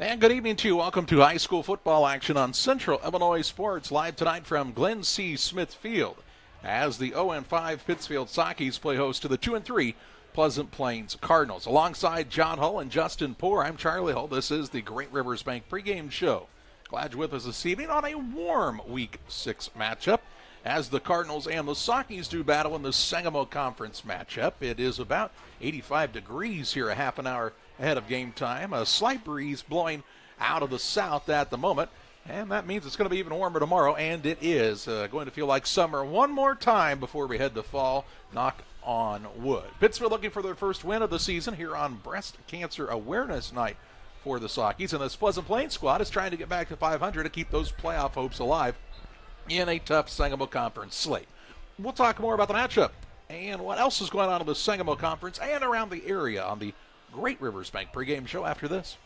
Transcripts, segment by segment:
And good evening to you. Welcome to high school football action on Central Illinois Sports, live tonight from Glenn C. Smith Field as the 0-5 Pittsfield Sockies play host to the 2-3 Pleasant Plains Cardinals. Alongside John Hull and Justin Poor, I'm Charlie Hull. This is the Great Rivers Bank pregame show. Glad you're with us this evening on a warm Week 6 matchup as the Cardinals and the Sockies do battle in the Sangamo Conference matchup. It is about 85 degrees here a half an hour ahead of game time. A slight breeze blowing out of the south at the moment, and that means it's going to be even warmer tomorrow, and it is going to feel like summer one more time before we head to fall. Knock on wood. Pittsfield looking for their first win of the season here on Breast Cancer Awareness Night for the Sockies, and this Pleasant Plains squad is trying to get back to 500 to keep those playoff hopes alive in a tough Sangamo Conference slate. We'll talk more about the matchup and what else is going on in the Sangamo Conference and around the area on the Great Rivers Bank pregame show after this.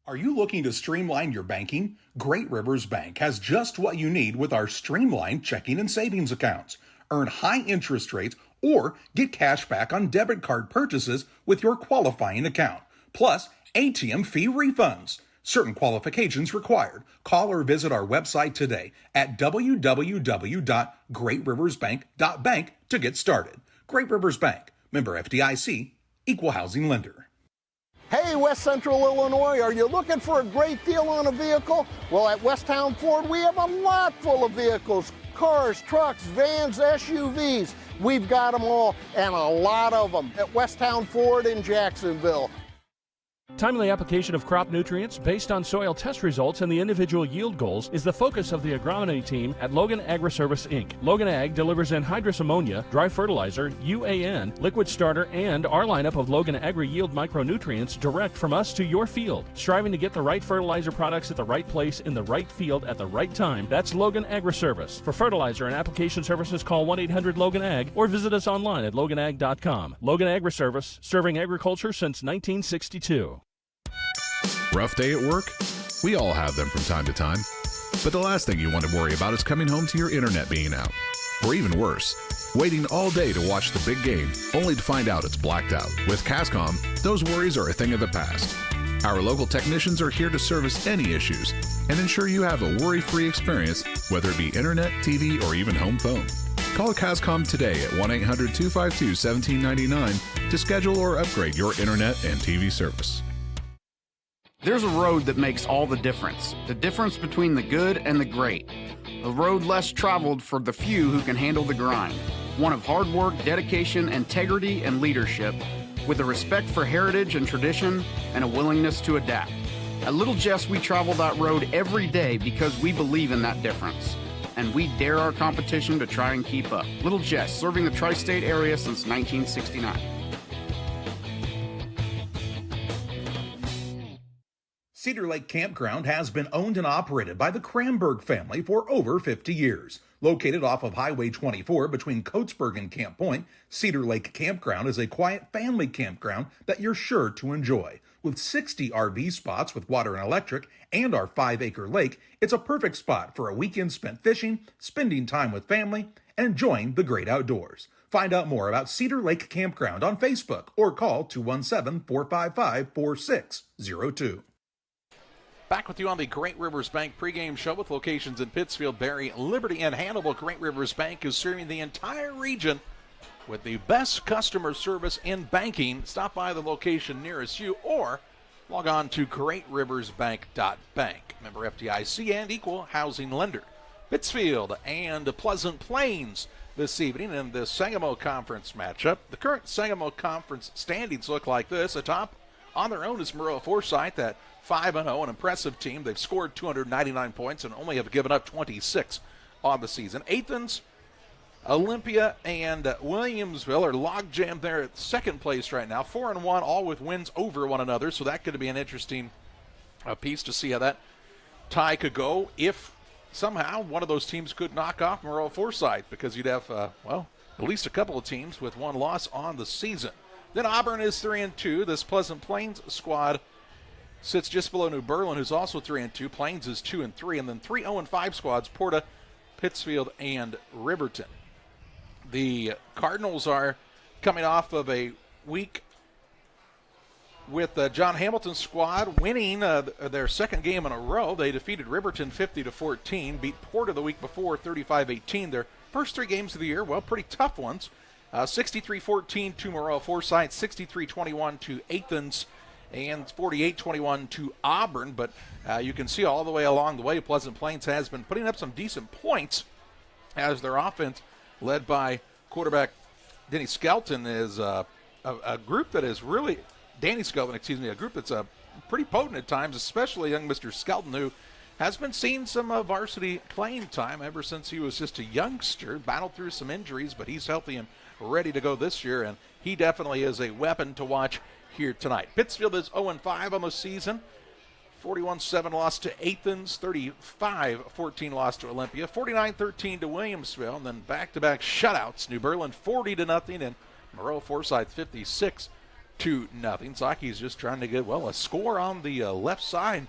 Are you looking to streamline your banking? Great Rivers Bank has just what you need with our streamlined checking and savings accounts. Earn high interest rates or get cash back on debit card purchases with your qualifying account. Plus, ATM fee refunds. Certain qualifications required. Call or visit our website today at www.greatriversbank.bank to get started. Great Rivers Bank, member FDIC, equal housing lender. Hey, West Central Illinois, are you looking for a great deal on a vehicle? Well, at Westtown Ford, we have a lot full of vehicles. Cars, trucks, vans, SUVs. We've got them all, and a lot of them at Westtown Ford in Jacksonville. Timely application of crop nutrients based on soil test results and the individual yield goals is the focus of the agronomy team at Logan Agri-Service, Inc. Logan Ag delivers anhydrous ammonia, dry fertilizer, UAN, liquid starter, and our lineup of Logan Agri-Yield micronutrients direct from us to your field. Striving to get the right fertilizer products at the right place in the right field at the right time, that's Logan Agri-Service. For fertilizer and application services, call 1-800-LOGAN-AG or visit us online at loganag.com. Logan Agri-Service, serving agriculture since 1962. Rough day at work? We all have them from time to time. But the last thing you want to worry about is coming home to your internet being out. Or even worse, waiting all day to watch the big game only to find out it's blacked out. With Cascom, those worries are a thing of the past. Our local technicians are here to service any issues and ensure you have a worry-free experience, whether it be internet, TV, or even home phone. Call Cascom today at 1-800-252-1799 to schedule or upgrade your internet and TV service. There's a road that makes all the difference between the good and the great. A road less traveled for the few who can handle the grind. One of hard work, dedication, integrity, and leadership, with a respect for heritage and tradition and a willingness to adapt. At Little Jess, we travel that road every day because we believe in that difference. And we dare our competition to try and keep up. Little Jess, serving the tri-state area since 1969. Cedar Lake Campground has been owned and operated by the Kramberg family for over 50 years. Located off of Highway 24 between Coatesburg and Camp Point, Cedar Lake Campground is a quiet family campground that you're sure to enjoy. With 60 RV spots with water and electric and our 5-acre lake, it's a perfect spot for a weekend spent fishing, spending time with family, and enjoying the great outdoors. Find out more about Cedar Lake Campground on Facebook or call 217-455-4602. Back with you on the Great Rivers Bank pregame show with locations in Pittsfield, Barry, Liberty, and Hannibal. Great Rivers Bank is serving the entire region with the best customer service in banking. Stop by the location nearest you or log on to greatriversbank.bank. Member FDIC and equal housing lender. Pittsfield and Pleasant Plains this evening in the Sangamo Conference matchup. The current Sangamo Conference standings look like this. Atop on their own is Maroa Forsyth at 5-0, an impressive team. They've scored 299 points and only have given up 26 on the season. Athens, Olympia, and Williamsville are logjammed there at second place right now. 4-1, all with wins over one another, so that could be an interesting piece to see how that tie could go if somehow one of those teams could knock off Maroa Forsyth, because you'd have, at least a couple of teams with one loss on the season. Then Auburn is 3-2. This Pleasant Plains squad sits just below New Berlin, who's also 3-2. Plains is 2-3, and then 3 0-5 squads: Porta, Pittsfield, and Riverton. The Cardinals are coming off of a week with John Hamilton's squad winning their second game in a row. They defeated Riverton 50-14, beat Porter the week before 35-18. Their first 3 games of the year, well, pretty tough ones. 63-14 to Moreau Forsyth, 63-21 to Athens, and 48-21 to Auburn. But you can see all the way along the way, Pleasant Plains has been putting up some decent points as their offense, led by quarterback Denny Skelton, is a group that is really, Danny Skelton, a group that's pretty potent at times, especially young Mr. Skelton, who has been seeing some varsity playing time ever since he was just a youngster, battled through some injuries, but he's healthy and ready to go this year, and he definitely is a weapon to watch here tonight. Pittsfield is 0-5 on the season. 41-7 loss to Athens, 35-14 loss to Olympia, 49-13 to Williamsville, and then back-to-back shutouts. New Berlin 40-0 and Moreau Forsyth 56-0. Saki's just trying to get, a score on the left side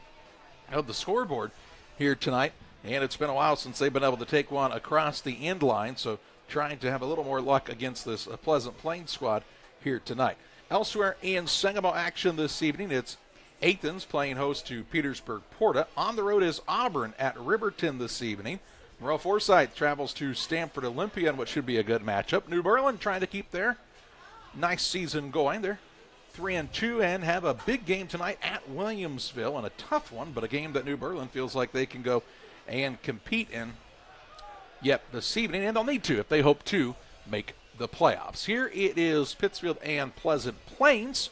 of the scoreboard here tonight, and it's been a while since they've been able to take one across the end line, so trying to have a little more luck against this Pleasant Plains squad here tonight. Elsewhere in Sangamo action this evening, it's Athens playing host to Petersburg Porta. On the road is Auburn at Riverton this evening. Moreau Forsyth travels to Stamford Olympia in what should be a good matchup. New Berlin trying to keep their nice season going. They're 3-2 and have a big game tonight at Williamsville, and a tough one, but a game that New Berlin feels like they can go and compete in yet this evening, and they'll need to if they hope to make the playoffs. Here it is Pittsfield and Pleasant Plains.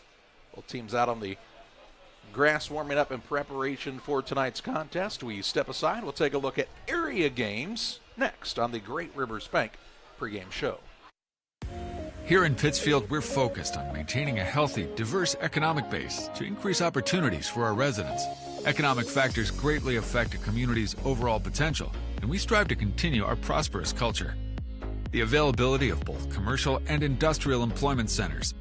Both teams out on the grass warming up in preparation for tonight's contest. We step aside. We'll take a look at area games next on the Great Rivers Bank pregame show. Here in Pittsfield, we're focused on maintaining a healthy, diverse economic base to increase opportunities for our residents. Economic factors greatly affect a community's overall potential, and we strive to continue our prosperous culture. The availability of both commercial and industrial employment centers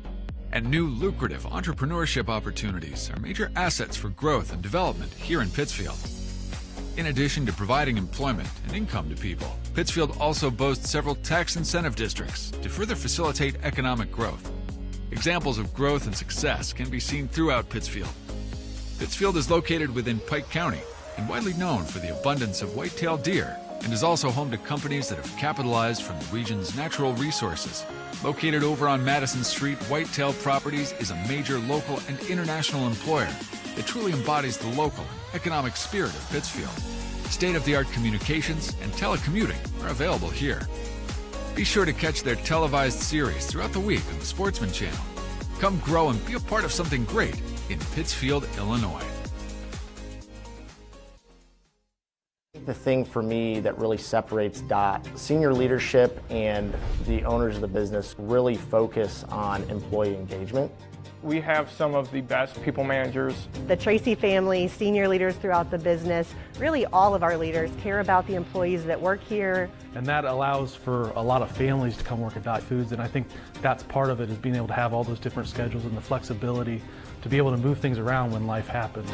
and new lucrative entrepreneurship opportunities are major assets for growth and development here in Pittsfield. In addition to providing employment and income to people, Pittsfield also boasts several tax incentive districts to further facilitate economic growth. Examples of growth and success can be seen throughout Pittsfield. Pittsfield is located within Pike County and widely known for the abundance of white-tailed deer, and is also home to companies that have capitalized from the region's natural resources. Located over on Madison Street, Whitetail Properties is a major local and international employer that truly embodies the local and economic spirit of Pittsfield. State-of-the-art communications and telecommuting are available here. Be sure to catch their televised series throughout the week on the Sportsman Channel. Come grow and be a part of something great in Pittsfield, Illinois. The thing for me that really separates DOT, senior leadership and the owners of the business really focus on employee engagement. We have some of the best people managers. The Tracy family, senior leaders throughout the business, really all of our leaders care about the employees that work here. And that allows for a lot of families to come work at Dot Foods, and I think that's part of it, is being able to have all those different schedules and the flexibility to be able to move things around when life happens.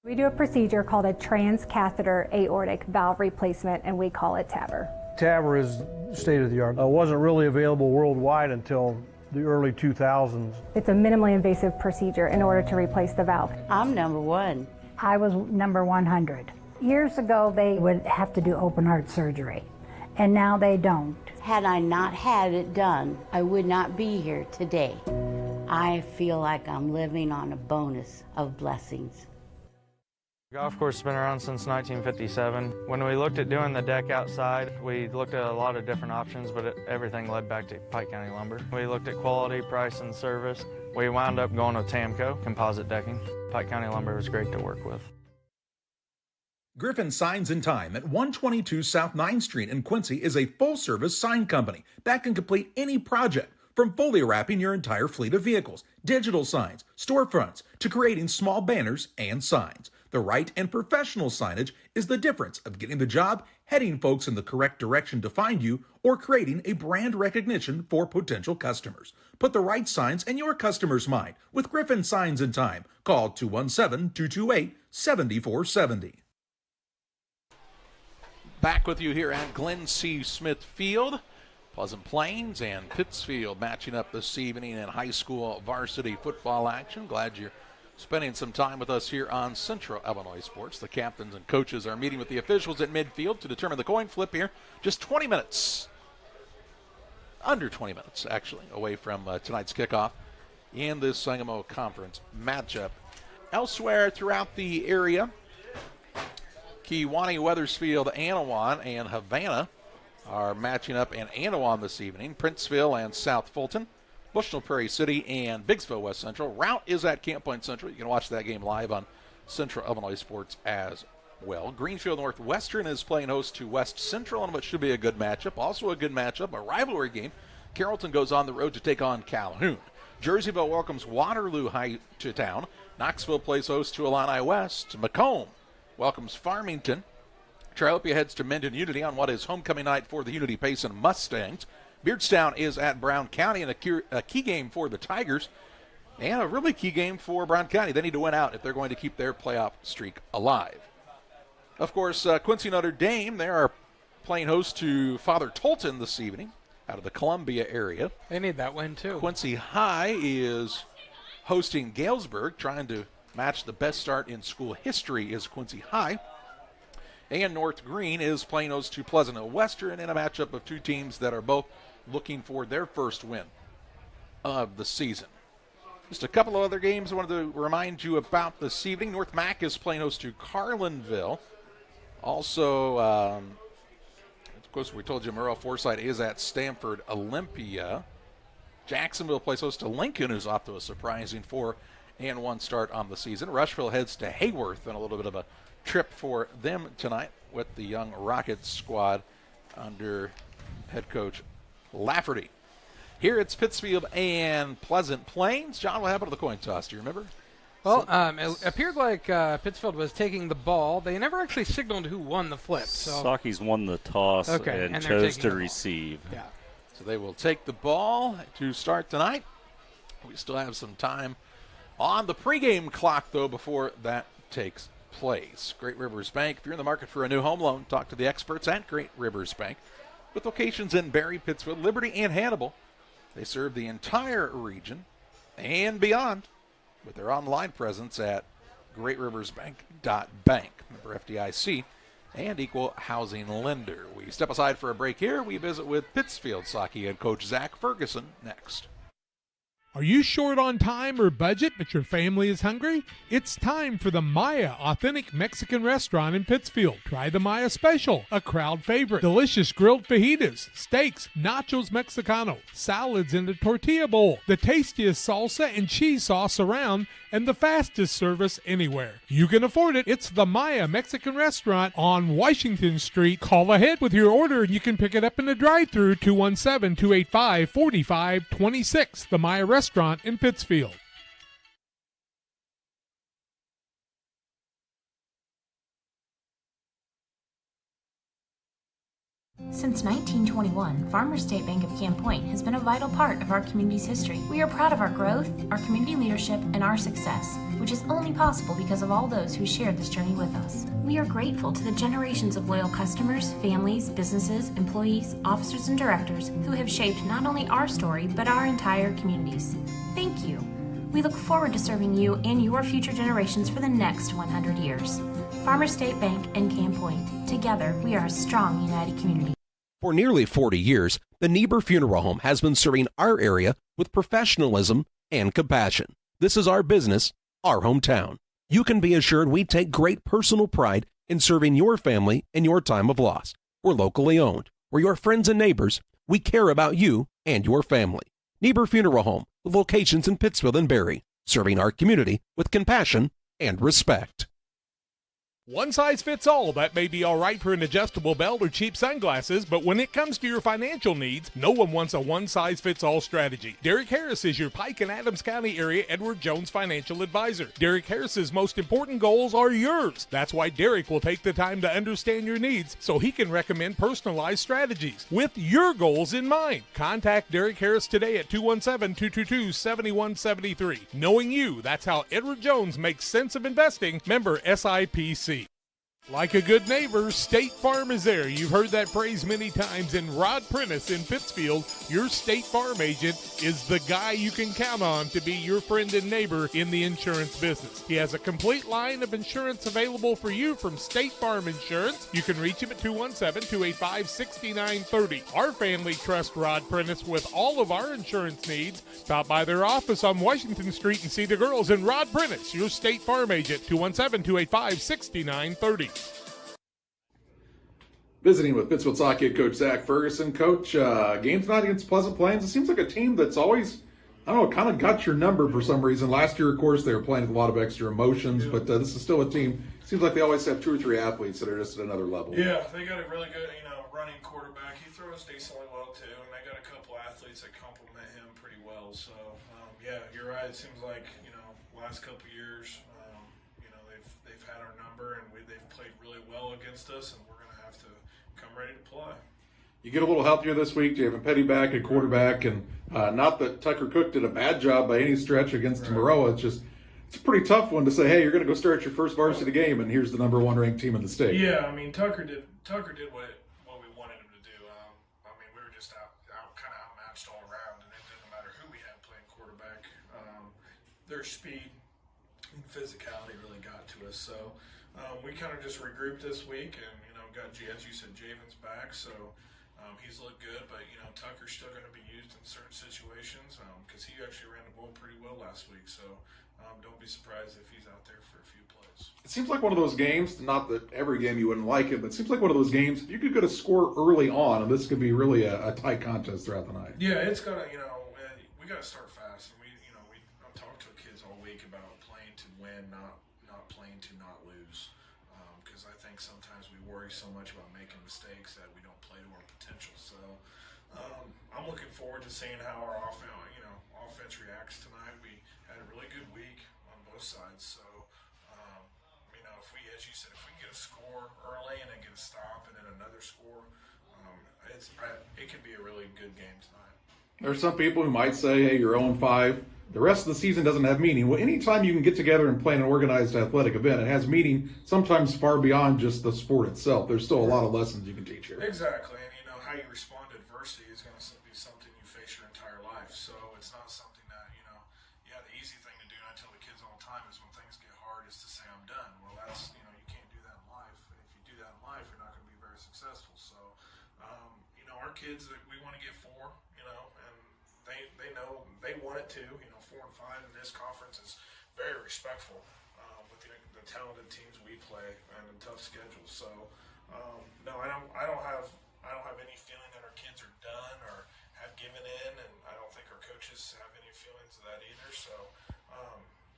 We do a procedure called a transcatheter aortic valve replacement, and we call it TAVR. TAVR is state of the art. It wasn't really available worldwide until the early 2000s. It's a minimally invasive procedure in order to replace the valve. I'm number 1. I was number 100. Years ago, they would have to do open heart surgery, and now they don't. Had I not had it done, I would not be here today. I feel like I'm living on a bonus of blessings. The golf course has been around since 1957. When we looked at doing the deck outside, we looked at a lot of different options, but everything led back to Pike County Lumber. We looked at quality, price, and service. We wound up going with Tamco, composite decking. Pike County Lumber was great to work with. Griffin Signs and Time at 122 South 9th Street in Quincy is a full-service sign company that can complete any project, from fully wrapping your entire fleet of vehicles, digital signs, storefronts, to creating small banners and signs. The right and professional signage is the difference of getting the job, heading folks in the correct direction to find you, or creating a brand recognition for potential customers. Put the right signs in your customer's mind with Griffin Signs and Time. Call 217-228-7470. Back with you here at Glenn C. Smith Field. Pleasant Plains and Pittsfield matching up this evening in high school varsity football action. Glad you're spending some time with us here on Central Illinois Sports. The captains and coaches are meeting with the officials at midfield to determine the coin flip here. Just 20 minutes, under 20 minutes actually, away from tonight's kickoff in this Sangamo Conference matchup. Elsewhere throughout the area, Kewanee, Wethersfield, Anawan, and Havana are matching up in Anawan this evening. Princeville and South Fulton, Bushnell Prairie City and Biggsville West Central. Route is at Camp Point Central. You can watch that game live on Central Illinois Sports as well. Greenfield Northwestern is playing host to West Central, and what should be a good matchup. Also a good matchup, a rivalry game. Carrollton goes on the road to take on Calhoun. Jerseyville welcomes Waterloo High to town. Knoxville plays host to Illini West. Macomb welcomes Farmington. Trilopia heads to Minden Unity on what is homecoming night for the Unity Payson Mustangs. Beardstown is at Brown County, and a key game for the Tigers, and a really key game for Brown County. They need to win out if they're going to keep their playoff streak alive. Of course, Quincy Notre Dame, they are playing host to Father Tolton this evening out of the Columbia area. They need that win, too. Quincy High is hosting Galesburg, trying to match the best start in school history is Quincy High. And North Green is playing host to Pleasant Hill Western in a matchup of two teams that are both looking for their first win of the season. Just a couple of other games I wanted to remind you about this evening. North Mac is playing host to Carlinville. Also, of course, we told you Merle Forsyth is at Stanford Olympia. Jacksonville plays host to Lincoln, who's off to a surprising 4-1 start on the season. Rushville heads to Hayworth in a little bit of a trip for them tonight with the young Rockets squad under head coach Lafferty. Here it's Pittsfield and Pleasant Plains. John, what happened to the coin toss? Do you remember? Well, it appeared like Pittsfield was taking the ball. They never actually signaled who won the flip. So Saukeys won the toss and chose to receive. Yeah. So they will take the ball to start tonight. We still have some time on the pregame clock, though, before that takes place. Great Rivers Bank. If you're in the market for a new home loan, talk to the experts at Great Rivers Bank. With locations in Barry, Pittsfield, Liberty, and Hannibal, they serve the entire region and beyond with their online presence at greatriversbank.bank. Member FDIC and equal housing lender. We step aside for a break here. We visit with Pittsfield Saki head coach Zach Ferguson next. Are you short on time or budget, but your family is hungry? It's time for the Maya Authentic Mexican Restaurant in Pittsfield. Try the Maya Special, a crowd favorite. Delicious grilled fajitas, steaks, nachos Mexicano, salads in the tortilla bowl, the tastiest salsa and cheese sauce around, and the fastest service anywhere. You can afford it. It's the Maya Mexican Restaurant on Washington Street. Call ahead with your order and you can pick it up in the drive-thru 217-285-4526. The Maya Restaurant in Pittsfield. Since 1921, Farmers State Bank of Camp Point has been a vital part of our community's history. We are proud of our growth, our community leadership, and our success, which is only possible because of all those who shared this journey with us. We are grateful to the generations of loyal customers, families, businesses, employees, officers, and directors who have shaped not only our story, but our entire communities. Thank you. We look forward to serving you and your future generations for the next 100 years. Farmers State Bank and Camp Point. Together, we are a strong, united community. For nearly 40 years, the Niebuhr Funeral Home has been serving our area with professionalism and compassion. This is our business, our hometown. You can be assured we take great personal pride in serving your family in your time of loss. We're locally owned. We're your friends and neighbors. We care about you and your family. Niebuhr Funeral Home, with locations in Pittsfield and Barry, serving our community with compassion and respect. One size fits all. That may be all right for an adjustable belt or cheap sunglasses, but when it comes to your financial needs, no one wants a one-size-fits-all strategy. Derek Harris is your Pike and Adams County area Edward Jones financial advisor. Derek Harris's most important goals are yours. That's why Derek will take the time to understand your needs so he can recommend personalized strategies with your goals in mind. Contact Derek Harris today at 217-222-7173. Knowing you, that's how Edward Jones makes sense of investing. Member SIPC. Like a good neighbor, State Farm is there. You've heard that phrase many times. And Rod Prentice in Pittsfield, your State Farm agent, is the guy you can count on to be your friend and neighbor in the insurance business. He has a complete line of insurance available for you from State Farm Insurance. You can reach him at 217-285-6930. Our family trusts Rod Prentice with all of our insurance needs. Stop by their office on Washington Street and see the girls. And Rod Prentice, your State Farm agent, 217-285-6930. Visiting with Pittsfield Sockeye Coach Zach Ferguson. Coach, game tonight against Pleasant Plains. It seems like a team that's always, I don't know, kind of got your number for some reason. Last year, of course, they were playing with a lot of extra emotions, but this is still a team. Seems like they always have 2 or 3 athletes that are just at another level. Yeah, they got a really good, running quarterback. He throws decently well too, and they got a couple athletes that complement him pretty well. So, yeah, you're right. It seems like last couple years, they've had our number, and they've played really well against us, and we're going to have to come ready to play. You get a little healthier this week. You have a Petty back at quarterback, and not that Tucker Cook did a bad job by any stretch against Maroa. It's a pretty tough one to say, hey, you're going to go start your first varsity game, and here's the number 1 ranked team in the state. Yeah, Tucker did what we wanted him to do. We were just kind of outmatched all around, and it didn't matter who we had playing quarterback. Their speed and physicality really got to us. So we kind of just regrouped this week, and got, as you said, Javen's back, so he's looked good. But Tucker's still going to be used in certain situations because he actually ran the ball pretty well last week. So don't be surprised if he's out there for a few plays. It seems like one of those games. Not that every game you wouldn't like it, but it seems like one of those games. If you could get a score early on, and this could be really a tight contest throughout the night. Yeah, it's gonna. We got to start fast. And we talked to the kids all week about playing to win, not playing to not lose. Because I think sometimes we worry so much about making mistakes that we don't play to our potential. So I'm looking forward to seeing how our offense reacts tonight. We had a really good week on both sides. So if we, as you said, if we can get a score early and then get a stop and then another score, it could be a really good game tonight. There are some people who might say, hey, you're 0-5. The rest of the season doesn't have meaning. Well, anytime you can get together and play in an organized athletic event, it has meaning sometimes far beyond just the sport itself. There's still a lot of lessons you can teach here. Exactly. And, how you respond to adversity is going to be something you face your entire life. So it's not something that, the easy thing to do, and I tell the kids all the time, is when things get hard is to say, I'm done. Well, that's, you can't do that in life. And if you do that in life, you're not going to be very successful. So, our kids, we want to get 4, and they know they want it too. 4 and 5 in this conference is very respectful with the talented teams we play and the tough schedules. So no, I don't have any feeling that our kids are done or have given in, and I don't think our coaches have any feelings of that either. So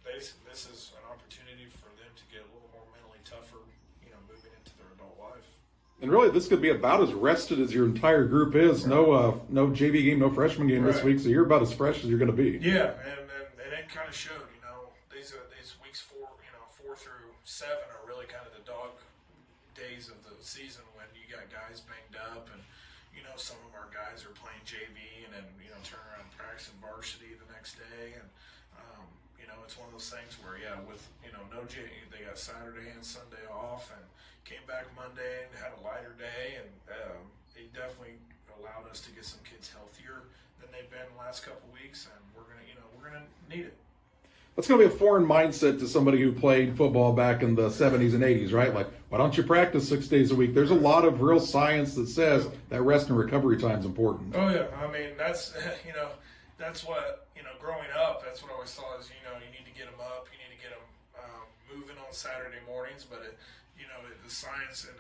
this is an opportunity for them to get a little more mentally tougher, moving into their adult life. And really, this could be about as rested as your entire group is. Right. No JV game, no freshman game this week, so you're about as fresh as you're going to be. Yeah, and it kind of showed. These weeks 4 through 7 are really kind of the dog days of the season when you got guys banged up, and some of our guys are playing JV, and then turn around and practice in varsity the next day, and it's one of those things where with no JV, they got Saturday and Sunday off, and came back Monday and had a lighter day, and it definitely allowed us to get some kids healthier than they've been the last couple weeks, and we're gonna need it. That's going to be a foreign mindset to somebody who played football back in the 70s and 80s, right? Like, why don't you practice 6 days a week? There's a lot of real science that says that rest and recovery time is important. Oh yeah, that's that's what growing up. That's what I always thought is you need to get them up, you need to get them moving on Saturday mornings, but the science and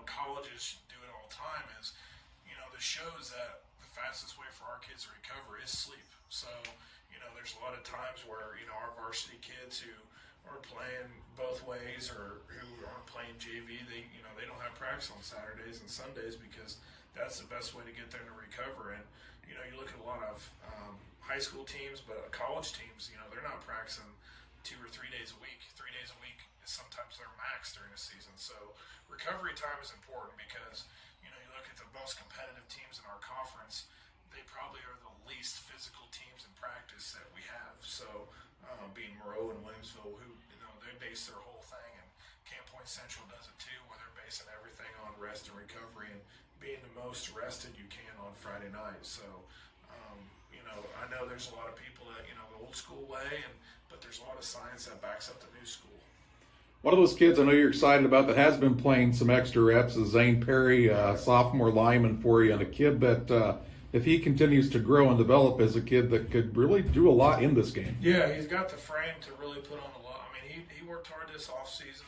colleges do it all the time is this shows that the fastest way for our kids to recover is sleep. So there's a lot of times where our varsity kids who are playing both ways or who aren't playing JV, they don't have practice on Saturdays and Sundays because that's the best way to get them to recover. And you look at a lot of high school teams, but college teams, they're not practicing 2 or 3 days a week. 3 days a week is sometimes their max during the season. So recovery time is important because you look at the most competitive teams in our conference, they probably are the least physical teams in practice that we have. So being Moreau and Williamsville, who they base their whole thing, and Camp Point Point Central does it too, where they're basing everything on rest and recovery and being the most rested you can on Friday night. So, I know there's a lot of people that, the old school way, but there's a lot of science that backs up the new school. One of those kids I know you're excited about that has been playing some extra reps is Zane Perry, sophomore lineman for you, and a kid that if he continues to grow and develop as a kid that could really do a lot in this game. Yeah, he's got the frame to really put on a lot. I mean, he worked hard this offseason.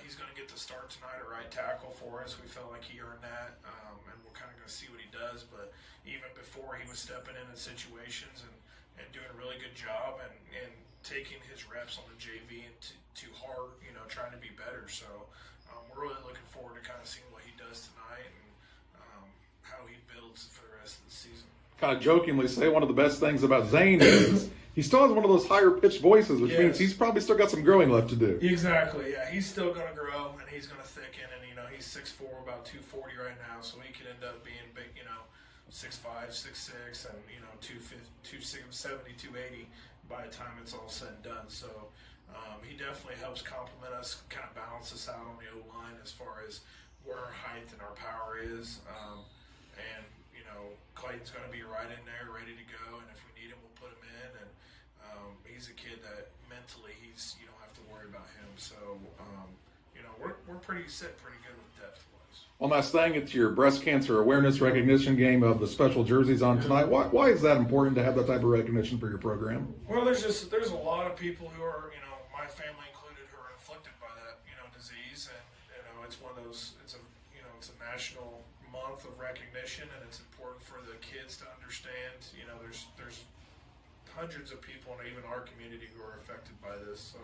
He's going to get the start tonight at right tackle for us. We felt like he earned that, and we're kind of going to see what he does. But even before, he was stepping in situations and doing a really good job and taking his reps on the JV and to heart, trying to be better. So we're really looking forward to kind of seeing what he does tonight and how he builds for the rest of the season. Kind of jokingly say one of the best things about Zane is he still has one of those higher pitched voices, which means he's probably still got some growing left to do. Exactly, yeah. He's still going to grow and he's going to thicken, and he's 6'4", about 240 right now, so he could end up being big, 6'5", 6'6", and 270, 280 by the time it's all said and done. So he definitely helps complement us, kind of balance us out on the O-line as far as where our height and our power is. And Clayton's going to be right in there, ready to go, and if we need him, we'll put him in. And he's a kid that mentally you don't have to worry about him. So we're pretty set, pretty good with depth-wise. One last thing, it's your breast cancer awareness recognition game of the special jerseys on tonight. Why is that important to have that type of recognition for your program? Well, there's a lot of people who are, my family included, who are afflicted by that, disease, and it's one of those. It's a national month of recognition, and it's important for the kids to understand. There's hundreds of people in even our community who are affected by this. So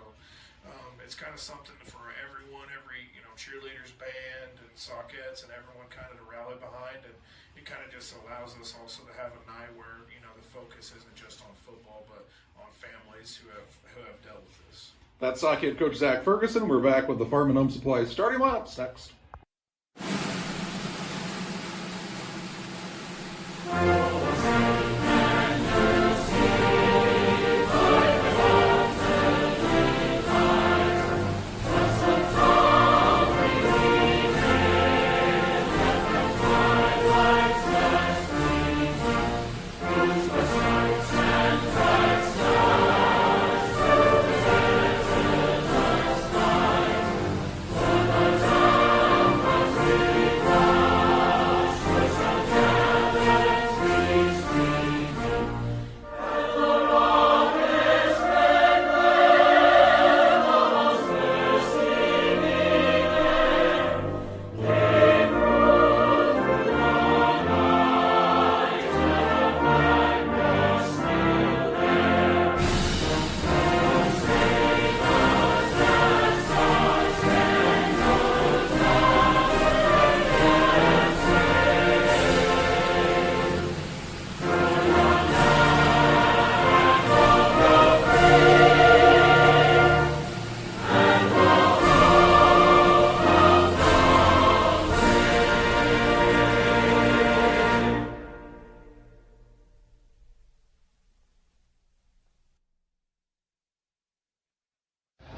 it's kind of something for everyone, every cheerleaders band and Sockettes and everyone kind of to rally behind, and it kind of just allows us also to have a night where the focus isn't just on football but on families who have dealt with this. That's Sockett coach Zach Ferguson. We're back with the Farm and Home Supply starting lineups next.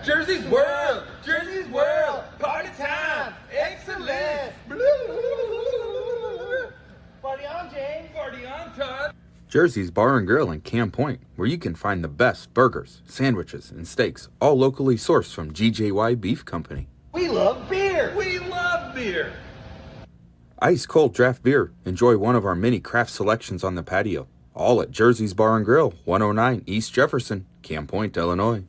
Jersey's World! Jersey's World! Party time! Excellent! Party on, James! Party on, Todd! Jersey's Bar and Grill in Camp Point, where you can find the best burgers, sandwiches, and steaks, all locally sourced from GJY Beef Company. We love beer! We love beer! Ice cold draft beer. Enjoy one of our many craft selections on the patio. All at Jersey's Bar and Grill, 109 East Jefferson, Camp Point, Illinois.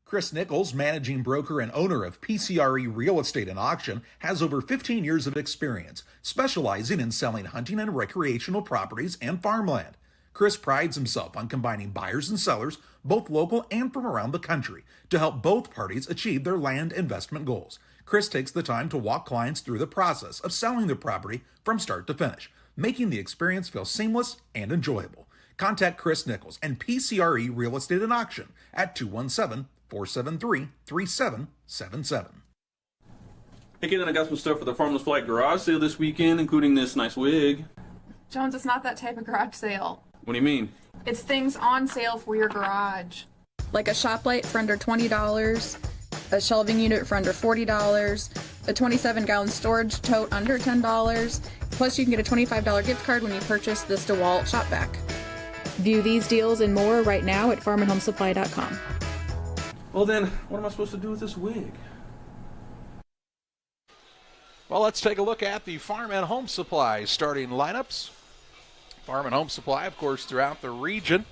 Chris Nichols, managing broker and owner of PCRE Real Estate and Auction, has over 15 years of experience, specializing in selling hunting and recreational properties and farmland. Chris prides himself on combining buyers and sellers, both local and from around the country, to help both parties achieve their land investment goals. Chris takes the time to walk clients through the process of selling their property from start to finish, making the experience feel seamless and enjoyable. Contact Chris Nichols and PCRE Real Estate and Auction at 217-473-3777. Hey, Caitlin, I got some stuff for the Farmless Flight garage sale this weekend, including this nice wig. Jones, it's not that type of garage sale. What do you mean? It's things on sale for your garage. Like a shop light for under $20, a shelving unit for under $40, a 27-gallon storage tote under $10, plus you can get a $25 gift card when you purchase this DeWalt shop vac. View these deals and more right now at farmandhomesupply.com. Well then, what am I supposed to do with this wig? Well, let's take a look at the Farm and Home Supply starting lineups. Farm and Home Supply, of course, throughout the region.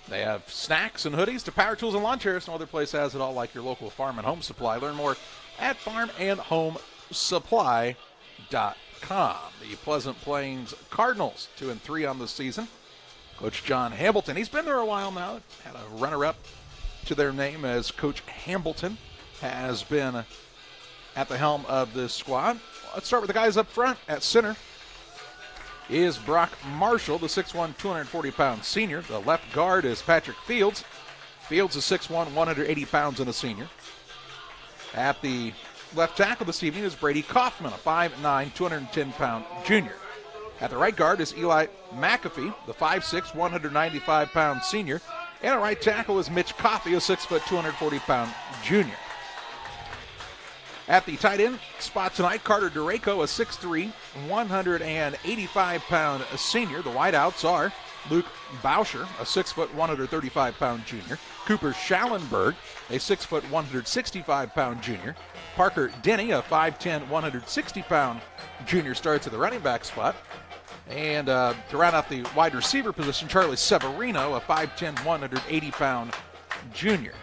They have snacks and hoodies to power tools and lawn chairs. No other place has it all like your local Farm and Home Supply. Learn more at farmandhomesupply.com. The Pleasant Plains Cardinals, 2-3 on the season. Coach John Hambleton, he's been there a while now. Had a runner-up to their name as Coach Hambleton has been at the helm of this squad. Let's start with the guys up front. At center is Brock Marshall, the 6'1", 240-pound senior. The left guard is Patrick Fields. Fields is 6'1", 180 pounds and a senior. At the left tackle this evening is Brady Kaufman, a 5'9", 210-pound junior. At the right guard is Eli McAfee, the 5'6", 195-pound senior. And at right tackle is Mitch Coffey, a 6', 240-pound junior. At the tight end spot tonight, Carter Dureco, a 6'3", 185-pound senior. The wideouts are Luke Bauscher, a 6', 135-pound junior. Cooper Schallenberg, a 6', 165-pound junior. Parker Denny, a 5'10", 160-pound junior, starts at the running back spot. And to round out the wide receiver position, Charlie Severino, a 5'10", 180-pound junior.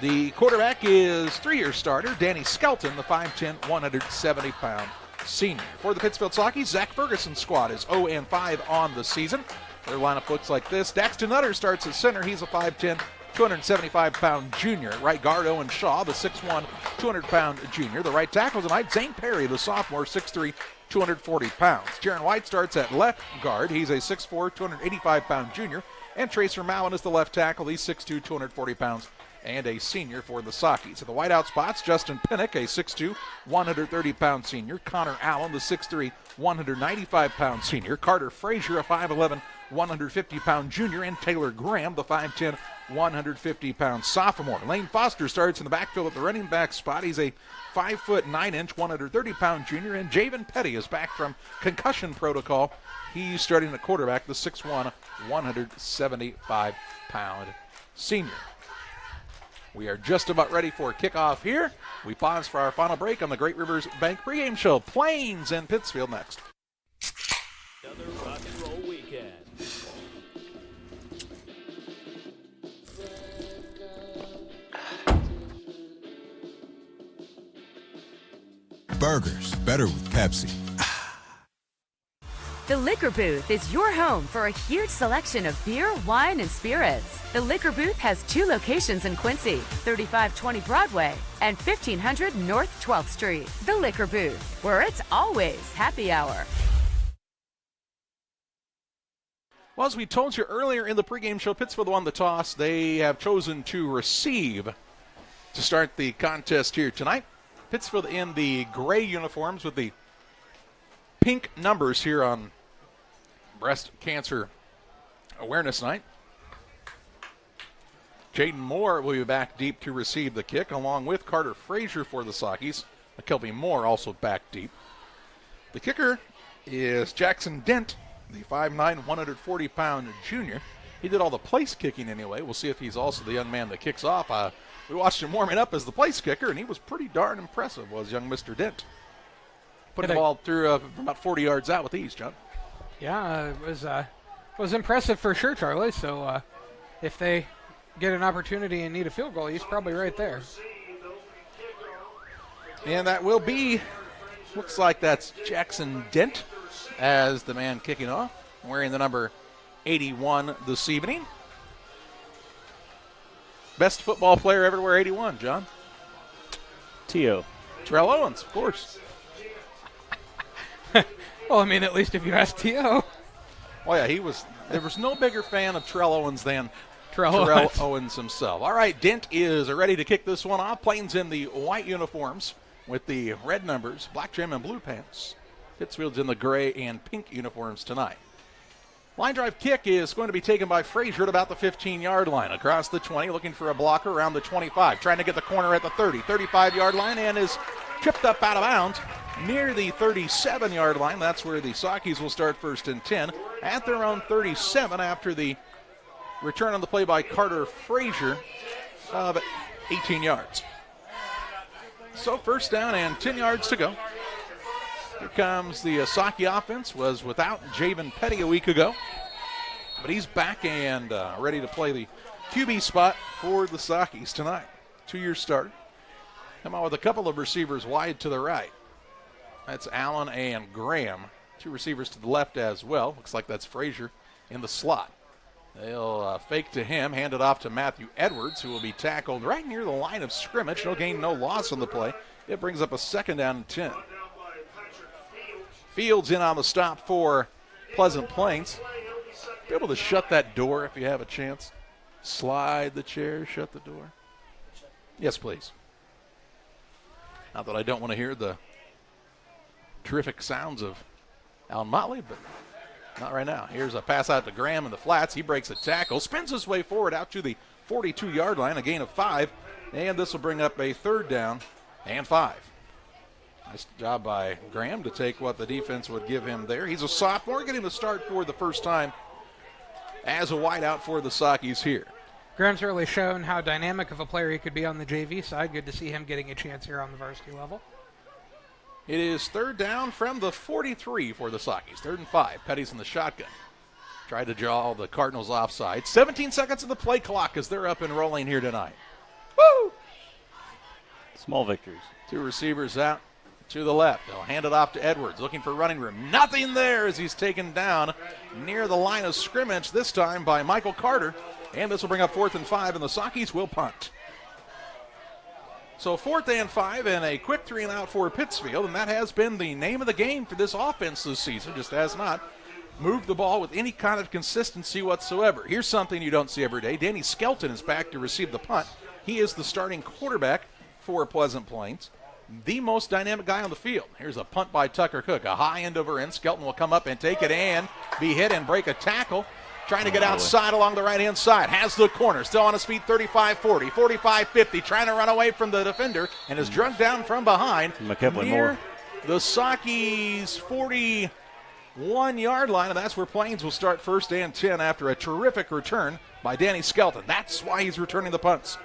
The quarterback is 3-year starter Danny Skelton, the 5'10", 170-pound senior. For the Pittsfield Saukeys, Zach Ferguson's squad is 0-5 on the season. Their lineup looks like this. Daxton Nutter starts at center. He's a 5'10", 275-pound junior. Right guard Owen Shaw, the 6'1", 200-pound junior. The right tackle tonight, Zane Perry, the sophomore, 6'3", 240 pounds. Jaron White starts at left guard. He's a 6'4", 285-pound junior. And Tracer Mowen is the left tackle. He's 6'2", 240 pounds and a senior for the Saukeys. At the wideout spots, Justin Pinnock, a 6'2", 130-pound senior. Connor Allen, the 6'3", 195-pound senior. Carter Frazier, a 5'11", 150-pound junior. And Taylor Graham, the 5'10", 150-pound sophomore. Lane Foster starts in the backfield at the running back spot. He's a 5'9", 130-pound junior. And Javen Petty is back from concussion protocol. He's starting at quarterback, the 6'1", 175-pound senior. We are just about ready for kickoff here. We pause for our final break on the Great Rivers Bank pregame show. Plains and Pittsfield next. Another rock and roll weekend. Burgers, better with Pepsi. The Liquor Booth is your home for a huge selection of beer, wine, and spirits. The Liquor Booth has 2 locations in Quincy, 3520 Broadway and 1500 North 12th Street. The Liquor Booth, where it's always happy hour. Well, as we told you earlier in the pregame show, Pittsfield won the toss. They have chosen to receive to start the contest here tonight. Pittsfield in the gray uniforms with the pink numbers here on Breast Cancer Awareness Night. Jaden Moore will be back deep to receive the kick, along with Carter Frazier for the Saukeys. McKelvey Moore also back deep. The kicker is Jackson Dent, the 5'9", 140-pound junior. He did all the place kicking anyway. We'll see if he's also the young man that kicks off. We watched him warming up as the place kicker, and he was pretty darn impressive, was young Mr. Dent. Put the ball through from about 40 yards out with ease, John. Yeah, it was impressive for sure, Charlie. So if they get an opportunity and need a field goal, he's probably right there. And that will be, looks like that's Jackson Dent as the man kicking off, wearing the number 81 this evening. Best football player ever to wear 81, John? T.O. Terrell Owens, of course. Well, I mean, at least if you ask T.O. Well, yeah, there was no bigger fan of Terrell Owens than Terrell Owens himself. All right, Dent is ready to kick this one off. Plains in the white uniforms with the red numbers, black trim and blue pants. Pittsfield's in the gray and pink uniforms tonight. Line drive kick is going to be taken by Frazier at about the 15-yard line. Across the 20, looking for a blocker around the 25. Trying to get the corner at the 30, 35-yard line, and is tripped up out of bounds near the 37-yard line. That's where the Sockies will start 1st and 10 at their own 37 after the return on the play by Carter Frazier of 18 yards. So 1st down and 10 yards to go. Here comes the Saukey offense. Was without Javen Petty a week ago, but he's back and ready to play the QB spot for the Sockies tonight. 2-year starter. Come out with a couple of receivers wide to the right. That's Allen and Graham. 2 receivers to the left as well. Looks like that's Frazier in the slot. They'll fake to him, hand it off to Matthew Edwards, who will be tackled right near the line of scrimmage. No gain, no loss on the play. It brings up a 2nd down and 10. Fields in on the stop for Pleasant Plains. Be able to shut that door if you have a chance. Slide the chair, shut the door. Yes, please. Not that I don't want to hear the terrific sounds of Alan Motley, but not right now. Here's a pass out to Graham in the flats. He breaks a tackle, spins his way forward out to the 42-yard line, a gain of 5, and this will bring up a 3rd down and 5. Nice job by Graham to take what the defense would give him there. He's a sophomore, getting the start for the first time as a wideout for the Sockies here. Graham's really shown how dynamic of a player he could be on the JV side. Good to see him getting a chance here on the varsity level. It is 3rd down from the 43 for the Sockies. 3rd and 5. Petty's in the shotgun. Tried to draw the Cardinals offside. 17 seconds of the play clock as they're up and rolling here tonight. Woo! Small victories. 2 receivers out to the left. They'll hand it off to Edwards, looking for running room. Nothing there as he's taken down near the line of scrimmage, this time by Michael Carter. And this will bring up 4th and 5, and the Sockies will punt. So 4th and 5 and a quick 3 and out for Pittsfield, and that has been the name of the game for this offense this season. Just has not moved the ball with any kind of consistency whatsoever. Here's something you don't see every day. Danny Skelton is back to receive the punt. He is the starting quarterback for Pleasant Plains. The most dynamic guy on the field. Here's a punt by Tucker Cook. A high end over end. Skelton will come up and take it and be hit and break a tackle. Trying to get outside along the right-hand side. Has the corner. Still on his feet, 35-40, 45-50. Trying to run away from the defender and is drugged down from behind. Near the Sockies' 41-yard line, and that's where Plains will start 1st and 10 after a terrific return by Danny Skelton. That's why he's returning the punts.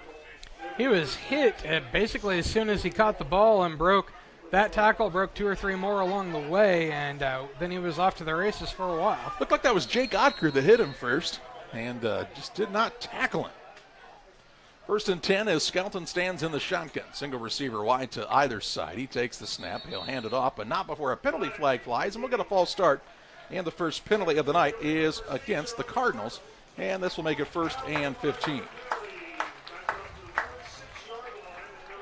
He was hit basically as soon as he caught the ball and broke that tackle, broke 2 or 3 more along the way, and then he was off to the races for a while. Looked like that was Jake Otker that hit him first and just did not tackle him. 1st and 10 as Skelton stands in the shotgun. Single receiver wide to either side. He takes the snap. He'll hand it off, but not before a penalty flag flies, and we'll get a false start. And the first penalty of the night is against the Cardinals, and this will make it 1st and 15.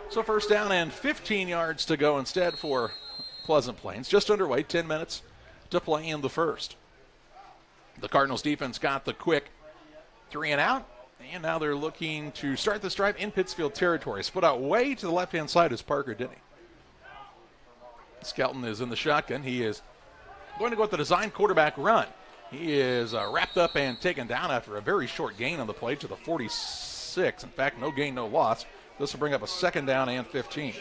So 1st down and 15 yards to go instead for Pleasant Plains. Just underway, 10 minutes to play in the first. The Cardinals defense got the quick 3 and out, and now they're looking to start this drive in Pittsfield territory. Split out way to the left-hand side is Parker Denny. Skelton is in the shotgun. He is going to go with the design quarterback run. He is wrapped up and taken down after a very short gain on the play to the 46. In fact, no gain, no loss. This will bring up a 2nd down and 15.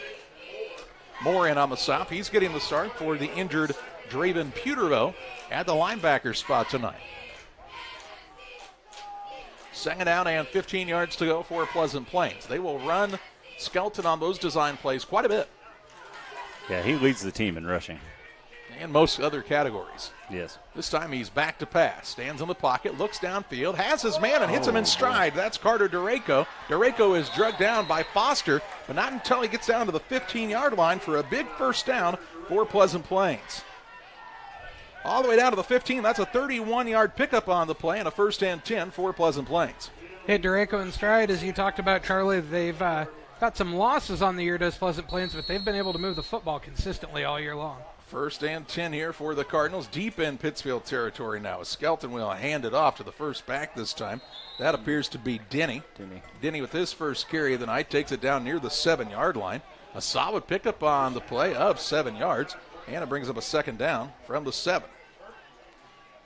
Moore in on the stop. He's getting the start for the injured Draven Putervo at the linebacker spot tonight. 2nd down and 15 yards to go for Pleasant Plains. They will run Skelton on those design plays quite a bit. Yeah, he leads the team in rushing. And most other categories. Yes. This time he's back to pass. Stands in the pocket, looks downfield, has his man and hits him in stride. That's Carter Dureco. Dureco is drugged down by Foster, but not until he gets down to the 15-yard line for a big 1st down for Pleasant Plains. All the way down to the 15. That's a 31-yard pickup on the play and a 1st and 10 for Pleasant Plains. Hit Dureco in stride, as you talked about, Charlie. They've got some losses on the year, does Pleasant Plains, but they've been able to move the football consistently all year long. 1st and 10 here for the Cardinals, deep in Pittsfield territory now. Skelton will hand it off to the first back this time. That appears to be Denny. Denny with his first carry of the night takes it down near the 7-yard line. A solid pickup on the play of 7 yards, and it brings up a 2nd down from the 7.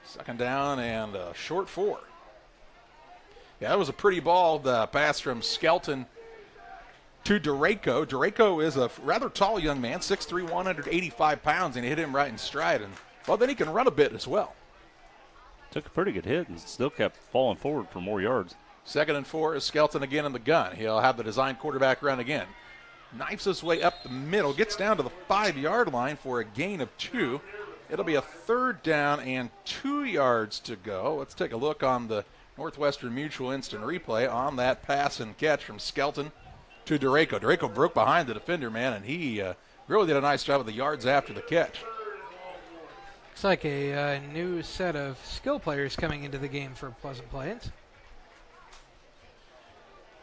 Second down and short 4. Yeah, that was a pretty ball, the pass from Skelton to Dureco. Dureco is a rather tall young man, 6'3", 185 pounds, and he hit him right in stride. And, well, then he can run a bit as well. Took a pretty good hit and still kept falling forward for more yards. Second and 4 is Skelton again in the gun. He'll have the design quarterback run again. Knifes his way up the middle, gets down to the 5-yard line for a gain of 2. It'll be a third down and 2 yards to go. Let's take a look on the Northwestern Mutual instant replay on that pass and catch from Skelton to Dureco. Dureco broke behind the defender, man, and he really did a nice job of the yards after the catch. Looks like a new set of skill players coming into the game for Pleasant Plains.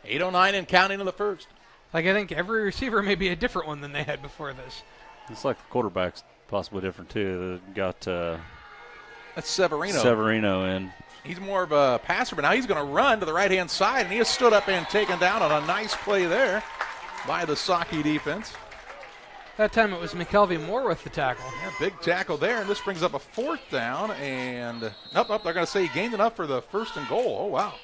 8:09 and counting in the first. Like, I think every receiver may be a different one than they had before this. It's like the quarterback's possibly different, too. They got that's Severino. Severino in. He's more of a passer, but now he's going to run to the right-hand side, and he has stood up and taken down on a nice play there by the Saukey defense. That time it was McKelvey Moore with the tackle. Yeah, big tackle there, and this brings up a fourth down, and nope, they're going to say he gained enough for the first and goal. Oh, wow.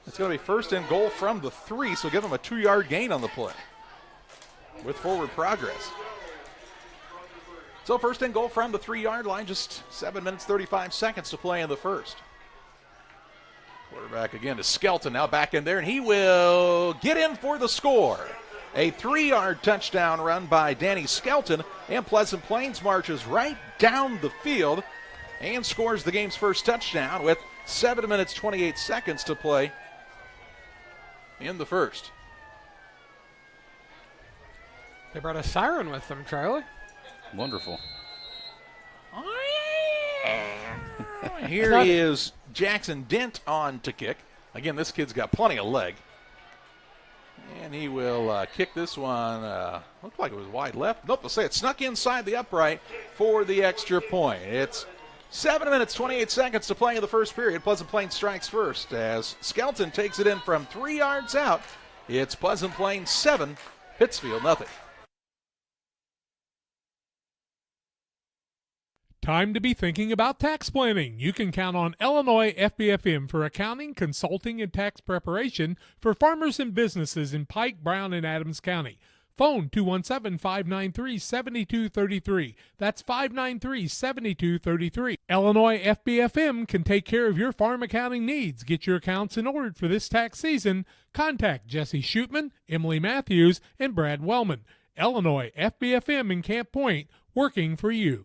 It's going to be first and goal from the 3, so give him a 2-yard gain on the play with forward progress. So first and goal from the 3-yard line, just 7 minutes, 35 seconds to play in the first. Quarterback again to Skelton, now back in there, and he will get in for the score. A 3-yard touchdown run by Danny Skelton, and Pleasant Plains marches right down the field and scores the game's first touchdown with 7 minutes, 28 seconds to play in the first. They brought a siren with them, Charlie. Wonderful. Here is Jackson Dent on to kick. Again, this kid's got plenty of leg. And he will kick this one. Looked like it was wide left. Nope, they'll say it snuck inside the upright for the extra point. It's 7 minutes, 28 seconds to play in the first period. Pleasant Plains strikes first as Skelton takes it in from 3 yards out. It's Pleasant Plains 7, Pittsfield nothing. Time to be thinking about tax planning. You can count on Illinois FBFM for accounting, consulting, and tax preparation for farmers and businesses in Pike, Brown, and Adams County. Phone 217-593-7233. That's 593-7233. Illinois FBFM can take care of your farm accounting needs. Get your accounts in order for this tax season. Contact Jesse Shootman, Emily Matthews, and Brad Wellman. Illinois FBFM in Camp Point, working for you.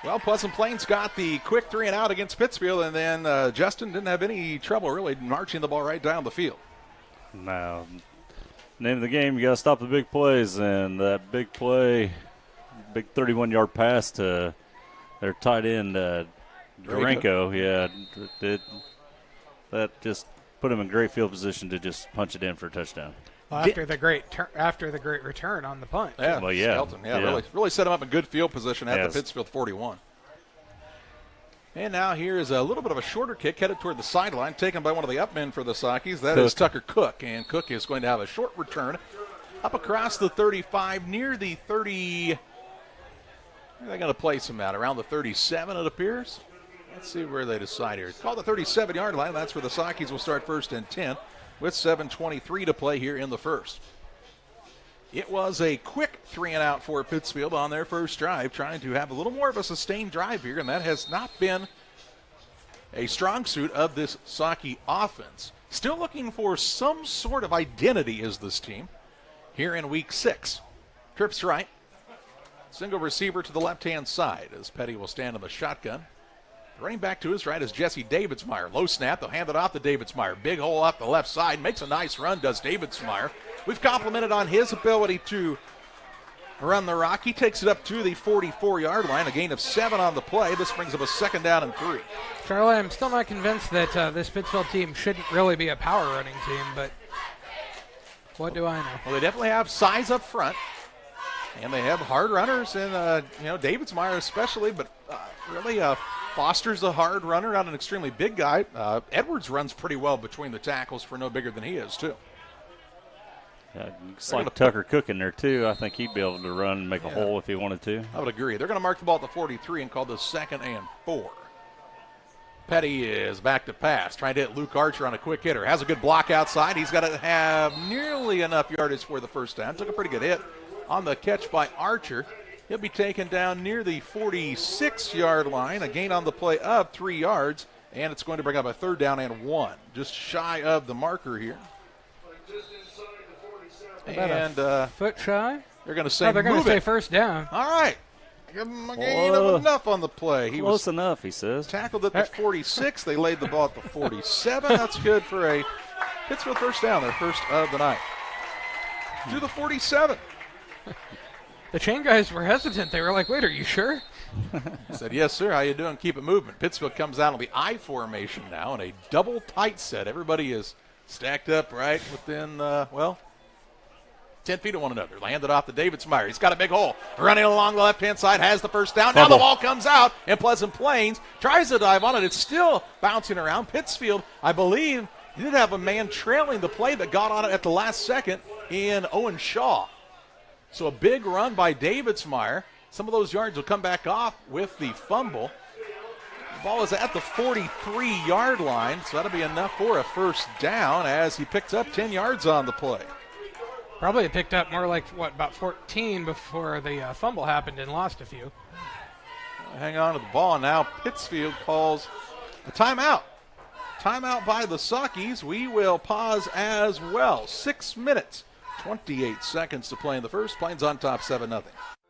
Well, Pleasant Plains got the quick 3-and-out against Pittsfield, and then Justin didn't have any trouble really marching the ball right down the field. Now, name of the game, you got to stop the big plays, and that big play, big 31-yard pass to their tight end, Duranko, that just put him in great field position to just punch it in for a touchdown. Well, after the great return on the punt. Yeah, well, yeah. Skelton, really set him up in good field position at the Pittsfield 41. And now here is a little bit of a shorter kick headed toward the sideline, taken by one of the up men for the Saukeys. That is Tucker Cook, and Cook is going to have a short return up across the 35 near the 30. Where are they going to place him at? Around the 37, it appears. Let's see where they decide here. It's called the 37-yard line. That's where the Saukeys will start first and 10. With 7:23 to play here in the first. It was a quick 3-and-out for Pittsfield on their first drive, trying to have a little more of a sustained drive here, and that has not been a strong suit of this Saukey offense. Still looking for some sort of identity as this team here in week 6. Trips right. Single receiver to the left-hand side as Petty will stand in the shotgun. Running back to his right is Jesse Davidsmeyer. Low snap, they'll hand it off to Davidsmeyer. Big hole off the left side, makes a nice run, does Davidsmeyer. We've complimented on his ability to run the rock. He takes it up to the 44-yard line, a gain of 7 on the play. This brings up a 2nd down and 3. Charlie, I'm still not convinced that this Pittsfield team shouldn't really be a power running team, but what do I know? Well, they definitely have size up front, and they have hard runners, and Davidsmeyer especially, but really Foster's a hard runner, not an extremely big guy. Edwards runs pretty well between the tackles for no bigger than he is, too. It's like Tucker Cook in there, too. I think he'd be able to run and make a hole if he wanted to. I would agree. They're going to mark the ball at the 43 and call this 2nd and 4. Petty is back to pass, trying to hit Luke Archer on a quick hitter. Has a good block outside. He's got to have nearly enough yardage for the first down. Took a pretty good hit on the catch by Archer. He'll be taken down near the 46-yard line. A gain on the play of 3 yards, and it's going to bring up a 3rd down and 1. Just shy of the marker here. And foot shy? They're going to say they're going to move say it. first down. All right. Give him a gain of enough on the play. He Close was enough, he says. Tackled at the 46. They laid the ball at the 47. That's good for a Pittsfield first down, their first of the night. To the 47. The chain guys were hesitant. They were like, wait, are you sure? He said, yes, sir. How you doing? Keep it moving. Pittsfield comes out on the I formation now in a double tight set. Everybody is stacked up right within, 10 feet of one another. Landed off to Davidsmeyer. He's got a big hole. Running along the left-hand side, has the first down. Now the ball comes out, and Pleasant Plains tries to dive on it. It's still bouncing around. Pittsfield, I believe, did have a man trailing the play that got on it at the last second in Owen Shaw. So a big run by Davidsmeyer. Some of those yards will come back off with the fumble. The ball is at the 43-yard line, so that'll be enough for a first down as he picks up 10 yards on the play. Probably picked up more like, about 14 before the fumble happened and lost a few. Hang on to the ball. Now Pittsfield calls a timeout. Timeout by the Sockies. We will pause as well. 6 minutes, 28 seconds to play in the first. Plains on top 7-0.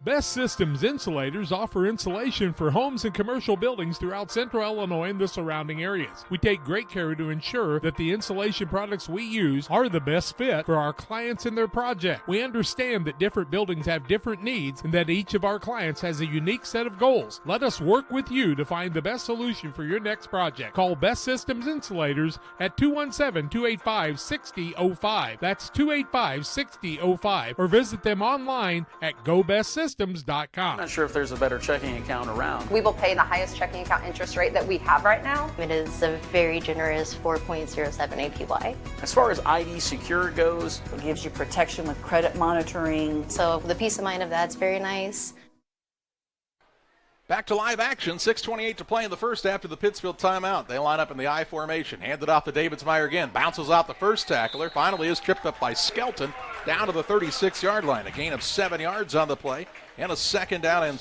Best Systems Insulators offer insulation for homes and commercial buildings throughout central Illinois and the surrounding areas. We take great care to ensure that the insulation products we use are the best fit for our clients and their project. We understand that different buildings have different needs and that each of our clients has a unique set of goals. Let us work with you to find the best solution for your next project. Call Best Systems Insulators at 217-285-6005. That's 285-6005. Or visit them online at GoBestSystems.com. I'm not sure if there's a better checking account around. We will pay the highest checking account interest rate that we have right now. It is a very generous 4.07 APY. As far as ID Secure goes, It gives you protection with credit monitoring. So the peace of mind of that's very nice. Back to live action. 6:28 to play in the first after the Pittsfield timeout. They line up in the I formation. Handed off to Davidsmeyer again. Bounces off the first tackler. Finally is tripped up by Skelton down to the 36-yard line. A gain of 7 yards on the play. And a 2nd down and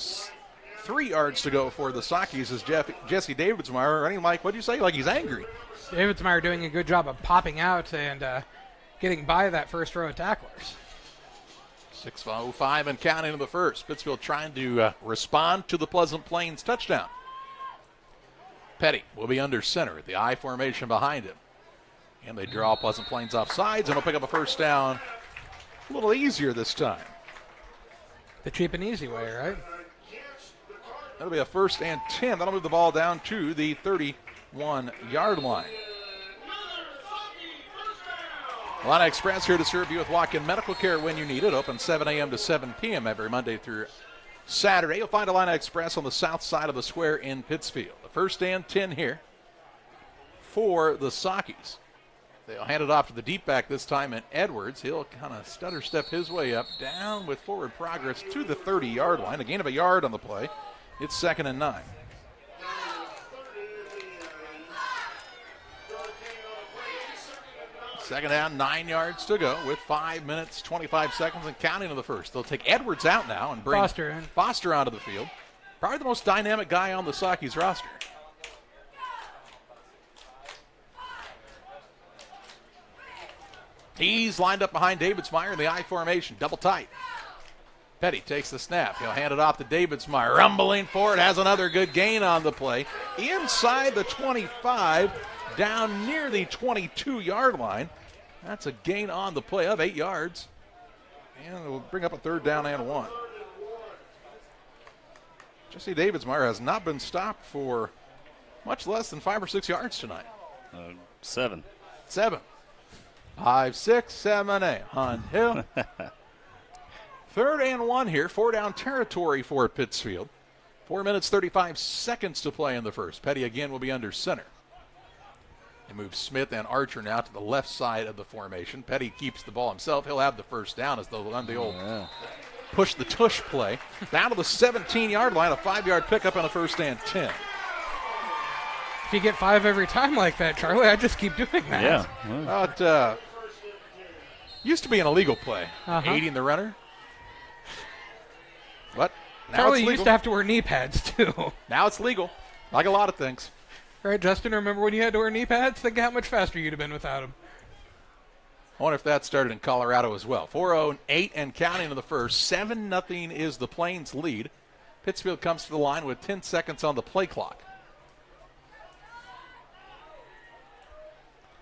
3 yards to go for the Sockies as Jesse Davidsmeyer running like, what do you say, like he's angry. Davidsmeyer doing a good job of popping out and getting by that first row of tacklers. 6:05 and counting in the first. Pittsfield trying to respond to the Pleasant Plains touchdown. Petty will be under center at the I formation behind him. And they draw Pleasant Plains off sides, and will pick up a first down a little easier this time. The cheap and easy way, right? That'll be a 1st and 10. That'll move the ball down to the 31-yard line. Illini Express here to serve you with walk-in medical care when you need it. Open 7 a.m. to 7 p.m. every Monday through Saturday. You'll find Illini Express on the south side of the square in Pittsfield. The 1st and 10 here for the Sockies. They'll hand it off to the deep back this time, and Edwards. He'll kind of stutter step his way up, down with forward progress to the 30-yard line. A gain of a yard on the play. It's 2nd and 9. Second down, 9 yards to go with 5 minutes, 25 seconds and counting in the first. They'll take Edwards out now and bring Foster onto the field. Probably the most dynamic guy on the Sockies roster. He's lined up behind Davidsmeyer in the I formation, double tight. Petty takes the snap. He'll hand it off to Davidsmeyer. Rumbling forward, has another good gain on the play. Inside the 25, down near the 22-yard line. That's a gain on the play of 8 yards. And it will bring up a 3rd down and 1. Jesse Davidsmeyer has not been stopped for much less than 5 or 6 yards tonight. 7. 7. 5, 6, 7, 8. On Hill. 3rd and 1 here. 4 down territory for Pittsfield. 4 minutes, 35 seconds to play in the first. Petty again will be under center. They move Smith and Archer now to the left side of the formation. Petty keeps the ball himself. He'll have the first down as they'll run the old push the tush play. Down to the 17-yard line, a 5-yard pickup on a first and 10. If you get 5 every time like that, Charlie, I just keep doing that. Yeah. Well, it used to be an illegal play, aiding the runner. But now Charlie it's legal. used to have to wear knee pads, too. Now it's legal, like a lot of things. Right, Justin, remember when you had to wear knee pads? Think how much faster you'd have been without them. I wonder if that started in Colorado as well. 4:08 and counting in the first. 7-0 is the Plains lead. Pittsfield comes to the line with 10 seconds on the play clock.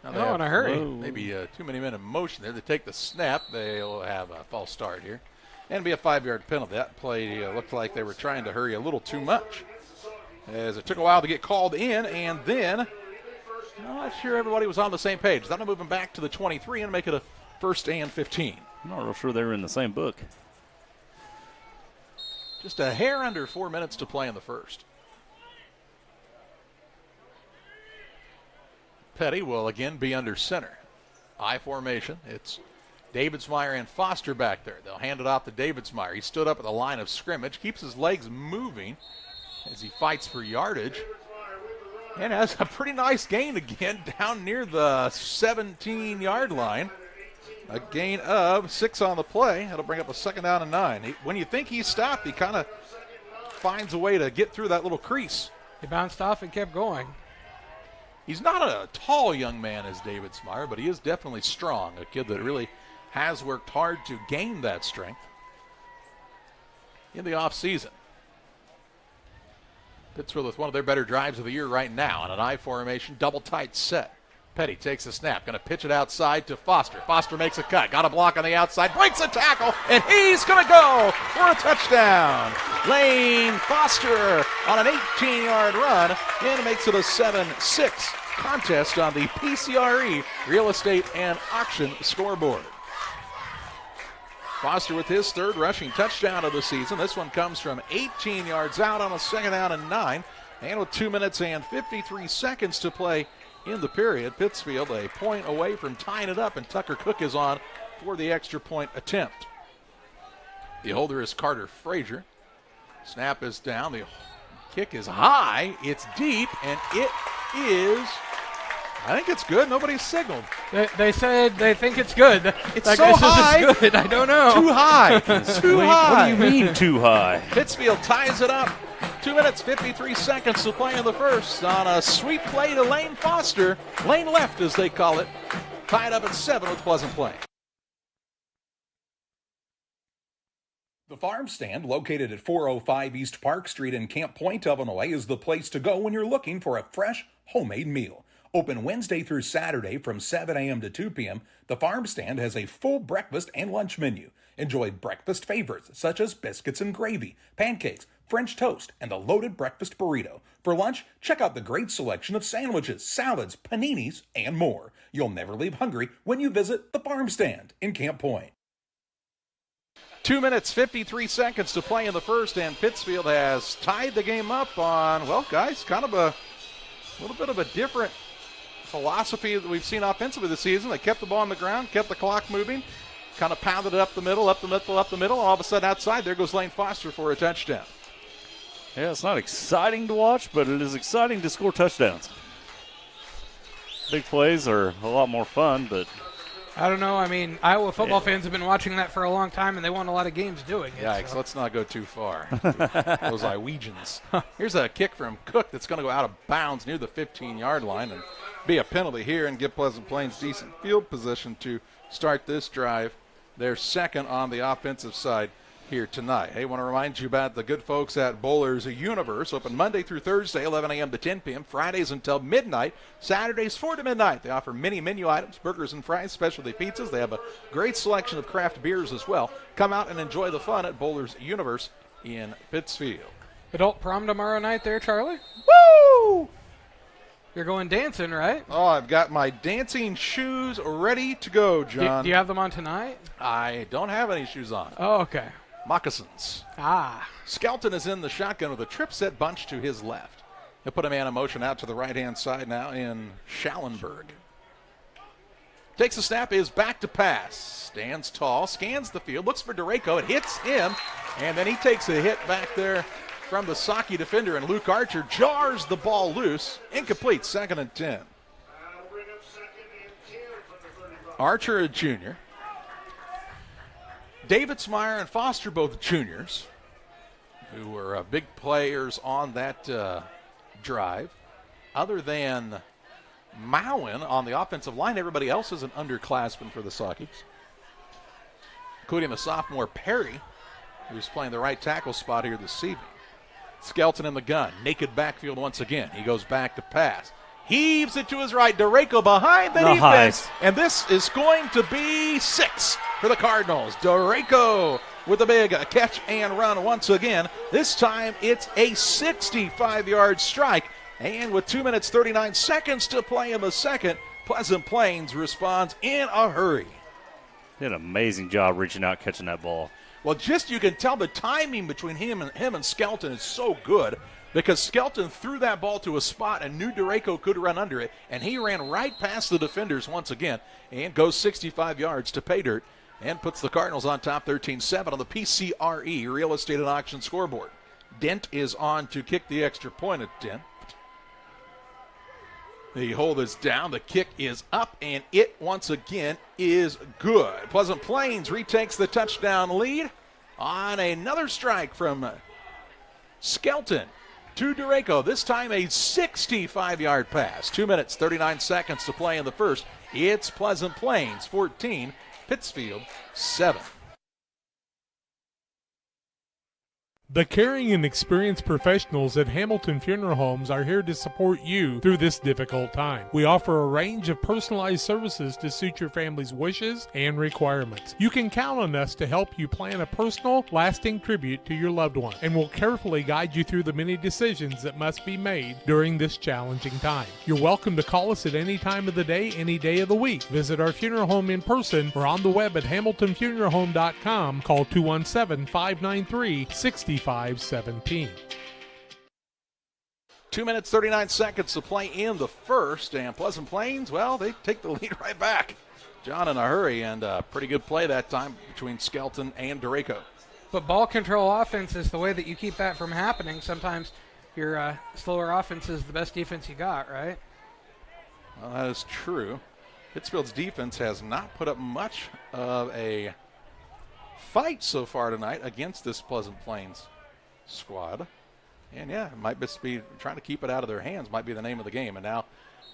In a hurry. Maybe too many men in motion there. They take the snap. They'll have a false start here. And be a 5-yard penalty. That play looked like they were trying to hurry a little too much, as it took a while to get called in, and then I'm not sure everybody was on the same page. Then I'm moving back to the 23 and make it a first and 15. I'm not real sure they were in the same book. Just a hair under 4 minutes to play in the first. Petty will again be under center. I formation. It's Davidsmeyer and Foster back there. They'll hand it off to Davidsmeyer. He stood up at the line of scrimmage, keeps his legs moving as he fights for yardage, and has a pretty nice gain again down near the 17-yard line. A gain of 6 on the play. That'll bring up a second down and 9. When you think he's stopped, he kind of finds a way to get through that little crease. He bounced off and kept going. He's not a tall young man as Davidsmeyer, but he is definitely strong. A kid that really has worked hard to gain that strength in the offseason. Pittsfield with one of their better drives of the year right now on an I formation, double tight set. Petty takes the snap, going to pitch it outside to Foster. Foster makes a cut, got a block on the outside, breaks a tackle, and he's going to go for a touchdown. Lane Foster on an 18-yard run and makes it a 7-6 contest on the PCRE Real Estate and Auction scoreboard. Foster with his third rushing touchdown of the season. This one comes from 18 yards out on a second down and 9. And with 2 minutes and 53 seconds to play in the period, Pittsfield a point away from tying it up, and Tucker Cook is on for the extra point attempt. The holder is Carter Frazier. Snap is down. The kick is high. It's deep, and it is... I think it's good. Nobody's signaled. They said they think it's good. It's so high. It's good. I don't know. Too high. Too high. What do you mean too high? Pittsfield ties it up. 2 minutes, 53 seconds to play in the first on a sweep play to Lane Foster. Lane left, as they call it. Tied up at 7 with Pleasant Plain. The Farm Stand, located at 405 East Park Street in Camp Point, Illinois, is the place to go when you're looking for a fresh, homemade meal. Open Wednesday through Saturday from 7 a.m. to 2 p.m., the Farm Stand has a full breakfast and lunch menu. Enjoy breakfast favorites such as biscuits and gravy, pancakes, French toast, and the loaded breakfast burrito. For lunch, check out the great selection of sandwiches, salads, paninis, and more. You'll never leave hungry when you visit the Farm Stand in Camp Point. 2 minutes, 53 seconds to play in the first, and Pittsfield has tied the game up on, well, guys, kind of a little bit of a different philosophy that we've seen offensively this season. They kept the ball on the ground, kept the clock moving, kind of pounded it up the middle, and all of a sudden outside, there goes Lane Foster for a touchdown. Yeah, it's not exciting to watch, but it is exciting to score touchdowns. Big plays are a lot more fun, but... I don't know. I mean, Iowa football fans have been watching that for a long time, and they won a lot of games doing it. Yikes, so. Let's not go too far. Those Iowegians. Here's a kick from Cook that's going to go out of bounds near the 15-yard line and be a penalty here and give Pleasant Plains decent field position to start this drive. They're second on the offensive side here tonight. Hey, want to remind you about the good folks at Bowlers Universe. Open Monday through Thursday, 11 a.m. to 10 p.m. Fridays until midnight. Saturdays 4 to midnight. They offer many menu items, burgers and fries, specialty pizzas. They have a great selection of craft beers as well. Come out and enjoy the fun at Bowlers Universe in Pittsfield. Adult prom tomorrow night there, Charlie? Woo! You're going dancing, right? Oh, I've got my dancing shoes ready to go, John. Do you have them on tonight? I don't have any shoes on. Oh, okay. Moccasins. Ah. Skelton is in the shotgun with a trip set bunch to his left. He'll put a man in motion out to the right-hand side now in Schallenberg. Takes the snap, is back to pass. Stands tall, scans the field, looks for Dureco. It hits him, and then he takes a hit back there from the Saki defender, and Luke Archer jars the ball loose. Incomplete, 2nd and 10. Archer, a junior. Davidsmeyer and Foster, both juniors, who were big players on that drive. Other than Mowen on the offensive line, everybody else is an underclassman for the Sakis, including the sophomore Perry, who's playing the right tackle spot here this evening. Skelton in the gun, naked backfield once again. He goes back to pass. Heaves it to his right. Dureco behind the defense. And this is going to be 6 for the Cardinals. Dureco with a big catch and run once again. This time it's a 65-yard strike. And with 2 minutes, 39 seconds to play in the second, Pleasant Plains responds in a hurry. Did an amazing job reaching out, catching that ball. Well, just you can tell the timing between him and Skelton is so good, because Skelton threw that ball to a spot and knew Dureco could run under it, and he ran right past the defenders once again and goes 65 yards to pay dirt and puts the Cardinals on top 13-7 on the PCRE Real Estate and Auction scoreboard. Dent is on to kick the extra point at Dent. The hold is down, the kick is up, and it once again is good. Pleasant Plains retakes the touchdown lead on another strike from Skelton to Dureco. This time a 65-yard pass. 2 minutes, 39 seconds to play in the first. It's Pleasant Plains 14, Pittsfield 7. The caring and experienced professionals at Hamilton Funeral Homes are here to support you through this difficult time. We offer a range of personalized services to suit your family's wishes and requirements. You can count on us to help you plan a personal, lasting tribute to your loved one, and we'll carefully guide you through the many decisions that must be made during this challenging time. You're welcome to call us at any time of the day, any day of the week. Visit our funeral home in person or on the web at hamiltonfuneralhome.com. Call 217-593-6517. 2 minutes, 39 seconds to play in the first, and Pleasant Plains, well, they take the lead right back. John in a hurry, and a pretty good play that time between Skelton and Dureco. But ball control offense is the way that you keep that from happening. Sometimes your slower offense is the best defense you got, right? Well, that is true. Pittsfield's defense has not put up much of a fight so far tonight against this Pleasant Plains squad. And yeah, it might just be trying to keep it out of their hands might be the name of the game. And now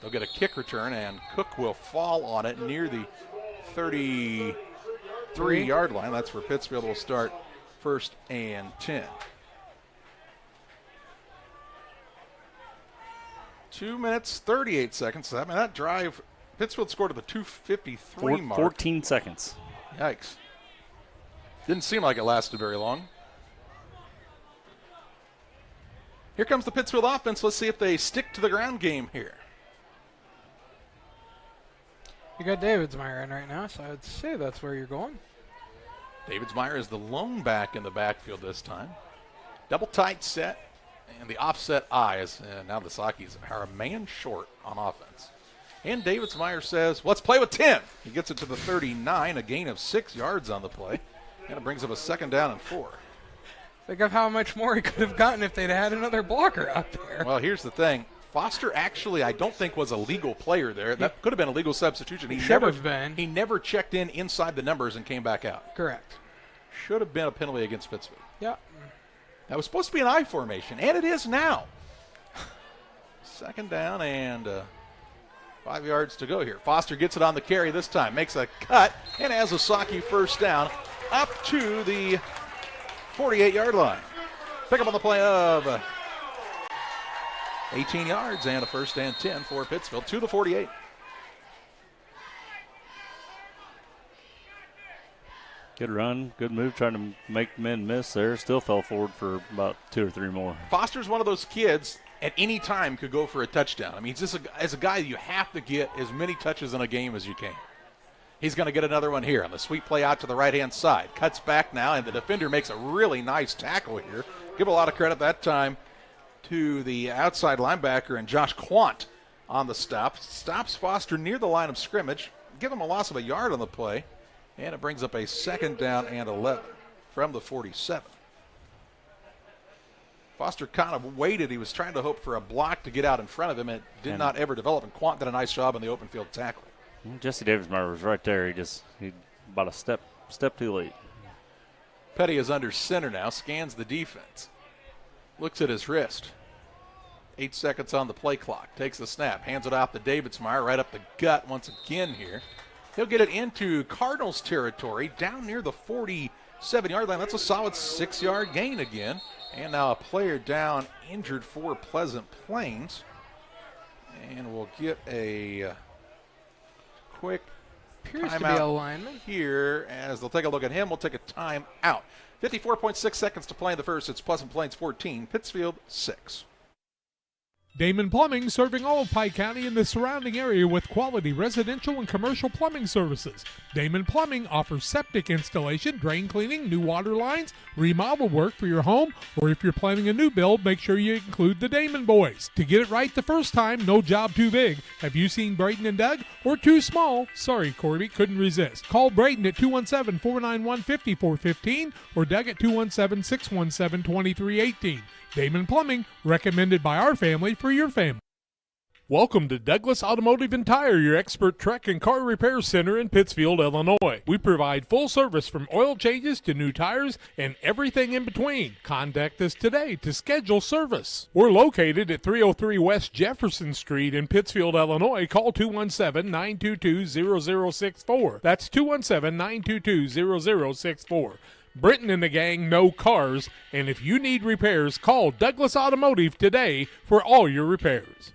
they'll get a kick return, and Cook will fall on it near the 33-yard line. That's where Pittsfield will start 1st and 10. 2 minutes, 38 seconds. I mean, that drive, Pittsfield scored at the 2:53 mark. 14 seconds. Yikes. Didn't seem like it lasted very long. Here comes the Pittsfield offense. Let's see if they stick to the ground game here. You got Davidsmeyer in right now, so I'd say that's where you're going. Davidsmeyer is the lone back in the backfield this time. Double tight set and the offset eyes. And now the Sakis are a man short on offense. And Davidsmeyer says, let's play with 10. He gets it to the 39, a gain of 6 yards on the play. And it brings up a 2nd down and 4. Think of how much more he could have gotten if they'd had another blocker out there. Well, here's the thing. Foster actually, I don't think, was a legal player there. That could have been a legal substitution. He should have been. He never checked in inside the numbers and came back out. Correct. Should have been a penalty against Pittsfield. Yeah. That was supposed to be an I formation, and it is now. 2nd down and 5 yards to go here. Foster gets it on the carry this time, makes a cut, and has a Saki 1st down up to the 48-yard line. Pick up on the play of 18 yards and a 1st and 10 for Pittsfield to the 48. Good run, good move, trying to make men miss there. Still fell forward for about 2 or 3 more. Foster's one of those kids at any time could go for a touchdown. I mean, he's just as a guy, you have to get as many touches in a game as you can. He's going to get another one here on the sweep play out to the right-hand side. Cuts back now, and the defender makes a really nice tackle here. Give a lot of credit that time to the outside linebacker and Josh Quant on the stop. Stops Foster near the line of scrimmage. Give him a loss of a yard on the play. And it brings up a 2nd down and 11 from the 47. Foster kind of waited. He was trying to hope for a block to get out in front of him. It did not ever develop, and Quant did a nice job in the open field tackle. Jesse Davismeyer was right there. He about a step too late. Petty is under center now, scans the defense. Looks at his wrist. 8 seconds on the play clock. Takes the snap, hands it off to Davismeyer right up the gut once again here. He'll get it into Cardinals territory down near the 47-yard line. That's a solid 6-yard gain again. And now a player down, injured for Pleasant Plains. And we'll get a quick timeout here as they'll take a look at him. We'll take a time out. 54.6 seconds to play in the first. It's Pleasant Plains 14, Pittsfield 6. Damon Plumbing, serving all of Pike County and the surrounding area with quality residential and commercial plumbing services. Damon Plumbing offers septic installation, drain cleaning, new water lines, remodel work for your home, or if you're planning a new build, make sure you include the Damon boys. To get it right the first time, no job too big. Have you seen Braden and Doug? Or too small? Sorry, Corby, couldn't resist. Call Braden at 217-491-5415 or Doug at 217-617-2318. Damon Plumbing, recommended by our family for your family. Welcome to Douglas Automotive and Tire, your expert truck and car repair center in Pittsfield, Illinois. We provide full service from oil changes to new tires and everything in between. Contact us today to schedule service. We're located at 303 West Jefferson Street in Pittsfield, Illinois. Call 217-922-0064. That's 217-922-0064. Britton and the gang know cars, and if you need repairs, call Douglas Automotive today for all your repairs.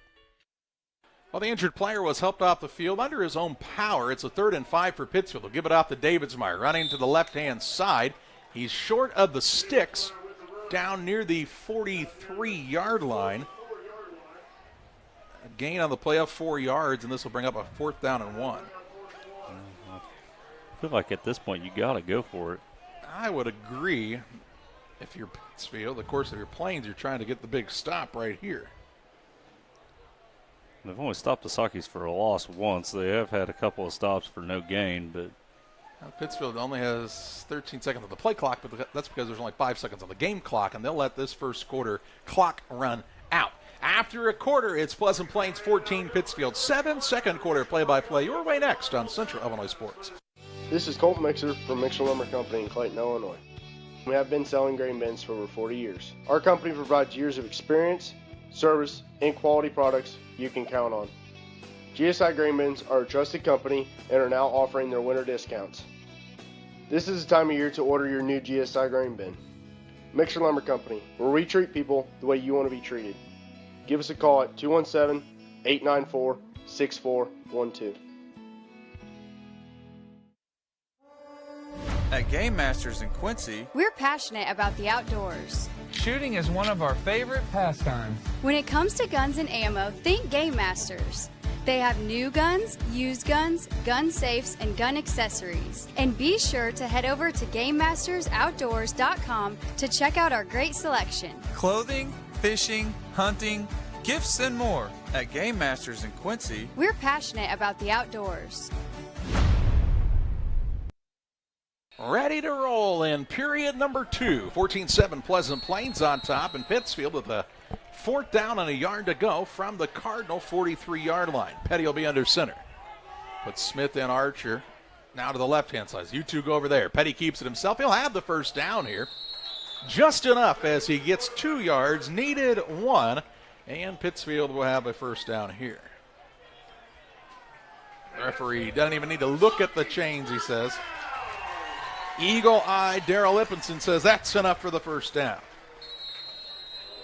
Well, the injured player was helped off the field under his own power. It's a 3rd and 5 for Pittsfield. They'll give it off to Davidsmeyer, running to the left-hand side. He's short of the sticks, down near the 43-yard line. A gain on the play of 4 yards, and this will bring up a 4th down and 1. I feel like at this point you got to go for it. I would agree. If you're Pittsfield, of course, if you're Plains, you're trying to get the big stop right here. They've only stopped the Sakis for a loss once. They have had a couple of stops for no gain, but Pittsfield only has 13 seconds on the play clock, but that's because there's only 5 seconds on the game clock, and they'll let this first quarter clock run out. After a quarter, it's Pleasant Plains 14, Pittsfield 7. Second quarter play-by-play your way next on Central Illinois Sports. This is Colt Mixer from Mixer Lumber Company in Clayton, Illinois. We have been selling grain bins for over 40 years. Our company provides years of experience, service, and quality products you can count on. GSI Grain Bins are a trusted company and are now offering their winter discounts. This is the time of year to order your new GSI grain bin. Mixer Lumber Company, where we treat people the way you want to be treated. Give us a call at 217-894-6412. At Game Masters in Quincy, we're passionate about the outdoors. Shooting is one of our favorite pastimes. When it comes to guns and ammo, think Game Masters. They have new guns, used guns, gun safes, and gun accessories. And be sure to head over to GameMastersOutdoors.com to check out our great selection. Clothing, fishing, hunting, gifts, and more. At Game Masters in Quincy, we're passionate about the outdoors. Ready to roll in period number 2. 14-7 Pleasant Plains on top, and Pittsfield with a 4th down and a yard to go from the Cardinal 43-yard line. Petty will be under center. Put Smith and Archer now to the left-hand side. You two go over there. Petty keeps it himself. He'll have the first down here. Just enough as he gets 2 yards, needed 1, and Pittsfield will have a first down here. The referee doesn't even need to look at the chains, he says. Eagle-eyed Darrell Lippinson says that's enough for the first down.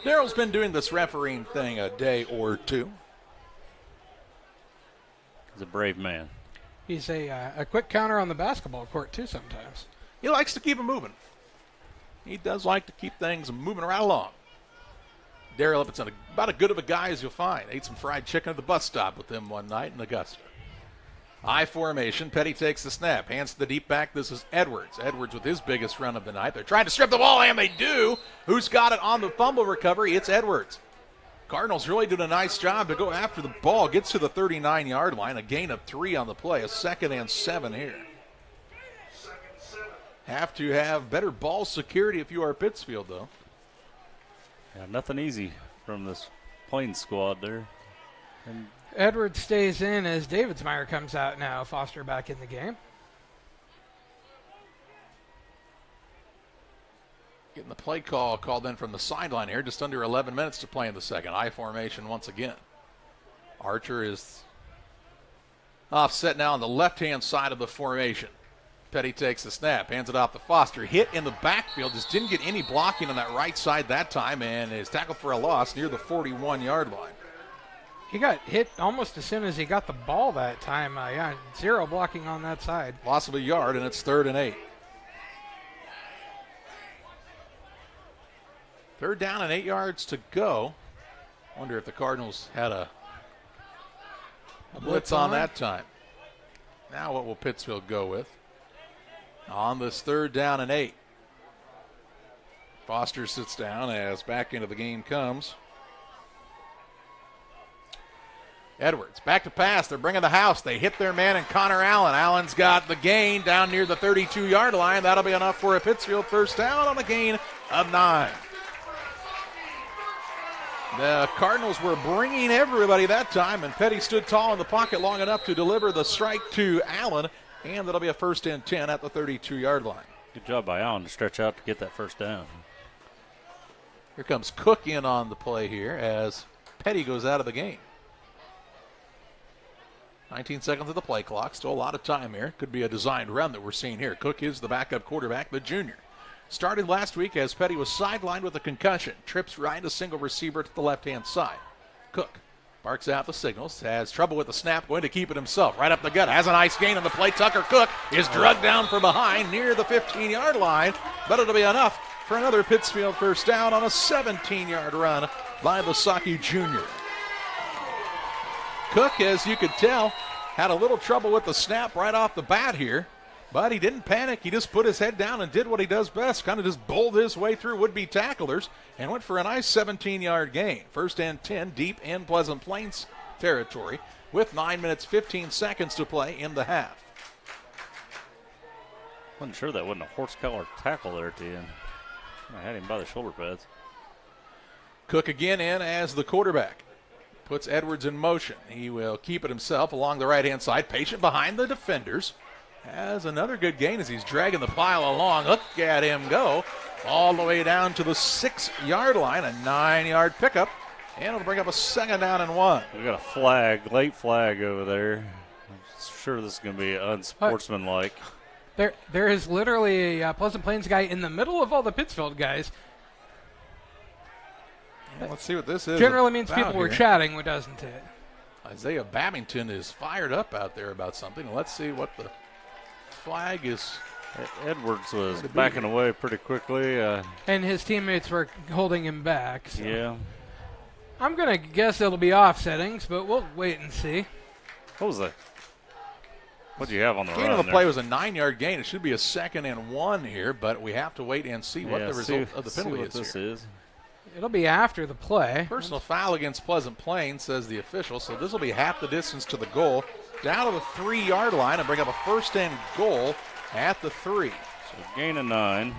Darrell's been doing this refereeing thing a day or two. He's a brave man. He's a quick counter on the basketball court, too, sometimes. He likes to keep it moving. He does like to keep things moving right along. Darrell Lippinson, about as good of a guy as you'll find. Ate some fried chicken at the bus stop with him one night in Augusta. I formation. Petty takes the snap. Hands to the deep back. This is Edwards. Edwards with his biggest run of the night. They're trying to strip the ball, and they do. Who's got it on the fumble recovery? It's Edwards. Cardinals really did a nice job to go after the ball. Gets to the 39-yard line. A gain of 3 on the play. A 2nd and 7 here. Have to have better ball security if you are Pittsfield, though. Yeah, nothing easy from this Plains squad there. And Edwards stays in as Davidsmeyer comes out now. Foster back in the game. Getting the play call called in from the sideline here. Just under 11 minutes to play in the second. I formation once again. Archer is offset now on the left-hand side of the formation. Petty takes the snap, hands it off to Foster. Hit in the backfield, just didn't get any blocking on that right side that time, and is tackled for a loss near the 41-yard line. He got hit almost as soon as he got the ball that time. Yeah, 0 blocking on that side. Loss of a yard, and it's 3rd and 8. 3rd down and 8 yards to go. Wonder if the Cardinals had a blitz on that time. Now what will Pittsfield go with? On this 3rd down and 8. Foster sits down as back into the game comes. Edwards back to pass. They're bringing the house. They hit their man and Connor Allen. Allen's got the gain down near the 32-yard line. That'll be enough for a Pittsfield first down on a gain of 9. The Cardinals were bringing everybody that time, and Petty stood tall in the pocket long enough to deliver the strike to Allen, and that'll be a 1st and 10 at the 32-yard line. Good job by Allen to stretch out to get that first down. Here comes Cook in on the play here as Petty goes out of the game. 19 seconds of the play clock. Still a lot of time here. Could be a designed run that we're seeing here. Cook is the backup quarterback, the junior. Started last week as Petty was sidelined with a concussion. Trips right a single receiver to the left-hand side. Cook barks out the signals. Has trouble with the snap. Going to keep it himself. Right up the gut. Has a nice gain on the play. Tucker Cook is drugged down from behind near the 15-yard line. But it'll be enough for another Pittsfield first down on a 17-yard run by the Saki junior. Cook, as you could tell, had a little trouble with the snap right off the bat here. But he didn't panic. He just put his head down and did what he does best. Kind of just bowled his way through would-be tacklers and went for a nice 17-yard gain. 1st and 10 deep in Pleasant Plains territory with 9 minutes, 15 seconds to play in the half. Wasn't sure that wasn't a horse collar tackle there at the end. I had him by the shoulder pads. Cook again in as the quarterback. Puts Edwards in motion. He will keep it himself along the right-hand side. Patient behind the defenders. Has another good gain as he's dragging the pile along. Look at him go all the way down to the 6-yard line. A 9-yard pickup. And it'll bring up a 2nd down and 1. We got a flag, late flag over there. I'm sure this is going to be unsportsmanlike. There is literally a Pleasant Plains guy in the middle of all the Pittsfield guys. Yeah, let's see what this is. Generally means people were chatting, doesn't it? Isaiah Babington is fired up out there about something. Let's see what the flag is. Edwards was backing away pretty quickly. And his teammates were holding him back. So. Yeah. I'm going to guess it'll be offsettings, but we'll wait and see. What was that? What do you have on the gain run of the there? play was a 9-yard gain. It should be a 2nd and 1 here, but we have to wait and see what the result of the penalty is. It'll be after the play. Personal foul against Pleasant Plains, says the official, so this will be half the distance to the goal. Down to the 3-yard line and bring up a 1st and goal at the 3. So gain of 9.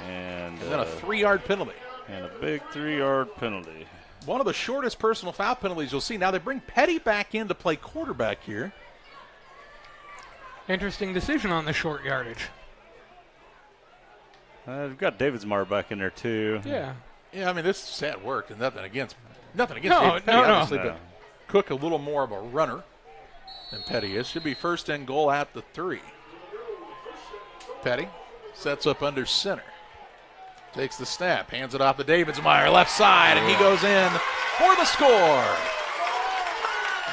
And then a 3-yard penalty. And a big 3-yard penalty. One of the shortest personal foul penalties you'll see. Now they bring Petty back in to play quarterback here. Interesting decision on the short yardage. We've got Davidsmeyer back in there too. Yeah. Yeah, I mean, this set worked, and nothing against No, David Petty, obviously, no. but Cook a little more of a runner than Petty is. Should be 1st and goal at the 3. Petty sets up under center. Takes the snap, hands it off to Davidsmeyer, left side, and he goes in for the score.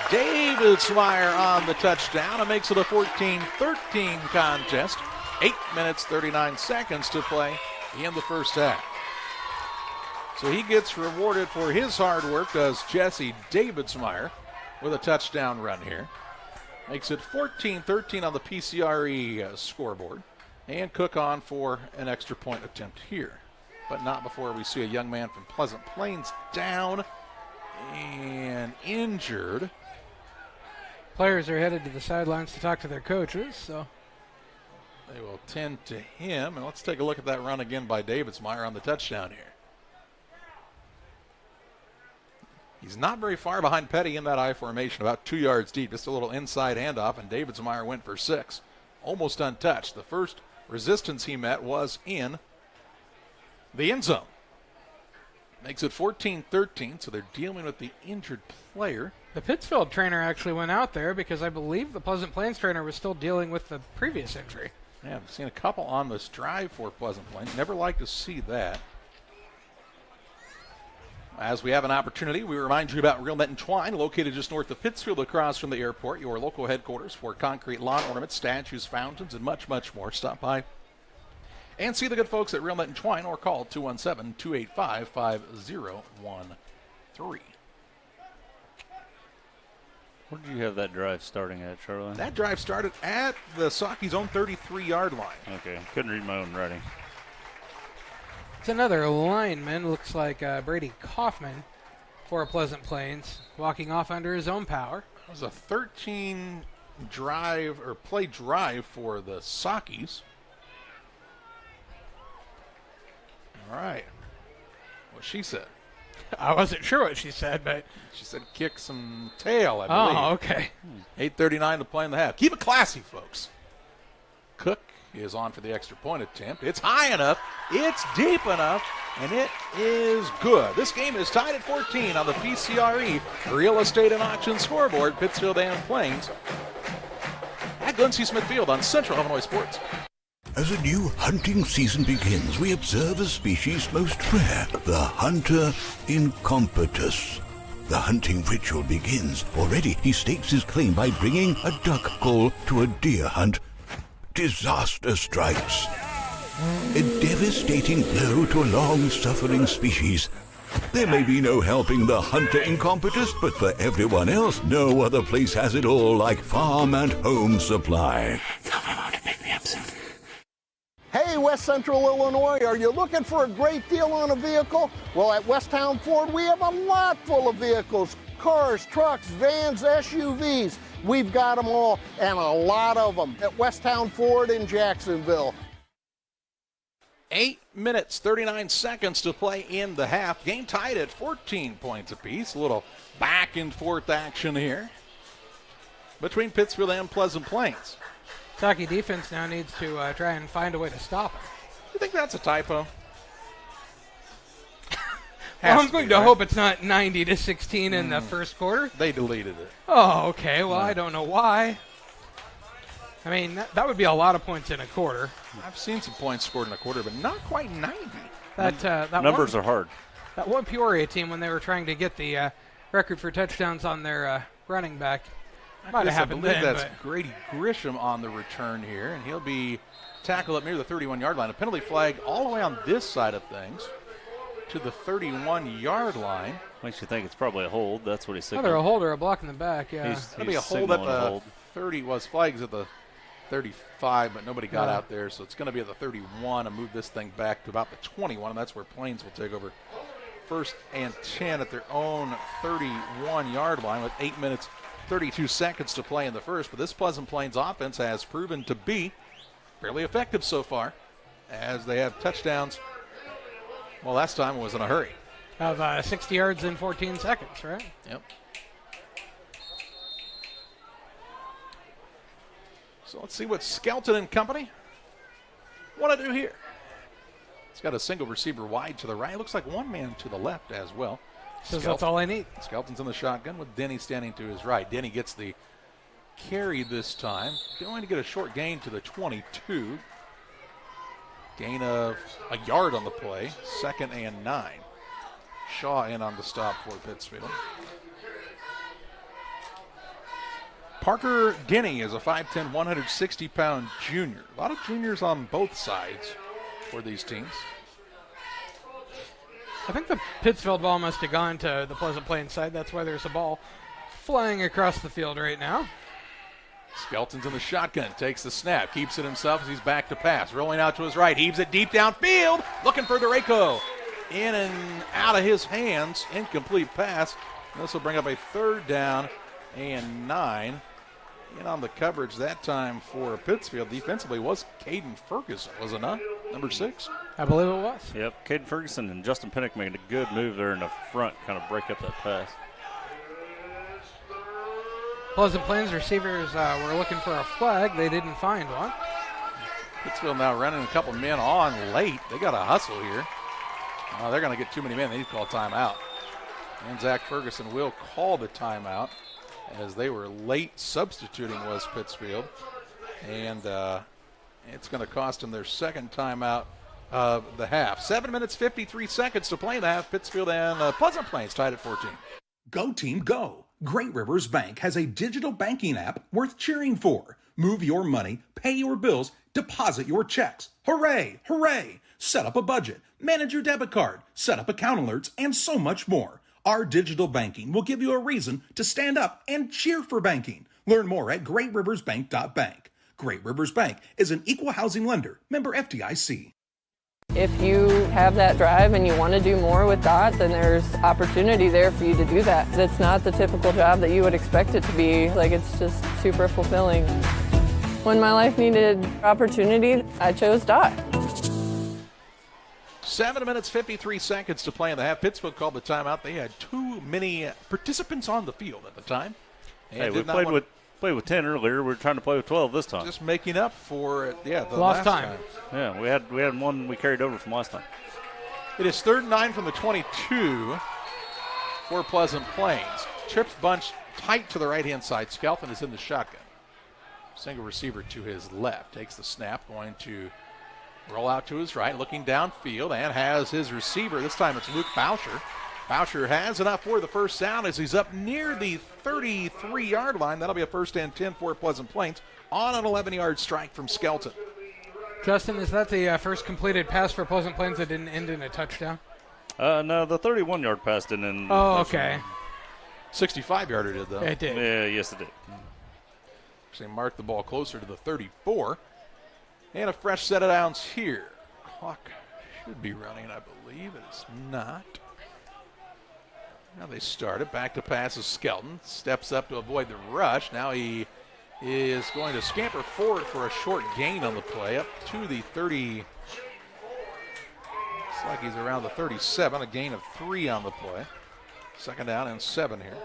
Davidsmeyer on the touchdown. It makes it a 14-13 contest. 8 minutes, 39 seconds to play in the first half. So he gets rewarded for his hard work, does Jesse Davidsmeyer, with a touchdown run here. Makes it 14-13 on the PCRE scoreboard. And Cook on for an extra point attempt here. But not before we see a young man from Pleasant Plains down and injured. Players are headed to the sidelines to talk to their coaches, so they will tend to him. And let's take a look at that run again by Davidsmeyer on the touchdown here. He's not very far behind Petty in that I formation, about 2 yards deep. Just a little inside handoff, and Davidsmeyer went for 6. Almost untouched. The first resistance he met was in the end zone. Makes it 14-13, so they're dealing with the injured player. The Pittsfield trainer actually went out there because I believe the Pleasant Plains trainer was still dealing with the previous injury. Yeah, I've seen a couple on this drive for Pleasant Plains. Never like to see that. As we have an opportunity, we remind you about Real Net and Twine, located just north of Pittsfield across from the airport, your local headquarters for concrete lawn ornaments, statues, fountains, and much, much more. Stop by and see the good folks at Real Net and Twine or call 217-285-5013. Where did you have that drive starting at, Charlie? That drive started at the Sauke's own 33-yard line. Okay, couldn't read my own writing. It's another lineman, looks like Brady Kaufman for Pleasant Plains, walking off under his own power. It was a 13 drive or play drive for the Sauke's. All right. What she said. I wasn't sure what she said, but she said kick some tail, I believe. Oh, okay. 8:39 to play in the half. Keep it classy, folks. Cook is on for the extra point attempt. It's high enough, it's deep enough, and it is good. This game is tied at 14 on the PCRE Real Estate and Auction scoreboard. Pittsfield and Plains at Glen C. Smith Field on Central Illinois Sports. As a new hunting season begins, we observe a species most rare, the hunter incompetus. The hunting ritual begins. Already he stakes his claim by bringing a duck call to a deer hunt. Disaster strikes. A devastating blow to a long-suffering species. There may be no helping the hunter incompetus, but for everyone else, no other place has it all like Farm and Home Supply. Tell my mom to pick me up soon. Hey, West Central Illinois, are you looking for a great deal on a vehicle? Well, at Westtown Ford, we have a lot full of vehicles. Cars, trucks, vans, SUVs. We've got them all, and a lot of them at Westtown Ford in Jacksonville. 8 minutes, 39 seconds to play in the half. Game tied at 14 points apiece. A little back and forth action here between Pittsfield and Pleasant Plains. Sauke defense now needs to try and find a way to stop it. You think that's a typo? Well, I'm going to hope it's not 90-16 in the first quarter. They deleted it. Oh, okay. Well, I don't know why. I mean, that would be a lot of points in a quarter. I've seen some points scored in a quarter, but not quite 90. That numbers are hard. That one Peoria team, when they were trying to get the record for touchdowns on their running back, might have happened then. I believe that's Grady Grisham on the return here, and he'll be tackled up near the 31-yard line. A penalty flag all the way on this side of things to the 31-yard line. Makes you think it's probably a hold. That's what he's thinking. Either a hold or a block in the back, yeah. It'll be a hold at the 30. Was flags at the 35, but nobody got out there, so it's going to be at the 31 and move this thing back to about the 21, and that's where Plains will take over first and 10 at their own 31-yard line with 8 minutes 32 seconds to play in the first. But this Pleasant Plains offense has proven to be fairly effective so far as they have touchdowns. Well, last time it was in a hurry. Of 60 yards in 14 seconds, right? Yep. So let's see what Skelton and company want to do here. It's got a single receiver wide to the right. Looks like one man to the left as well. So that's all I need. Skelton's in the shotgun with Denny standing to his right. Denny gets the carry this time. Going to get a short gain to the 22. Gain of a yard on the play. 2nd and 9. Shaw in on the stop for Pittsfield. Parker Denny is a 5'10", 160-pound junior. A lot of juniors on both sides for these teams. I think the Pittsfield ball must have gone to the Pleasant Plains side. That's why there's a ball flying across the field right now. Skelton's in the shotgun, takes the snap, keeps it himself as he's back to pass. Rolling out to his right, heaves it deep downfield, looking for Dureko. In and out of his hands, incomplete pass. This will bring up a 3rd down and 9. In on the coverage that time for Pittsfield defensively was Caden Ferguson, was it not? Number 6? I believe it was. Yep, Caden Ferguson and Justin Pinnock making a good move there in the front, kind of break up that pass. Pleasant Plains receivers were looking for a flag. They didn't find one. Pittsfield now running a couple men on late. They got to hustle here. They're going to get too many men. They need to call timeout. And Zach Ferguson will call the timeout as they were late substituting was Pittsfield. And it's going to cost them their 2nd timeout of the half. 7 minutes, 53 seconds to play in the half. Pittsfield and Pleasant Plains tied at 14. Go team, go. Great Rivers Bank has a digital banking app worth cheering for. Move your money, pay your bills, deposit your checks. Hooray, hooray. Set up a budget, manage your debit card, set up account alerts, and so much more. Our digital banking will give you a reason to stand up and cheer for banking. Learn more at greatriversbank.bank. Great Rivers Bank is an equal housing lender, member FDIC. If you have that drive and you want to do more with DOT, then there's opportunity there for you to do that. It's not the typical job that you would expect it to be. Like, it's just super fulfilling. When my life needed opportunity, I chose DOT. 7 minutes, 53 seconds to play in the half. Pittsfield called the timeout. They had too many participants on the field at the time. Hey, we played with 10 earlier. We're trying to play with 12 this time. Just making up for the last time. Yeah, we had one we carried over from last time. It is 3rd and 9 from the 22 for Pleasant Plains. Trips bunch tight to the right-hand side. Skelton is in the shotgun. Single receiver to his left. Takes the snap, going to roll out to his right, looking downfield, and has his receiver. This time it's Luke Boucher. Boucher has enough for the first down as he's up near the 33-yard line. That'll be a 1st and 10 for Pleasant Plains on an 11-yard strike from Skelton. Justin, is that the first completed pass for Pleasant Plains that didn't end in a touchdown? No, the 31-yard pass didn't end. Oh, okay. 65-yarder did, though. It did. Yeah, yes, it did. They marked the ball closer to the 34. And a fresh set of downs here. Clock should be running, I believe. It is not. Now they start it. Back to pass is Skelton. Steps up to avoid the rush. Now he is going to scamper forward for a short gain on the play. Up to the 30. Looks like he's around the 37. A gain of 3 on the play. 2nd down and 7 here.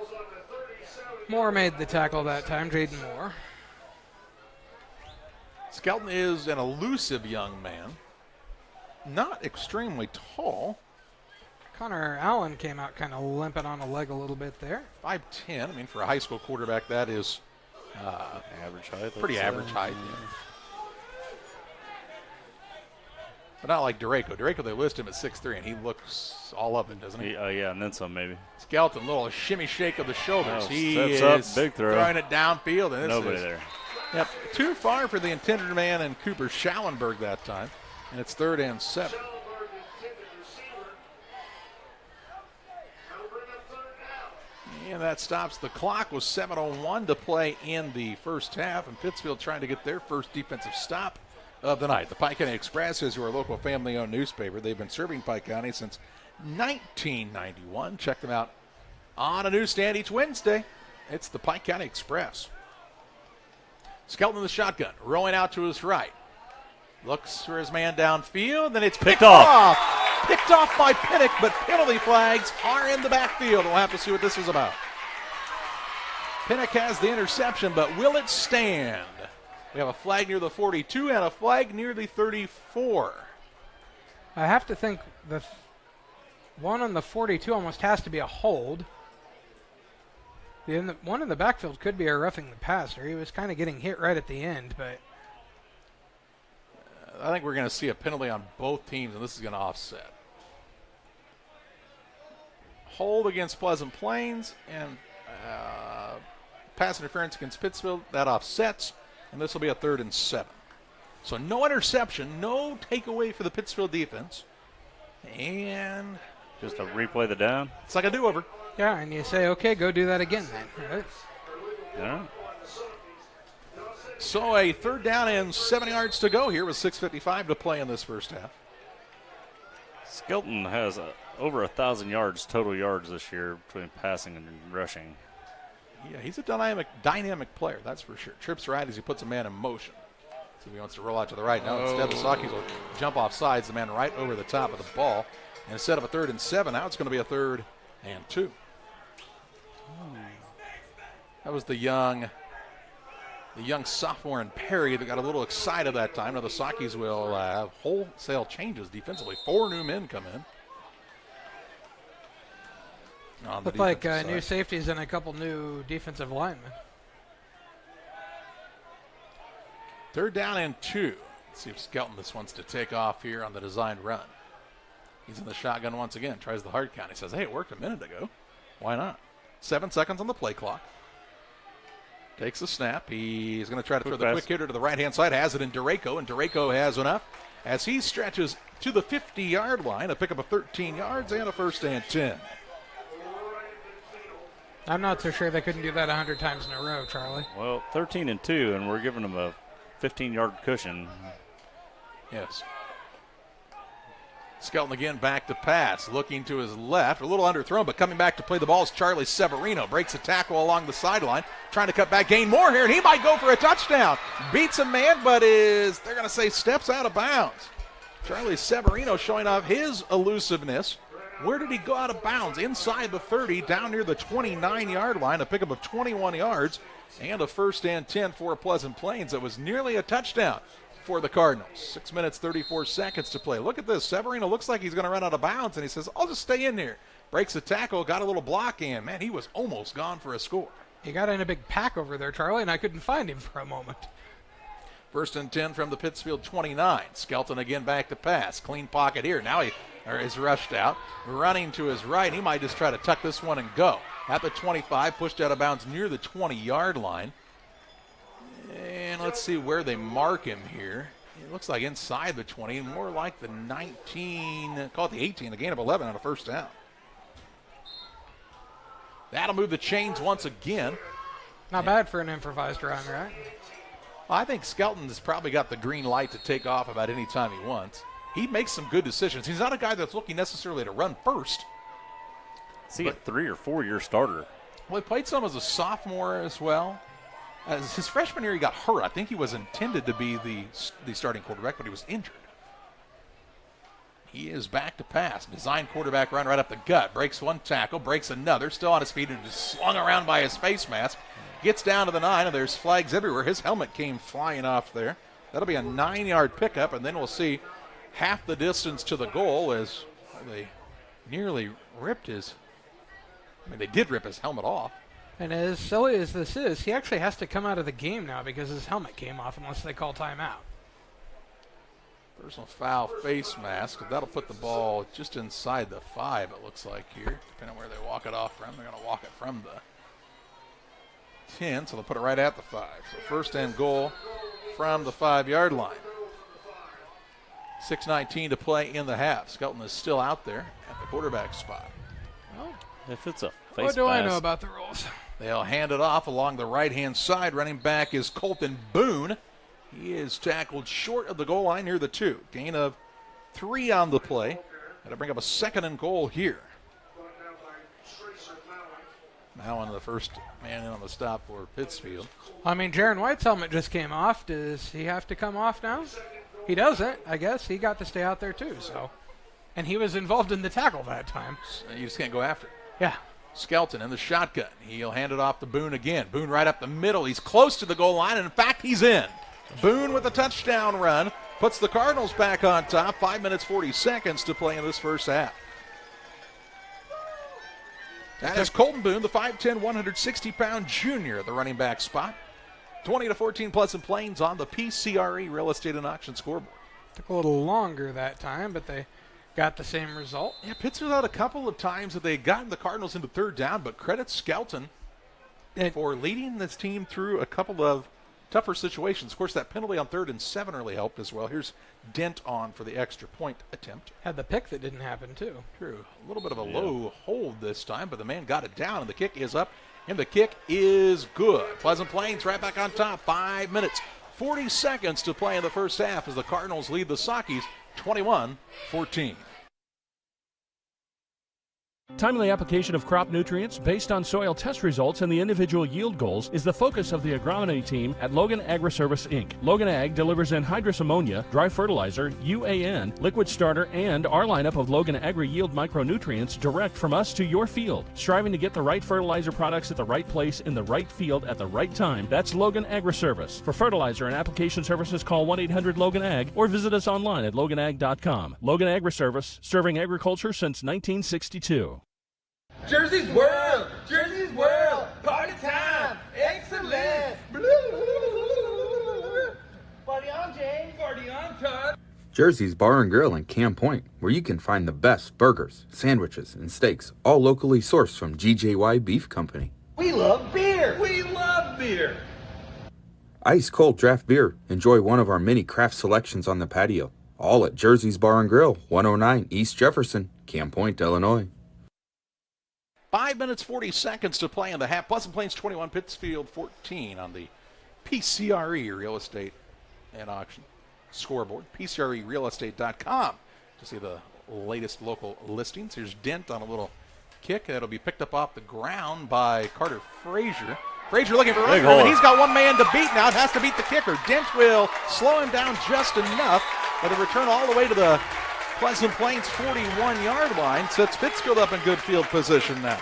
Moore made the tackle that time. Jaden Moore. Skelton is an elusive young man. Not extremely tall. Connor Allen came out kind of limping on a leg a little bit there. 5'10". I mean, for a high school quarterback, that is average height. Pretty average height. Yeah. But not like Dureco. Dureco, they list him at 6'3", and he looks all of it, doesn't he? Yeah, and then some maybe. Skelton, little shimmy shake of the shoulders. He is up, big throw. Throwing it downfield. And nobody there. Yep, too far for the intended man and Cooper Schallenberg that time. And it's 3rd and 7. And that stops the clock with 7:01 to play in the first half. And Pittsfield trying to get their first defensive stop of the night. The Pike County Express is your local family-owned newspaper. They've been serving Pike County since 1991. Check them out on a newsstand each Wednesday. It's the Pike County Express. Skelton in the shotgun, rolling out to his right. Looks for his man downfield, and it's picked off. Picked off by Pinnock, but penalty flags are in the backfield. We'll have to see what this is about. Pinnock has the interception, but will it stand? We have a flag near the 42 and a flag near the 34. I have to think the one on the 42 almost has to be a hold. The one in the backfield could be a roughing the passer. He was kind of getting hit right at the end, but I think we're going to see a penalty on both teams, and this is going to offset. Hold against Pleasant Plains and pass interference against Pittsfield. That offsets, and this will be a 3rd and 7. So no interception, no takeaway for the Pittsfield defense. And just a replay the down. It's like a do-over. Yeah, and you say, okay, go do that again then. Right? Yeah. So a 3rd down and 7 yards to go here with 6:55 to play in this first half. Skelton has over 1,000 yards total yards this year between passing and rushing. Yeah, he's a dynamic player, that's for sure. Trips right as he puts a man in motion. So he wants to roll out to the right. Now instead, the Saukeys will jump off sides, the man right over the top of the ball. And instead of a 3rd and 7, now it's going to be a 3rd and 2. That was the young sophomore in Perry that got a little excited that time. Now the Saukeys will have wholesale changes defensively. 4 new men come in. Look like new safeties and a couple new defensive linemen. 3rd down and 2. Let's see if Skelton this wants to take off here on the designed run. He's in the shotgun once again. Tries the hard count. He says, hey, it worked a minute ago. Why not? 7 seconds on the play clock. Takes a snap. He's going to try to throw the quick hitter to the right-hand side. Has it in Duraco, and Duraco has enough as he stretches to the 50-yard line. A pickup of 13 yards and a 1st and 10. I'm not so sure they couldn't do that 100 times in a row, Charlie. Well, 13 and 2, and we're giving them a 15-yard cushion. Yes. Skelton again back to pass, looking to his left, a little underthrown, but coming back to play the ball is Charlie Severino. Breaks a tackle along the sideline, trying to cut back, gain more here, and he might go for a touchdown. Beats a man, but they're going to say steps out of bounds. Charlie Severino showing off his elusiveness. Where did he go out of bounds? Inside the 30, down near the 29-yard line, a pickup of 21 yards, and a 1st and 10 for Pleasant Plains. That was nearly a touchdown for the Cardinals. 6 minutes, 34 seconds to play. Look at this. Severino looks like he's going to run out of bounds, and he says, I'll just stay in here. Breaks a tackle, got a little block in. Man, he was almost gone for a score. He got in a big pack over there, Charlie, and I couldn't find him for a moment. 1st and 10 from the Pittsfield 29. Skelton again back to pass. Clean pocket here. Now he is rushed out. Running to his right. He might just try to tuck this one and go. At the 25, pushed out of bounds near the 20-yard line. And let's see where they mark him here. It looks like inside the 20, more like the 19, call it the 18, a gain of 11 on a 1st down. That'll move the chains once again. Not bad for an improvised run, right? I think Skelton has probably got the green light to take off about any time he wants. He makes some good decisions. He's not a guy that's looking necessarily to run first. Is he a 3 or 4 year starter? Well, he played some as a sophomore as well. As his freshman year, he got hurt. I think he was intended to be the starting quarterback, but he was injured. He is back to pass. Design quarterback run right up the gut. Breaks one tackle, breaks another. Still on his feet and just slung around by his face mask. Gets down to the 9, and there's flags everywhere. His helmet came flying off there. That'll be a 9-yard pickup, and then we'll see half the distance to the goal as they nearly ripped they did rip his helmet off. And as silly as this is, he actually has to come out of the game now because his helmet came off unless they call timeout. Personal foul face mask. That'll put the ball just inside the 5, it looks like here. Depending on where they walk it off from. They're going to walk it from the 10, so they'll put it right at the 5. So 1st and goal from the 5-yard line. 6:19 to play in the half. Skelton is still out there at the quarterback spot. Well, if it's a face what do I mask, know about the rules? They'll hand it off along the right-hand side. Running back is Colton Boone. He is tackled short of the goal line near the 2. Gain of 3 on the play. That'll bring up a 2nd and goal here. Now on the first man in on the stop for Pittsfield. I mean, Jaron White's helmet just came off. Does he have to come off now? He doesn't, I guess. He got to stay out there too, so. And he was involved in the tackle that time. You just can't go after it. Yeah. Skelton in the shotgun. He'll hand it off to Boone again. Boone right up the middle. He's close to the goal line, and in fact, he's in. Boone with a touchdown run. Puts the Cardinals back on top. 5 minutes, 40 seconds to play in this first half. That is Colton Boone, the 5'10", 160-pound junior at the running back spot. 20-14 Pleasant Plains on the PCRE Real Estate and Auction scoreboard. Took a little longer that time, but they got the same result. Yeah, Pittsfield had a couple of times that they had gotten the Cardinals into 3rd down, but credit Skelton for leading this team through a couple of tougher situations. Of course, that penalty on 3rd and 7 really helped as well. Here's Dent on for the extra point attempt. Had the pick that didn't happen, too. True. A little bit of a low hold this time, but the man got it down, and the kick is up, and the kick is good. Pleasant Plains right back on top. 5 minutes, 40 seconds to play in the first half as the Cardinals lead the Saukeys 21-14. Timely application of crop nutrients based on soil test results and the individual yield goals is the focus of the agronomy team at Logan Agri-Service, Inc. Logan Ag delivers anhydrous ammonia, dry fertilizer, UAN, liquid starter, and our lineup of Logan Agri-Yield micronutrients direct from us to your field. Striving to get the right fertilizer products at the right place in the right field at the right time, that's Logan Agri-Service. For fertilizer and application services, call 1-800-LOGAN-AG or visit us online at loganag.com. Logan Agri-Service, serving agriculture since 1962. Jersey's World! Jersey's World! Party time! Excellent! Party on, James! Party on, Todd! Jersey's Bar and Grill in Camp Point, where you can find the best burgers, sandwiches, and steaks, all locally sourced from GJY Beef Company. We love beer! We love beer! Ice cold draft beer. Enjoy one of our many craft selections on the patio. All at Jersey's Bar and Grill, 109 East Jefferson, Camp Point, Illinois. 5 minutes, 40 seconds to play in the half. Pleasant Plains 21, Pittsfield 14 on the PCRE Real Estate and Auction scoreboard. PCRERealestate.com to see the latest local listings. Here's Dent on a little kick. That'll be picked up off the ground by Carter Frazier. Frazier looking for a runner, and he's got one man to beat now. It has to beat the kicker. Dent will slow him down just enough, but a return all the way to the Pleasant Plains 41-yard line sets Pittsfield up in good field position now.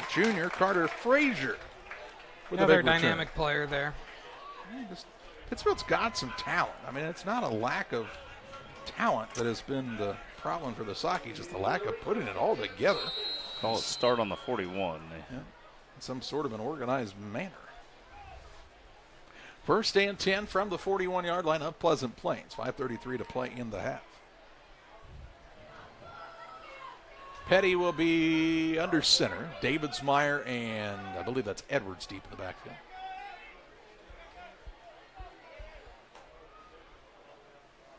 Junior Carter Frazier with another a big dynamic return. player there. Pittsfield's got some talent. I mean, it's not a lack of talent that has been the problem for the Sockeye, just the lack of putting it all together. Call it start on the 41. Yeah, in some sort of an organized manner. First and 10 from the 41-yard line of Pleasant Plains. 5:33 to play in the half. Petty will be under center. Davidsmeyer and I believe that's Edwards deep in the backfield.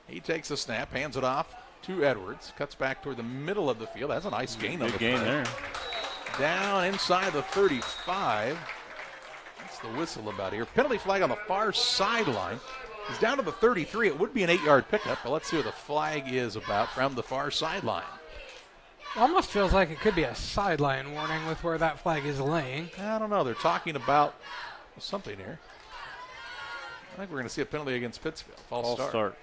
He takes the snap, hands it off to Edwards. Cuts back toward the middle of the field. That's a nice gain on the gain there. Down inside the 35. That's the whistle about here. Penalty flag on the far sideline. He's down to the 33. It would be an 8-yard pickup, but let's see what the flag is about from the far sideline. Almost feels like it could be a sideline warning with where that flag is laying. I don't know. They're talking about something here. I think we're going to see a penalty against Pittsfield. False start.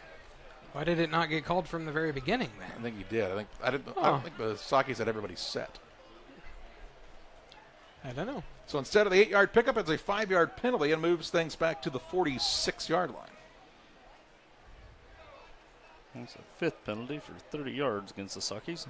Why did it not get called from the very beginning then? I think he did. I don't think the Sockies had everybody set. I don't know. So instead of the 8-yard pickup, it's a 5-yard penalty and moves things back to the 46-yard line. That's a fifth penalty for 30 yards against the Sockies.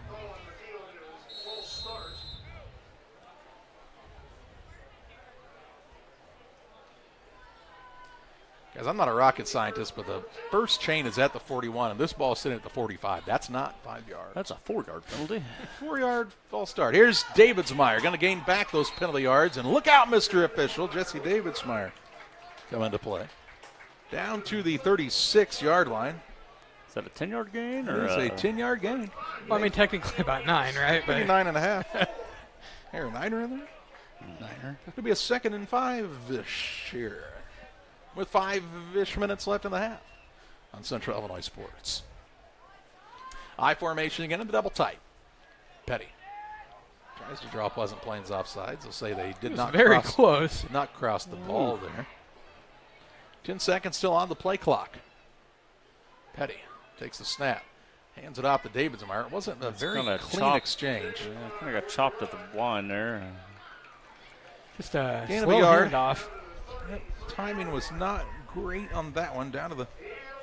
Guys, I'm not a rocket scientist, but the first chain is at the 41, and this ball is sitting at the 45. That's not 5 yards. That's a 4-yard penalty. 4-yard false start. Here's Davidsmeyer going to gain back those penalty yards, and look out, Mr. Official. Jesse Davidsmeyer come into play. Down to the 36-yard line. Is that a 10-yard gain? Or it's a 10-yard gain. Well, I mean, technically about 9, right? Maybe 9.5. Here, a 9er in there? 9er. It could be a 2nd and 5-ish here, with 5-ish minutes left in the half on Central Illinois Sports. I formation again in the double tight. Petty tries to draw Pleasant Plains offsides. They'll say they did not very close. Did not cross the ball there. 10 seconds still on the play clock. Petty takes the snap, hands it off to Davidsmeyer. It wasn't a very clean exchange. Yeah, kind of got chopped at the line there. Just a gain of slow a yard. handoff. Yep. Timing was not great on that one. Down to the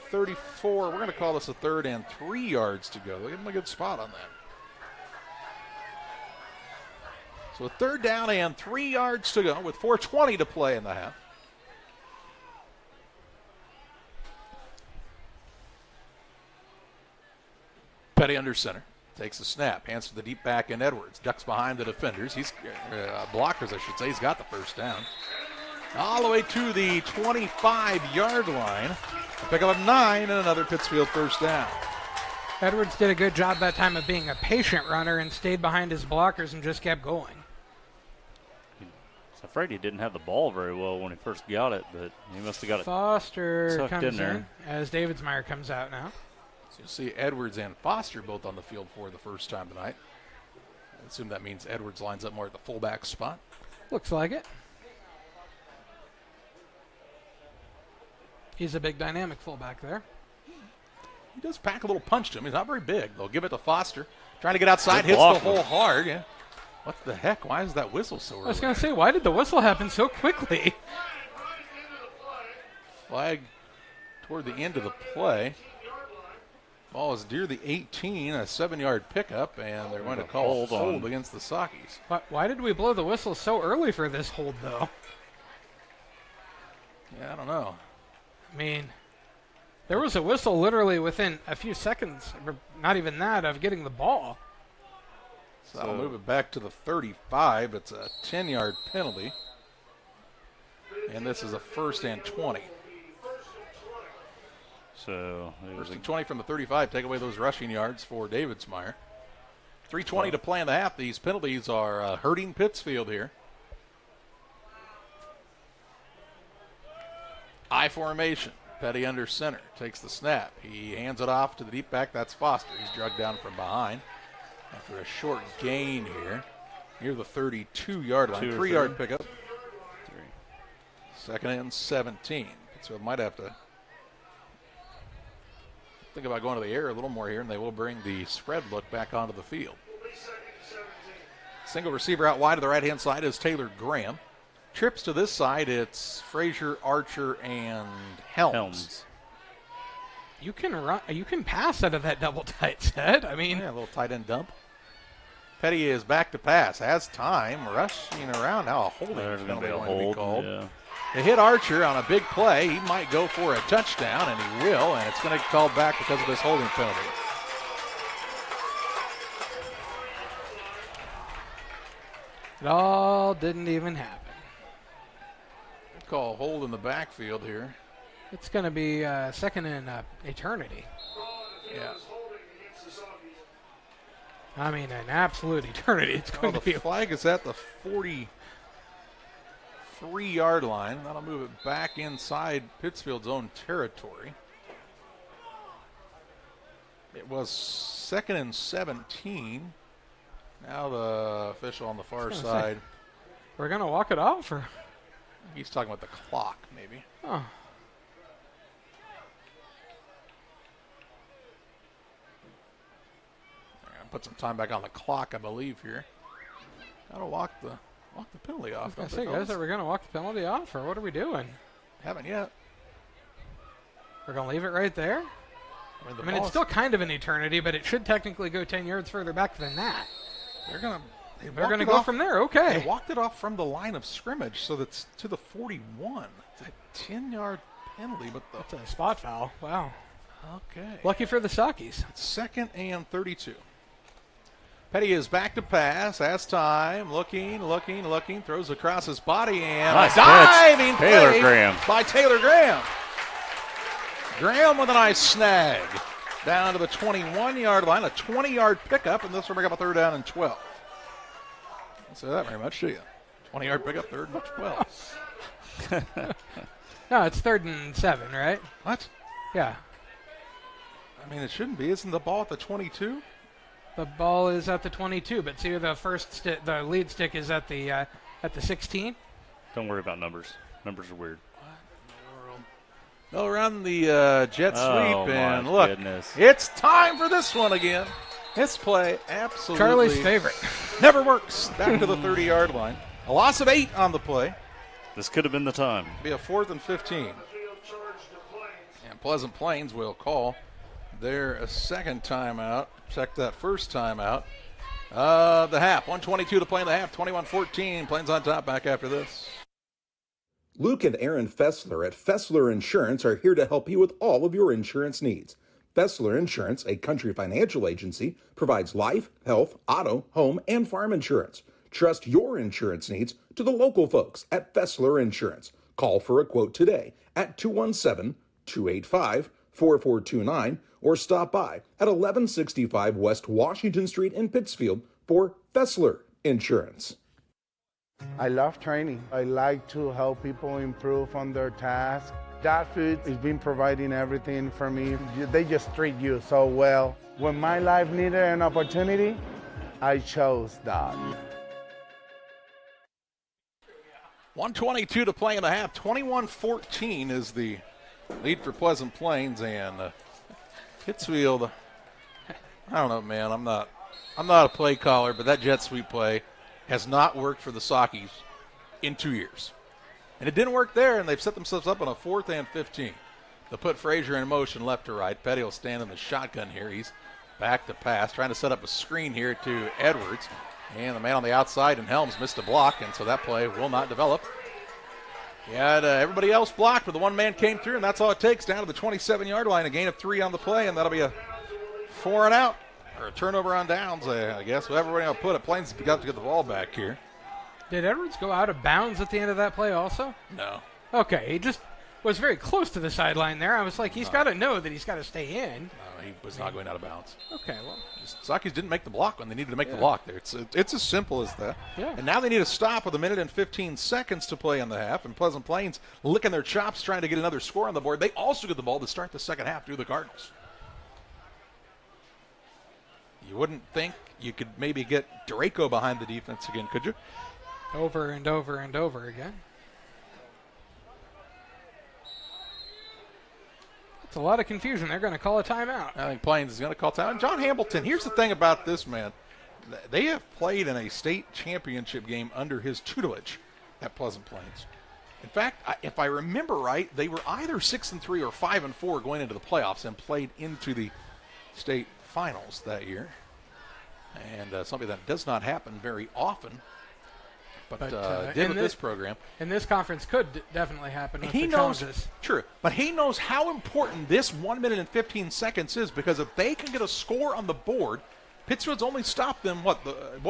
34. We're going to call this a 3rd and 3 yards to go. They'll give him a good spot on that. So a 3rd down and 3 yards to go with 4:20 to play in the half. Petty under center. Takes the snap. Hands to the deep back in Edwards. Ducks behind the defenders. He's blockers, I should say. He's got the first down. All the way to the 25-yard line. A pickup of 9 and another Pittsfield first down. Edwards did a good job that time of being a patient runner and stayed behind his blockers and just kept going. I was afraid he didn't have the ball very well when he first got it, but he must have got it Foster comes in there. As Davidsmeyer comes out now. So you'll see Edwards and Foster both on the field for the first time tonight. I assume that means Edwards lines up more at the fullback spot. Looks like it. He's a big dynamic fullback there. He does pack a little punch to him. He's not very big. They'll give it to Foster. Trying to get outside, hits the hole hard. Yeah. What the heck? Why is that whistle so early? I was going to say, why did the whistle happen so quickly? Flag toward the end of the play. Ball is near the 18, a 7-yard pickup, and they're going to call hold against the Sockies. But why did we blow the whistle so early for this hold, though? Yeah, I don't know. I mean, there was a whistle literally within a few seconds, or not even that, of getting the ball. So that'll move it back to the 35. It's a 10-yard penalty. And this is a 1st and 20. So first and 20 from the 35. Take away those rushing yards for Davidsmeyer. 3:20 to play in the half. These penalties are hurting Pittsfield here. I formation. Petty under center. Takes the snap. He hands it off to the deep back. That's Foster. He's drugged down from behind. After a short gain here. Near the 32-yard line. 3-yard pickup. 2nd and 17. Pittsfield might have to think about going to the air a little more here, and they will bring the spread look back onto the field. Single receiver out wide to the right-hand side is Taylor Graham. Trips to this side, it's Frazier, Archer, and Helms. You can run. You can pass out of that double tight set. I mean, yeah, a little tight end dump. Petty is back to pass. Has time. Rushing around. Now a holding is going to be called. Yeah. They hit Archer on a big play. He might go for a touchdown, and he will, and it's going to get called back because of this holding penalty. It all didn't even happen. Call hold in the backfield here. It's going to be 2nd in eternity. Yeah. I mean, an absolute eternity. It's going to be. The flag is at the 43-yard line. That'll move it back inside Pittsfield's own territory. It was 2nd and 17. Now the official on the far side. We're going to walk it off, or? He's talking about the clock, maybe. Oh. Put some time back on the clock, I believe, here. Gotta walk the penalty off. I was going to say, guys, are we going to walk the penalty off, or what are we doing? Haven't yet. We're going to leave it right there? I mean, it's still kind of an eternity, but it should technically go 10 yards further back than that. They're going to go from there, okay. They walked it off from the line of scrimmage, so that's to the 41. It's a 10-yard penalty, but that's a spot foul. Wow. Okay. Lucky for the Sockies. It's 2nd and 32. Petty is back to pass. Has time. Looking. Throws across his body, and nice diving Taylor play Graham. by Taylor Graham. Graham with a nice snag. Down to the 21-yard line. A 20-yard pickup, and this will bring up a 3rd down and 12. Don't say that very much, do you? 20-yard pickup, 3rd and 12. No, it's 3rd and 7, right? What? Yeah. I mean, it shouldn't be. Isn't the ball at the 22? The ball is at the 22, but see, the lead stick is at the 16. Don't worry about numbers. Numbers are weird. What in the world? They'll run the jet sweep, and look, goodness. It's time for this one again. This play absolutely Charlie's favorite. Never works. Back to the 30-yard line. A loss of 8 on the play. This could have been the time. Be a 4th and 15. And Pleasant Plains will call their second timeout. Check that first timeout. The half. 1:22 to play in the half. 21-14. Plains on top. Back after this. Luke and Aaron Fessler at Fessler Insurance are here to help you with all of your insurance needs. Fessler Insurance, a Country Financial agency, provides life, health, auto, home, and farm insurance. Trust your insurance needs to the local folks at Fessler Insurance. Call for a quote today at 217-285-4429 or stop by at 1165 West Washington Street in Pittsfield for Fessler Insurance. I love training. I like to help people improve on their tasks. That food has been providing everything for me. They just treat you so well. When my life needed an opportunity, I chose that. 1:22 to play in the half. 21-14 is the lead for Pleasant Plains, and Pittsfield. I don't know, man. I'm not a play caller, but that jet sweep play has not worked for the Sockies in 2 years, and it didn't work there. And they've set themselves up on a 4th and 15. They'll put Frazier in motion left to right. Petty will stand in the shotgun here. He's back to pass, trying to set up a screen here to Edwards. And the man on the outside in Helms missed a block, and so that play will not develop. He had everybody else blocked, but the one man came through, and that's all it takes, down to the 27-yard line. A gain of 3 on the play, and that'll be a 4 and out, or a turnover on downs, I guess. Whatever way I'll put it, Plains got to get the ball back here. Did Edwards go out of bounds at the end of that play also? No. Okay, he just was very close to the sideline there. I was like, he's got to know that he's got to stay in. No, he was not going out of bounds. Okay, well. Sockies didn't make the block when they needed to make the block there. It's as simple as that. Yeah. And now they need a stop with 1 minute and 15 seconds to play in the half. And Pleasant Plains licking their chops trying to get another score on the board. They also get the ball to start the second half through the Cardinals. You wouldn't think you could maybe get Draco behind the defense again, could you? Over and over and over again. It's a lot of confusion. They're going to call a timeout. I think Plains is going to call timeout. John Hamilton, here's the thing about this man. They have played in a state championship game under his tutelage at Pleasant Plains. In fact, if I remember right, they were either 6-3 or 5-4 going into the playoffs and played into the state finals that year. And something that does not happen very often. But did with this program. And this conference could definitely happen with he the knows, challenges. True, but he knows how important this 1 minute and 15 seconds is, because if they can get a score on the board, Pittsfield's only stopped them,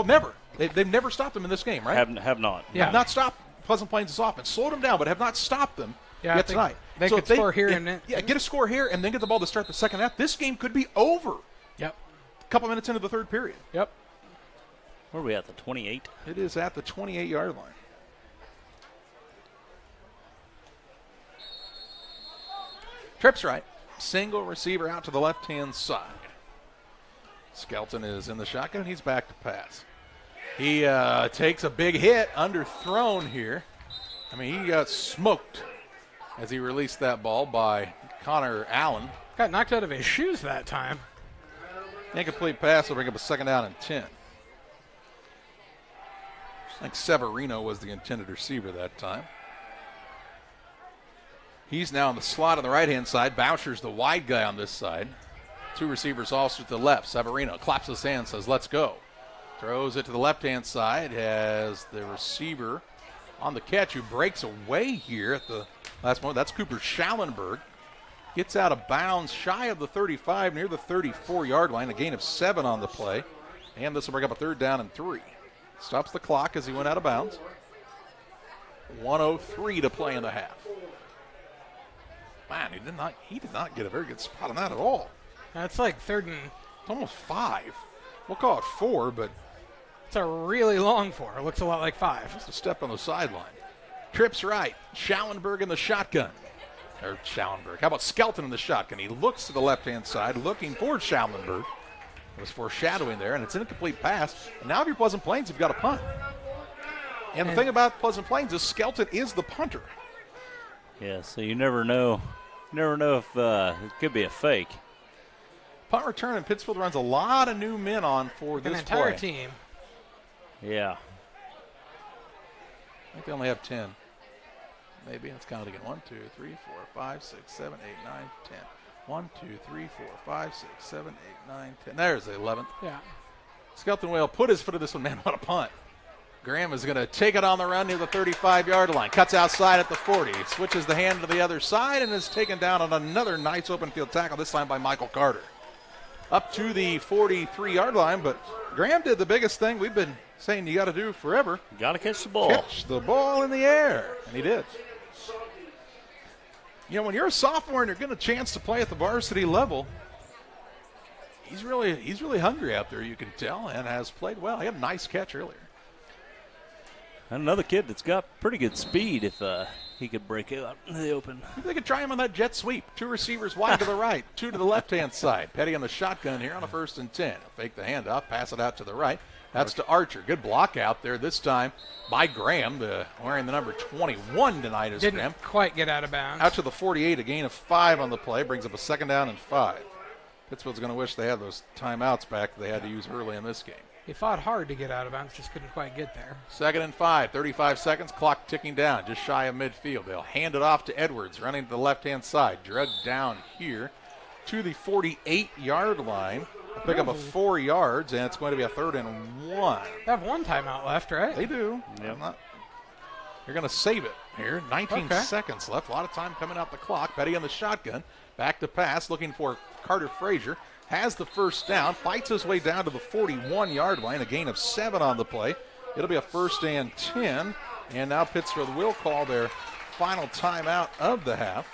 never. They've never stopped them in this game, right? Have not. Yeah. Have not stopped Pleasant Plains' offense. Slowed them down, but have not stopped them yet tonight. They could score here and then. Yeah, get a score here and then get the ball to start the second half. This game could be over. Yep. A couple minutes into the third period. Yep. Where are we at, the 28? It is at the 28-yard line. Trips right. Single receiver out to the left-hand side. Skelton is in the shotgun. He's back to pass. He takes a big hit, underthrown here. I mean, he got smoked as he released that ball by Connor Allen. Got knocked out of his shoes that time. Incomplete pass will bring up a 2nd down and 10. I think Severino was the intended receiver that time. He's now in the slot on the right-hand side. Boucher's the wide guy on this side. 2 receivers also to the left. Severino claps his hand, says, let's go. Throws it to the left-hand side. Has the receiver on the catch who breaks away here at the last moment. That's Cooper Schallenberg. Gets out of bounds shy of the 35, near the 34-yard line. A gain of 7 on the play. And this will bring up a 3rd down and 3. Stops the clock as he went out of bounds. 1:03 to play in the half. Man, he did not get a very good spot on that at all. That's like 3rd and... It's almost 5. We'll call it 4, but... It's a really long 4. It looks a lot like 5. Just a step on the sideline. Trips right. Schallenberg in the shotgun. Or Schallenberg. How about Skelton in the shotgun? He looks to the left-hand side, looking for Schallenberg. It was foreshadowing there, and it's an incomplete pass. And now if you're Pleasant Plains, you've got a punt. And the thing about Pleasant Plains is Skelton is the punter. Yeah, so you never know. Never know if it could be a fake. Punt return, and Pittsfield runs a lot of new men on for this play. An entire team. Yeah. I think they only have 10. Maybe. Let's count it again. 1, 2, 3, 4, 5, 6, 7, 8, 9, 10. 1, 2, 3, 4, 5, 6, 7, 8, 9, 10. There's the 11th. Yeah. Skelton will put his foot in this one. Man, what a punt. Graham is going to take it on the run near the 35-yard line. Cuts outside at the 40. Switches the hand to the other side and is taken down on another nice open field tackle, this time by Michael Carter. Up to the 43-yard line, but Graham did the biggest thing we've been saying you got to do forever. You got to catch the ball. Catch the ball in the air, and he did. You know, when you're a sophomore and you're getting a chance to play at the varsity level, he's really hungry out there, you can tell, and has played well. He had a nice catch earlier. And another kid that's got pretty good speed. If he could break out in the open. They could try him on that jet sweep. 2 receivers wide to the right, 2 to the left-hand side. Petty on the shotgun here on a 1st and 10. Fake the handoff, pass it out to the right. That's to Archer. Good block out there this time by Graham, wearing the number 21 tonight is Graham. Didn't quite get out of bounds. Out to the 48, a gain of 5 on the play. Brings up a 2nd down and 5. Pittsfield's going to wish they had those timeouts back that they had to use early in this game. He fought hard to get out of bounds, just couldn't quite get there. 2nd and 5, 35 seconds, clock ticking down, just shy of midfield. They'll hand it off to Edwards, running to the left-hand side. Drugged down here to the 48-yard line. Pick up a 4 yards, and it's going to be a 3rd and 1. They have 1 timeout left, right? They do. Yep. They're going to save it here. 19 seconds left. A lot of time coming out the clock. Petty on the shotgun. Back to pass, looking for Carter Frazier. Has the 1st down. Fights his way down to the 41-yard line. A gain of 7 on the play. It'll be a 1st and 10. And now Pittsfield will call their final timeout of the half.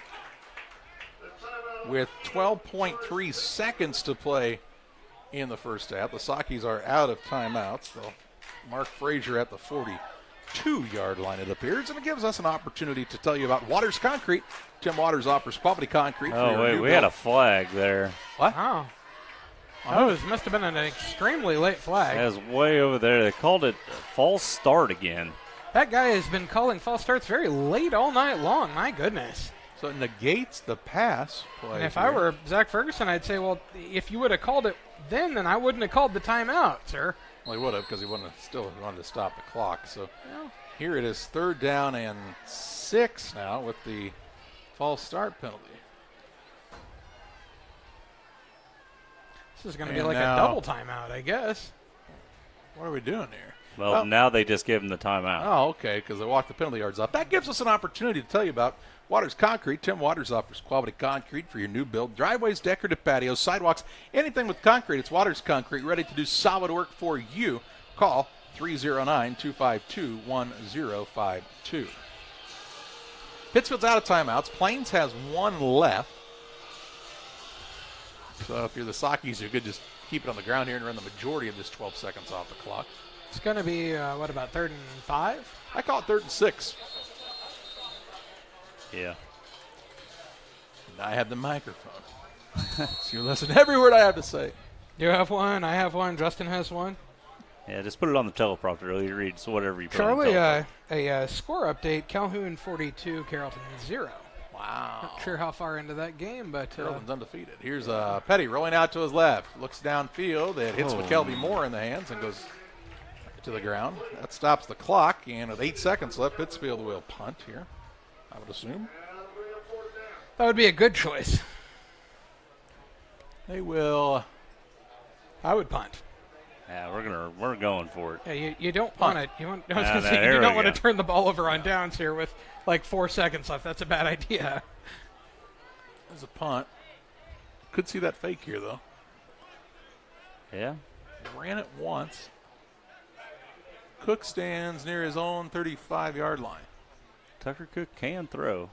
With 12.3 seconds to play in the first half. The Sakis are out of timeouts. They'll mark Frazier at the 42-yard line, it appears, and it gives us an opportunity to tell you about Waters Concrete. Tim Waters offers quality concrete. Oh, wait, we had a flag there. What? Oh. Oh, must have been an extremely late flag. That was way over there. They called it a false start again. That guy has been calling false starts very late all night long. My goodness. So it negates the pass play. And if I were Zach Ferguson, I'd say, well, if you would have called it then I wouldn't have called the timeout, sir. Well, he would have, because he wanted to stop the clock. So here it is, 3rd down and 6 now with the false start penalty. This is going to be like a double timeout, I guess. What are we doing here? Well, now they just give him the timeout. Oh, okay, because they walked the penalty yards up. That gives us an opportunity to tell you about Waters Concrete. Tim Waters offers quality concrete for your new build. Driveways, decorative patios, sidewalks, anything with concrete. It's Waters Concrete, ready to do solid work for you. Call 309-252-1052. Pittsfield's out of timeouts. Plains has 1 left. So if you're the Sakis, you could just keep it on the ground here and run the majority of this 12 seconds off the clock. It's going to be, what, about 3rd and 5? I call it 3rd and 6. Yeah. And I have the microphone. So you listen to every word I have to say. You have one. I have one. Justin has one. Yeah, just put it on the teleprompter. You read whatever you put Charlie, on the a score update. Calhoun 42, Carrollton 0. Wow. Not sure how far into that game, but Carrollton's undefeated. Here's Petty rolling out to his left. Looks downfield. It hits McKelvey Moore in the hands and goes to the ground. That stops the clock. And with 8 seconds left, Pittsfield will punt here, I would assume. That would be a good choice. They will. I would punt. Yeah, we're going for it. Yeah, you don't punt it. You want, you don't want to turn the ball over on downs here with like 4 seconds left. That's a bad idea. There's a punt. Could see that fake here though. Yeah. Ran it once. Cook stands near his own 35-yard line. Tucker Cook can throw. You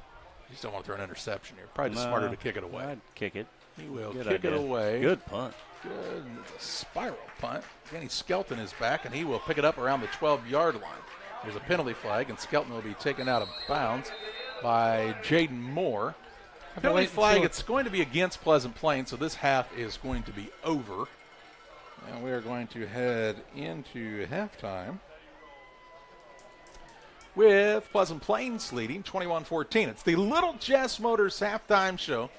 just don't want to throw an interception here. Probably just smarter to kick it away. I'd kick it. He will Good kick idea. it away. Good punt. Good. It's a spiral punt. Danny Skelton is back, and he will pick it up around the 12-yard line. There's a penalty flag, and Skelton will be taken out of bounds by Jaden Moore. Penalty flag, it's going to be against Pleasant Plains, so this half is going to be over. And we are going to head into halftime with Pleasant Plains leading 21-14. It's the Little Jess Motors halftime show.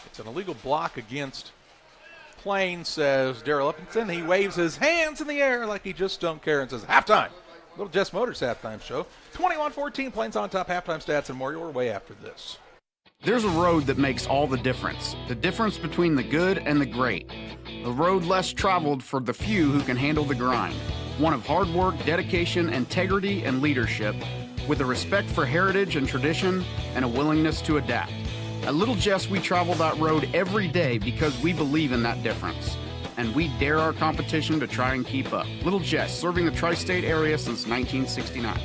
It's an illegal block against Plains, says Darrell Uppington. He waves his hands in the air like he just don't care and says, halftime. Little Jess Motors halftime show. 21-14, Plains on top, halftime stats and more your way after this. There's a road that makes all the difference between the good and the great. A road less traveled for the few who can handle the grind. One of hard work, dedication, integrity, and leadership, with a respect for heritage and tradition and a willingness to adapt. At Little Jess, we travel that road every day because we believe in that difference. And we dare our competition to try and keep up. Little Jess, serving the tri-state area since 1969.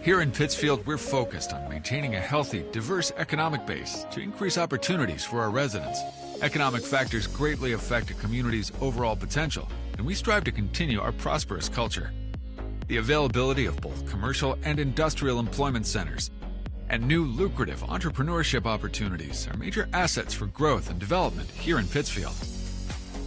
Here in Pittsfield, we're focused on maintaining a healthy, diverse economic base to increase opportunities for our residents. Economic factors greatly affect a community's overall potential, and we strive to continue our prosperous culture. The availability of both commercial and industrial employment centers and new lucrative entrepreneurship opportunities are major assets for growth and development here in Pittsfield.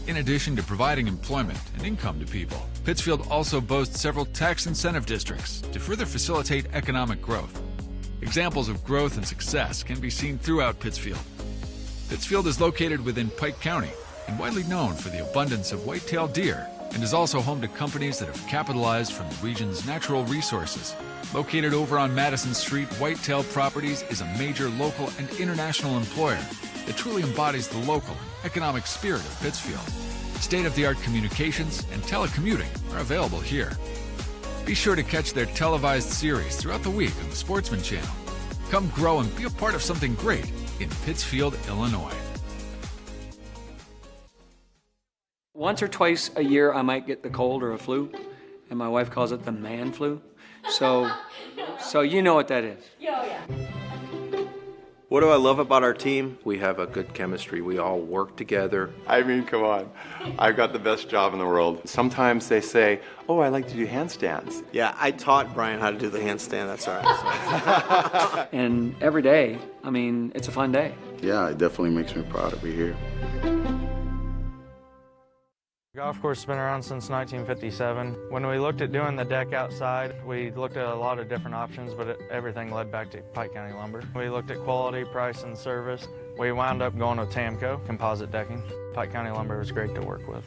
In addition to providing employment and income to people, Pittsfield also boasts several tax incentive districts to further facilitate economic growth. Examples of growth and success can be seen throughout Pittsfield. Pittsfield is located within Pike County and widely known for the abundance of white-tailed deer, and is also home to companies that have capitalized from the region's natural resources. Located over on Madison Street, Whitetail Properties is a major local and international employer that truly embodies the local and economic spirit of Pittsfield. State-of-the-art communications and telecommuting are available here. Be sure to catch their televised series throughout the week on the Sportsman Channel. Come grow and be a part of something great in Pittsfield, Illinois. Once or twice a year, I might get the cold or a flu, and my wife calls it the man flu. So you know what that is. Yeah. What do I love about our team? We have a good chemistry. We all work together. I mean, come on. I've got the best job in the world. Sometimes they say, oh, I like to do handstands. Yeah, I taught Brian how to do the handstand. That's all right. And every day, I mean, it's a fun day. Yeah, it definitely makes me proud to be here. Golf course has been around since 1957. When we looked at doing the deck outside, we looked at a lot of different options, but everything led back to Pike County Lumber. We looked at quality, price, and service. We wound up going with Tamco, composite decking. Pike County Lumber was great to work with.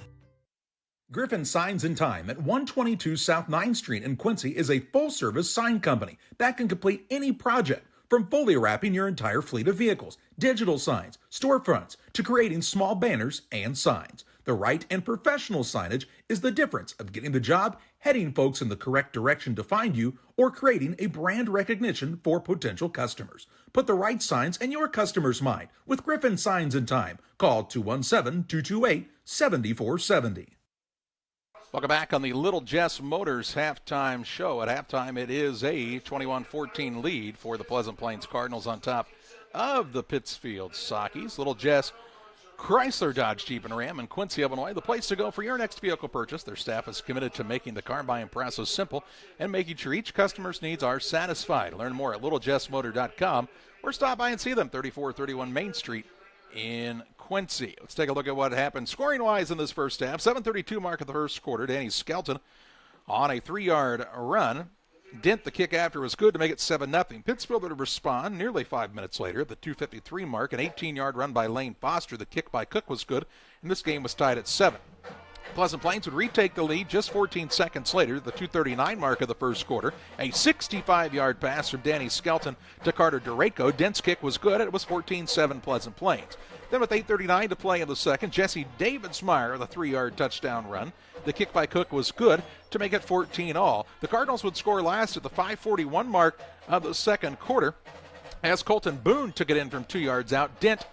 Griffin Signs and Time at 122 South 9th Street in Quincy is a full-service sign company that can complete any project, from fully wrapping your entire fleet of vehicles, digital signs, storefronts, to creating small banners and signs. The right and professional signage is the difference of getting the job, heading folks in the correct direction to find you, or creating a brand recognition for potential customers. Put the right signs in your customer's mind with Griffin Signs and Time. Call 217-228-7470. Welcome back on the Little Jess Motors halftime show. At halftime, it is a 21-14 lead for the Pleasant Plains Cardinals on top of the Pittsfield Sockies. Little Jess Chrysler, Dodge, Jeep, and Ram in Quincy, Illinois, the place to go for your next vehicle purchase. Their staff is committed to making the car buying process simple and making sure each customer's needs are satisfied. Learn more at littlejessmotor.com or stop by and see them, 3431 Main Street in Quincy. Let's take a look at what happened scoring-wise in this first half. 7:32 mark of the first quarter. Danny Skelton on a 3-yard run. Dent, the kick after, was good to make it 7-0. Pittsfield would respond nearly 5 minutes later at the 2:53 mark. An 18-yard run by Lane Foster. The kick by Cook was good, and this game was tied at 7. Pleasant Plains would retake the lead just 14 seconds later, the 2:39 mark of the first quarter. A 65-yard pass from Danny Skelton to Carter Dureco. Dent's kick was good, and it was 14-7 Pleasant Plains. Then with 8:39 to play in the second, Jesse Davidsmeyer, the 3-yard touchdown run. The kick by Cook was good to make it 14-all. The Cardinals would score last at the 5:41 mark of the second quarter as Colton Boone took it in from 2 yards out. Dent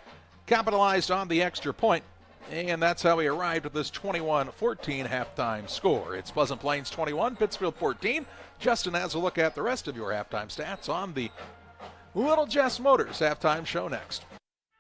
capitalized on the extra point, and that's how we arrived at this 21-14 halftime score. It's Pleasant Plains 21, Pittsfield 14. Justin has a look at the rest of your halftime stats on the Little Jess Motors halftime show next.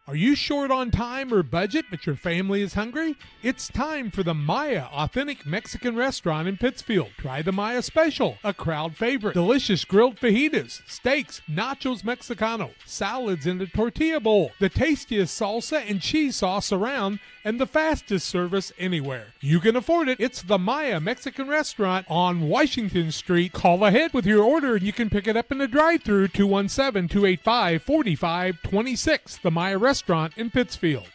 Are you short on time or budget, but your family is hungry? It's time for the Maya Authentic Mexican Restaurant in Pittsfield. Try the Maya Special, a crowd favorite. Delicious grilled fajitas, steaks, nachos Mexicano, salads in a tortilla bowl, the tastiest salsa and cheese sauce around, and the fastest service anywhere. You can afford it. It's the Maya Mexican Restaurant on Washington Street. Call ahead with your order and you can pick it up in the drive-thru, 217-285-4526. The Maya Restaurant in Pittsfield.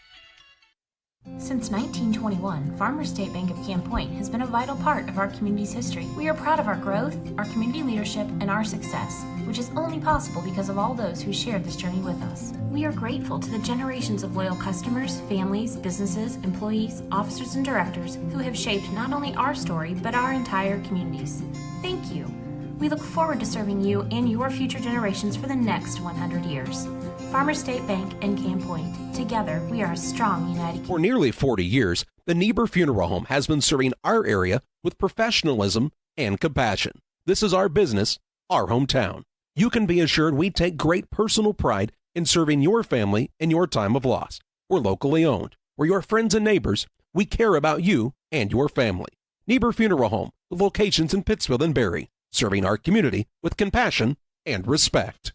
Since 1921, Farmers State Bank of Camp Point has been a vital part of our community's history. We are proud of our growth, our community leadership, and our success, which is only possible because of all those who shared this journey with us. We are grateful to the generations of loyal customers, families, businesses, employees, officers, and directors who have shaped not only our story, but our entire communities. Thank you. We look forward to serving you and your future generations for the next 100 years. Farmers State Bank and Camp Point. Together, we are a strong, united. For nearly 40 years, the Niebuhr Funeral Home has been serving our area with professionalism and compassion. This is our business, our hometown. You can be assured we take great personal pride in serving your family in your time of loss. We're locally owned. We're your friends and neighbors. We care about you and your family. Niebuhr Funeral Home, with locations in Pittsfield and Barry, serving our community with compassion and respect.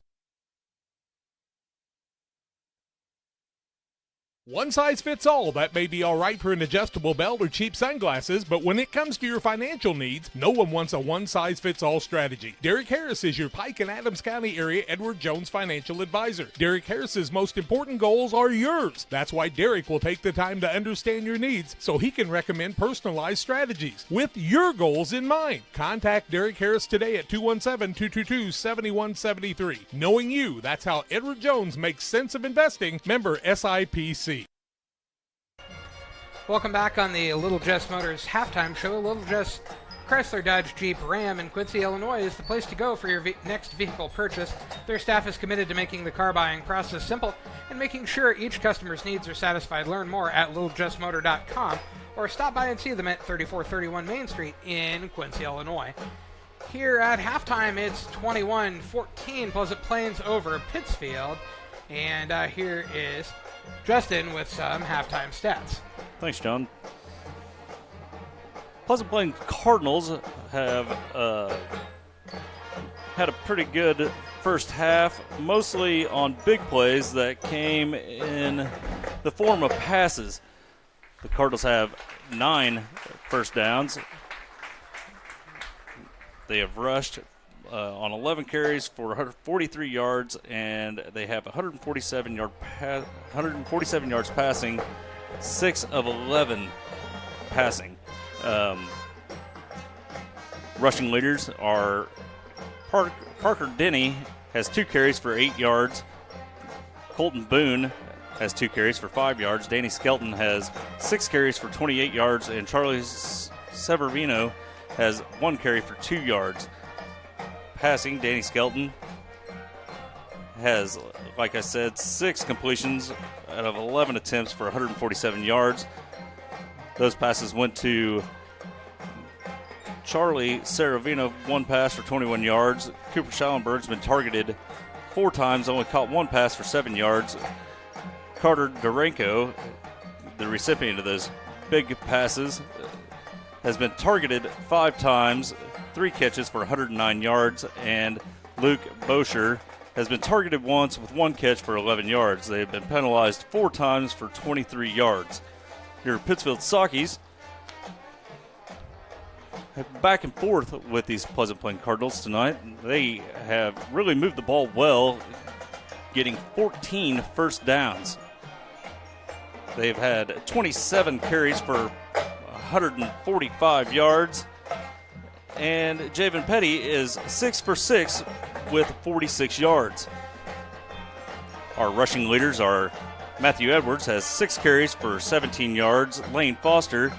One size fits all. That may be all right for an adjustable belt or cheap sunglasses, but when it comes to your financial needs, no one wants a one-size-fits-all strategy. Derek Harris is your Pike and Adams County area Edward Jones financial advisor. Derek Harris's most important goals are yours. That's why Derek will take the time to understand your needs so he can recommend personalized strategies with your goals in mind. Contact Derek Harris today at 217-222-7173. Knowing you, that's how Edward Jones makes sense of investing. Member SIPC. Welcome back on the Little Jess Motors halftime show. Little Jess Chrysler Dodge Jeep Ram in Quincy, Illinois is the place to go for your next vehicle purchase. Their staff is committed to making the car buying process simple and making sure each customer's needs are satisfied. Learn more at littlejessmotor.com or stop by and see them at 3431 Main Street in Quincy, Illinois. Here at halftime, it's 21-14 Pleasant Plains over Pittsfield. And here is Justin with some halftime stats. Thanks, John. Pleasant Plains Cardinals have had a pretty good first half, mostly on big plays that came in the form of passes. The Cardinals have 9 first downs. They have rushed on 11 carries for 143 yards, and they have 147 yards passing, 6 of 11 passing. Rushing leaders are Parker Denny has 2 carries for 8 yards. Colton Boone has 2 carries for 5 yards. Danny Skelton has 6 carries for 28 yards, and Charlie Severino has 1 carry for 2 yards. Passing, Danny Skelton has, like I said, 6 completions out of 11 attempts for 147 yards. Those passes went to Charlie Severino, 1 pass for 21 yards. Cooper Schallenberg's been targeted 4 times, only caught 1 pass for 7 yards. Carter Duranko, the recipient of those big passes, has been targeted 5 times, 3 catches for 109 yards, and Luke Bosher has been targeted once with 1 catch for 11 yards. They have been penalized 4 times for 23 yards. Your Pittsfield Sockies have back and forth with these Pleasant Plains Cardinals tonight. They have really moved the ball well, getting 14 first downs. They've had 27 carries for 145 yards. And Javen Petty is 6 for 6 with 46 yards. Our rushing leaders are Matthew Edwards has 6 carries for 17 yards. Lane Foster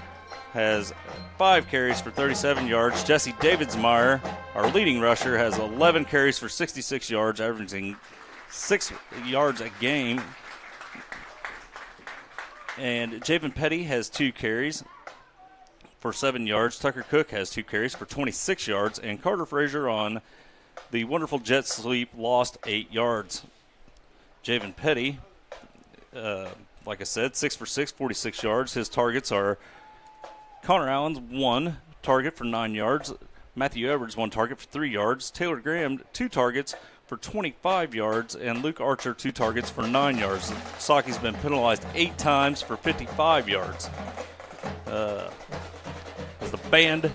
has 5 carries for 37 yards. Jesse Davidsmeyer, our leading rusher, has 11 carries for 66 yards, averaging 6 yards a game. And Javen Petty has 2 carries for 7 yards. Tucker Cook has 2 carries for 26 yards. And Carter Frazier on the wonderful jet sweep lost 8 yards. Javen Petty, like I said, 6 for 6, 46 yards. His targets are Connor Allen's 1 target for 9 yards. Matthew Edwards 1 target for 3 yards. Taylor Graham 2 targets for 25 yards. And Luke Archer 2 targets for 9 yards. Saki's been penalized 8 times for 55 yards. As the band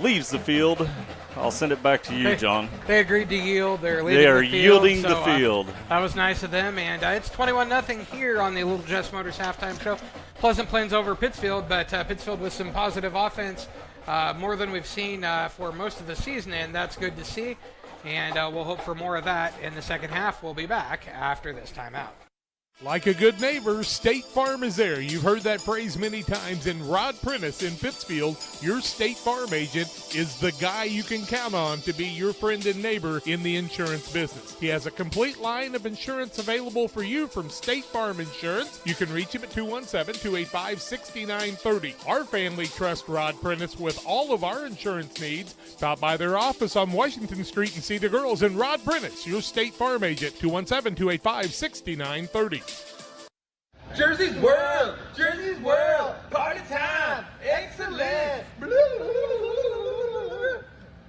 leaves the field, I'll send it back to you, John. They agreed to yield. They are yielding the field. That was nice of them. And it's 21-0 here on the Little Jess Motors halftime show. Pleasant Plains over Pittsfield, but Pittsfield with some positive offense, more than we've seen for most of the season, and that's good to see. And we'll hope for more of that in the second half. We'll be back after this timeout. Like a good neighbor, State Farm is there. You've heard that phrase many times. And Rod Prentice in Pittsfield, your State Farm agent, is the guy you can count on to be your friend and neighbor in the insurance business. He has a complete line of insurance available for you from State Farm Insurance. You can reach him at 217-285-6930. Our family trusts Rod Prentice with all of our insurance needs. Stop by their office on Washington Street and see the girls. And Rod Prentice, your State Farm agent, 217-285-6930. Jersey's World! Jersey's World! Party time! Excellent!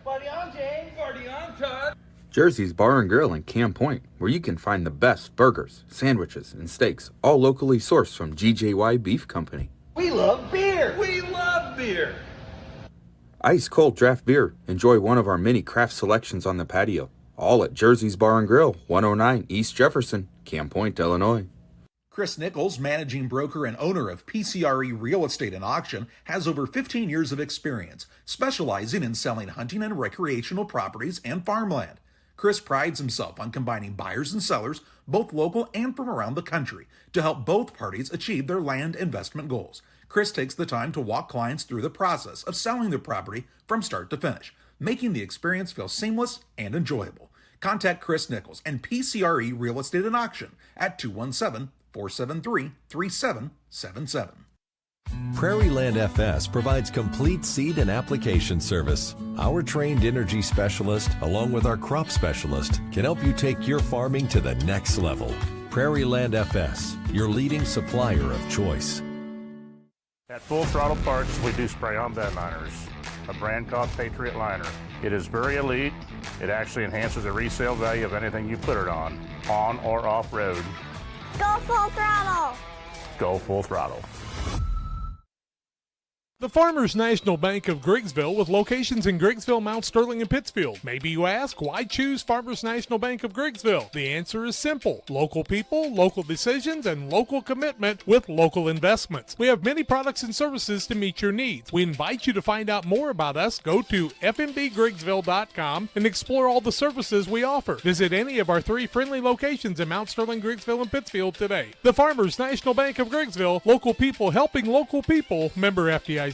Party on, James! Party on, Todd! Jersey's Bar and Grill in Camp Point, where you can find the best burgers, sandwiches, and steaks, all locally sourced from GJY Beef Company. We love beer! We love beer! Ice cold draft beer. Enjoy one of our many craft selections on the patio. All at Jersey's Bar and Grill, 109 East Jefferson, Camp Point, Illinois. Chris Nichols, managing broker and owner of PCRE Real Estate and Auction, has over 15 years of experience, specializing in selling hunting and recreational properties and farmland. Chris prides himself on combining buyers and sellers, both local and from around the country, to help both parties achieve their land investment goals. Chris takes the time to walk clients through the process of selling their property from start to finish, making the experience feel seamless and enjoyable. Contact Chris Nichols and PCRE Real Estate and Auction at 217-473-3777. Prairie Land FS provides complete seed and application service. Our trained energy specialist, along with our crop specialist, can help you take your farming to the next level. Prairie Land FS, your leading supplier of choice. At Full Throttle Parts, we do spray-on bed liners, a brand called Patriot Liner. It is very elite. It actually enhances the resale value of anything you put it on or off-road. Go Full Throttle! Go Full Throttle. The Farmers National Bank of Griggsville, with locations in Griggsville, Mount Sterling, and Pittsfield. Maybe you ask, why choose Farmers National Bank of Griggsville? The answer is simple. Local people, local decisions, and local commitment with local investments. We have many products and services to meet your needs. We invite you to find out more about us. Go to fmbgriggsville.com and explore all the services we offer. Visit any of our 3 friendly locations in Mount Sterling, Griggsville, and Pittsfield today. The Farmers National Bank of Griggsville, local people helping local people, member FDIC.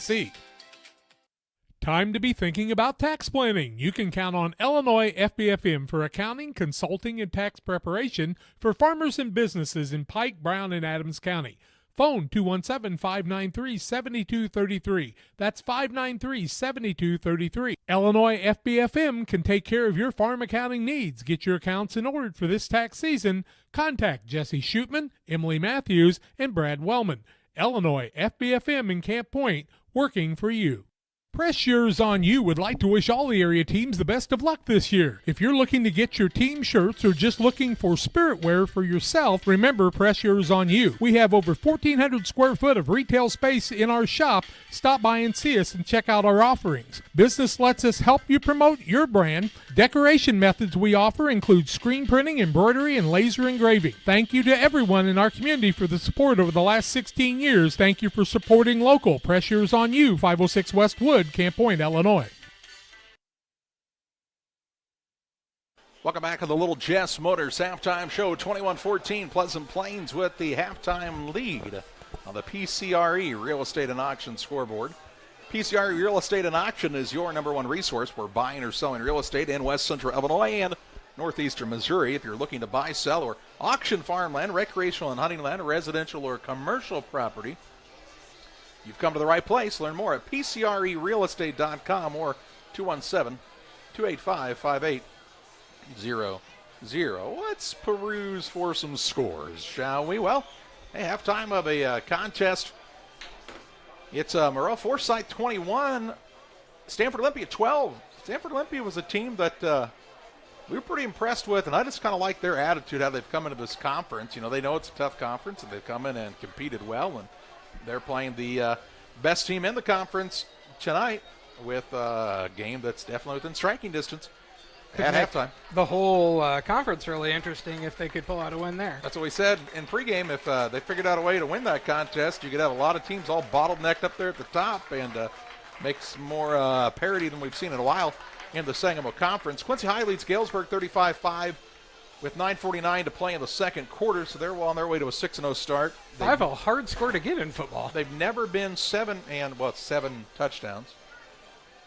Time to be thinking about tax planning. You can count on Illinois FBFM for accounting, consulting, and tax preparation for farmers and businesses in Pike, Brown, and Adams County. Phone 217-593-7233. That's 593-7233. Illinois FBFM can take care of your farm accounting needs. Get your accounts in order for this tax season. Contact Jesse Shootman, Emily Matthews, and Brad Wellman. Illinois FBFM in Camp Point, working for you. Press Yours On You would like to wish all the area teams the best of luck this year. If you're looking to get your team shirts or just looking for spirit wear for yourself, remember Press Yours On You. We have over 1,400 square foot of retail space in our shop. Stop by and see us and check out our offerings. Business lets us help you promote your brand. Decoration methods we offer include screen printing, embroidery, and laser engraving. Thank you to everyone in our community for the support over the last 16 years. Thank you for supporting local. Press Yours On You, 506 West Wood, Camp Point, Illinois. Welcome back to the Little Jess Motors halftime show. 21-14 Pleasant Plains with the halftime lead on the PCRE Real Estate and Auction scoreboard. PCRE Real Estate and Auction is your number one resource for buying or selling real estate in West Central Illinois and Northeastern Missouri. If you're looking to buy, sell, or auction farmland, recreational and hunting land, residential or commercial property, you've come to the right place. Learn more at PCRErealestate.com or 217-285-5800. Let's peruse for some scores, shall we? Well, hey, halftime of a contest. It's Morel Forsyth 21, Stanford Olympia 12. Stanford Olympia was a team that we were pretty impressed with, and I just kind of like their attitude, how they've come into this conference. You know, they know it's a tough conference, and they've come in and competed well, and they're playing the best team in the conference tonight with a game that's definitely within striking distance at halftime. The whole conference really interesting if they could pull out a win there. That's what we said in pregame. If they figured out a way to win that contest, you could have a lot of teams all bottlenecked up there at the top and make some more parity than we've seen in a while in the Sangamo Conference. Quincy High leads Galesburg 35-5 with 9:49 to play in the second quarter, so they're well on their way to a 6-0 start. I have a hard score to get in football. They've never been 7 touchdowns.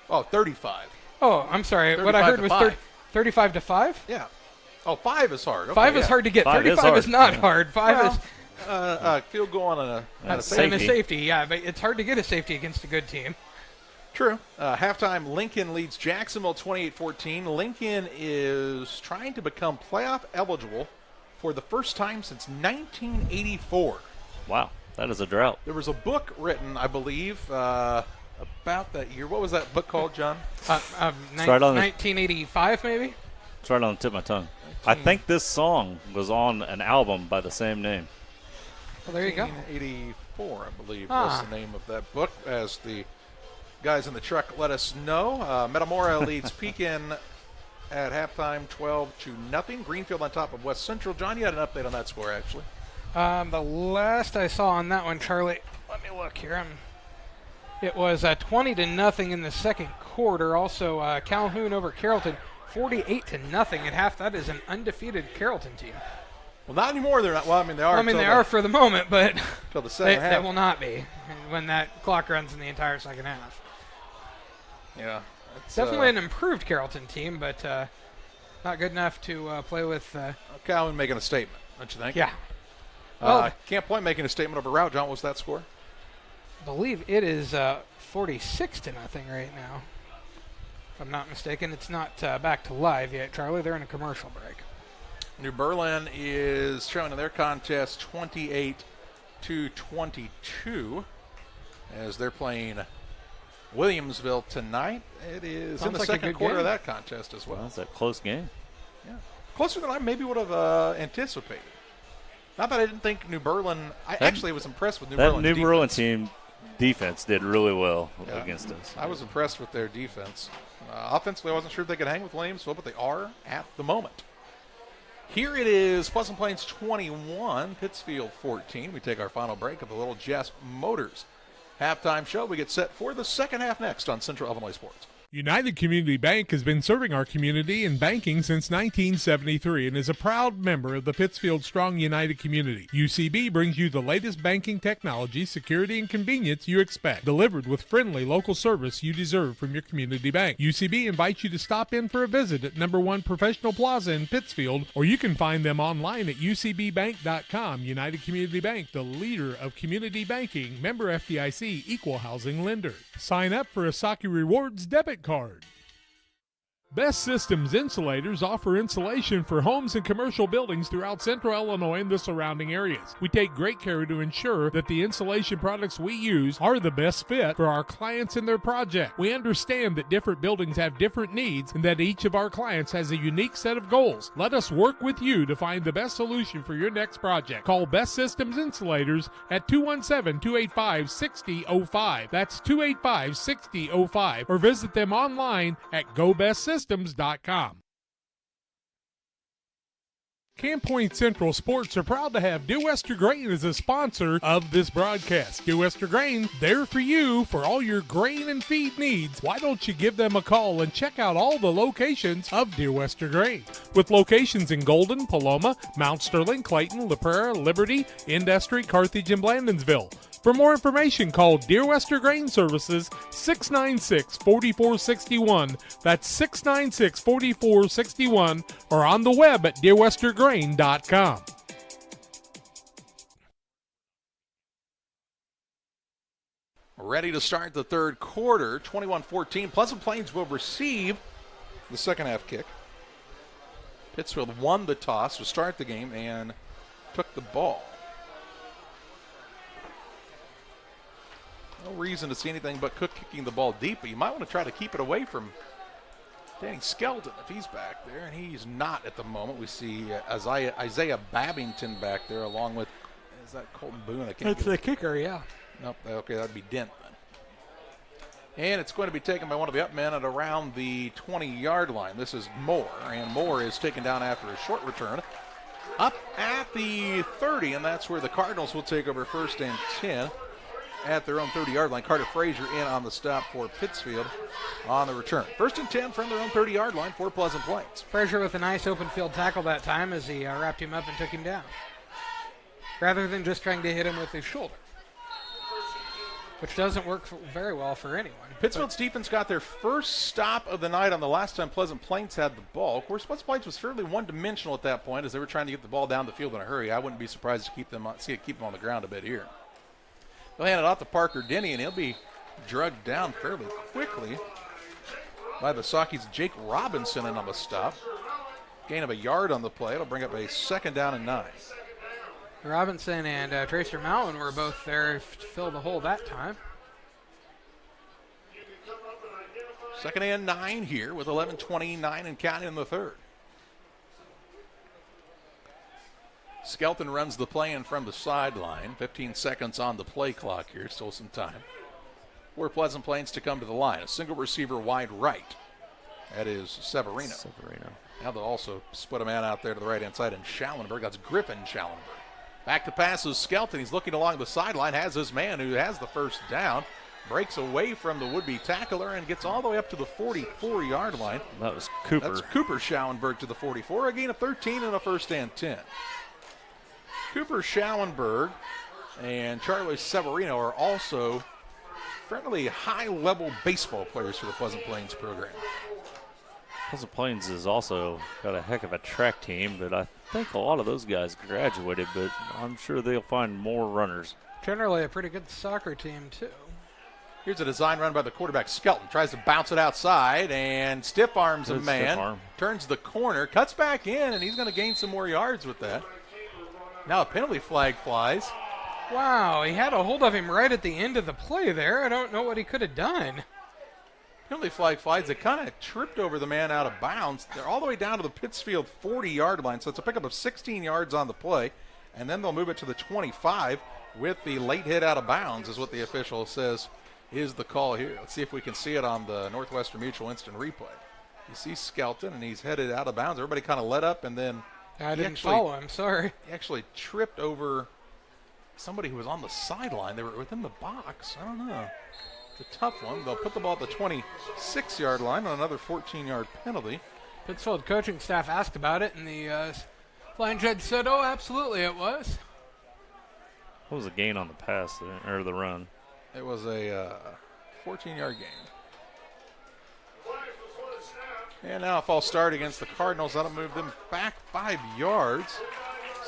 Oh, 35. Oh, I'm sorry. What I heard was 35-5? Yeah. Oh, 5 is hard. Okay, 5 is hard to get. 35 is not hard. 5 is field goal on a safety. Yeah, but it's hard to get a safety against a good team. True. Halftime, Lincoln leads Jacksonville 28-14. Lincoln is trying to become playoff eligible for the first time since 1984. Wow, that is a drought. There was a book written, I believe, about that year. What was that book called, John? 1985, maybe? It's right on the tip of my tongue. I think this song was on an album by the same name. Well, there you go. 1984, I believe, was the name of that book, as the guys in the truck let us know. Metamora leads Pekin at halftime 12-0. Greenfield on top of West Central. John, you had an update on that score, actually. The last I saw on that one, Charlie, let me look here. It was 20-0 in the second quarter. Also, Calhoun over Carrollton, 48-0 at half. That is an undefeated Carrollton team. Well, not anymore. They're not. Well, I mean, they are. Well, I mean, they are for the moment, but till the second half. They will not be when that clock runs in the entire second half. Yeah. Definitely an improved Carrollton team, but not good enough to play with. Calhoun making a statement, don't you think? Yeah. Camp Point making a statement over route. John, what was that score? I believe it is 46-0 right now. If I'm not mistaken, it's not back to live yet, Charlie. They're in a commercial break. New Berlin is trailing in their contest 28-22 as they're playing Williamsville tonight. It is in the second quarter of that contest as well. That's a close game. Yeah, closer than I maybe would have anticipated. Not that I didn't think New Berlin. I actually was impressed with New Berlin's defense. That New Berlin team defense did really well against us. I was impressed with their defense. Offensively, I wasn't sure if they could hang with Williamsville, but they are at the moment. Here it is, Pleasant Plains 21, Pittsfield 14. We take our final break of the Little Jess Motors halftime show. We get set for the second half next on Central Illinois Sports. United Community Bank has been serving our community in banking since 1973 and is a proud member of the Pittsfield Strong United community. UCB brings you the latest banking technology, security, and convenience you expect, delivered with friendly local service you deserve from your community bank. UCB invites you to stop in for a visit at No. 1 Professional Plaza in Pittsfield, or you can find them online at ucbbank.com. United Community Bank, the leader of community banking, member FDIC, equal housing lender. Sign up for a Saki Rewards debit card. Best Systems Insulators offer insulation for homes and commercial buildings throughout Central Illinois and the surrounding areas. We take great care to ensure that the insulation products we use are the best fit for our clients and their project. We understand that different buildings have different needs and that each of our clients has a unique set of goals. Let us work with you to find the best solution for your next project. Call Best Systems Insulators at 217-285-6005. That's 285-6005. Or visit them online at GoBestSystems.com. Camp Point Central Sports are proud to have Dear Wester Grain as a sponsor of this broadcast. Dear Wester Grain, there for you for all your grain and feed needs. Why don't you give them a call and check out all the locations of Dear Wester Grain? With locations in Golden, Paloma, Mount Sterling, Clayton, La Prairie, Liberty, Industry, Carthage, and Blandonsville. For more information, call Dear Wester Grain Services 696-4461. That's 696-4461, or on the web at dearwestergrain.com. Ready to start the third quarter, 21-14. Pleasant Plains will receive the second half kick. Pittsfield won the toss to start the game and took the ball. No reason to see anything but Cook kicking the ball deep, but you might want to try to keep it away from Danny Skelton if he's back there, and he's not at the moment. We see Isaiah Babington back there along with, is that Colton Boone? That's the kicker, yeah. Nope, okay, that'd be Dent then. And it's going to be taken by one of the up men at around the 20-yard line. This is Moore, and Moore is taken down after a short return. Up at the 30, and that's where the Cardinals will take over 1st and 10. At their own 30-yard line. Carter Frazier in on the stop for Pittsfield on the return. 1st and 10 from their own 30-yard line for Pleasant Plains. Frazier with a nice open field tackle that time as he wrapped him up and took him down, rather than just trying to hit him with his shoulder, which doesn't work very well for anyone. Pittsfield's defense got their first stop of the night on the last time Pleasant Plains had the ball. Of course, Pleasant Plains was fairly one-dimensional at that point as they were trying to get the ball down the field in a hurry. I wouldn't be surprised to keep them on the ground a bit here. They'll hand it off to Parker Denny, and he'll be drugged down fairly quickly by the Saukeys' Jake Robinson in on the stop. Gain of a yard on the play. It'll bring up a 2nd down and 9. Robinson and Tracer Mallon were both there to fill the hole that time. Second and 9 here with 11:29 and counting in the third. Skelton runs the play in from the sideline. 15 seconds on the play clock here, still some time. For Pleasant Plains to come to the line. A single receiver wide right. That is Severino. Now they'll also split a man out there to the right-hand side, and Schallenberg. That's Griffin Schallenberg. Back to pass is Skelton. He's looking along the sideline, has his man who has the first down. Breaks away from the would-be tackler and gets all the way up to the 44-yard line. That was Cooper. That's Cooper Schallenberg to the 44. A gain of 13 and a first and 10. Cooper Schallenberg and Charlie Severino are also fairly high-level baseball players for the Pleasant Plains program. Pleasant Plains has also got a heck of a track team, but I think a lot of those guys graduated, but I'm sure they'll find more runners. Generally a pretty good soccer team, too. Here's a design run by the quarterback, Skelton. Tries to bounce it outside and stiff arms a man. Turns the corner, cuts back in, and he's going to gain some more yards with that. Now a penalty flag flies. Wow, he had a hold of him right at the end of the play there. I don't know what he could have done. Penalty flag flies. It kind of tripped over the man out of bounds. They're all the way down to the Pittsfield 40-yard line, so it's a pickup of 16 yards on the play, and then they'll move it to the 25 with the late hit out of bounds is what the official says is the call here. Let's see if we can see it on the Northwestern Mutual instant replay. You see Skelton, and he's headed out of bounds. Everybody kind of let up, and then I didn't follow him, sorry. He actually tripped over somebody who was on the sideline. They were within the box. I don't know. It's a tough one. They'll put the ball at the 26-yard line on another 14-yard penalty. Pittsfield coaching staff asked about it, and the line judge said, oh, absolutely it was. What was the gain on the pass or the run? It was a 14-yard gain. And now a false start against the Cardinals. That'll move them back 5 yards.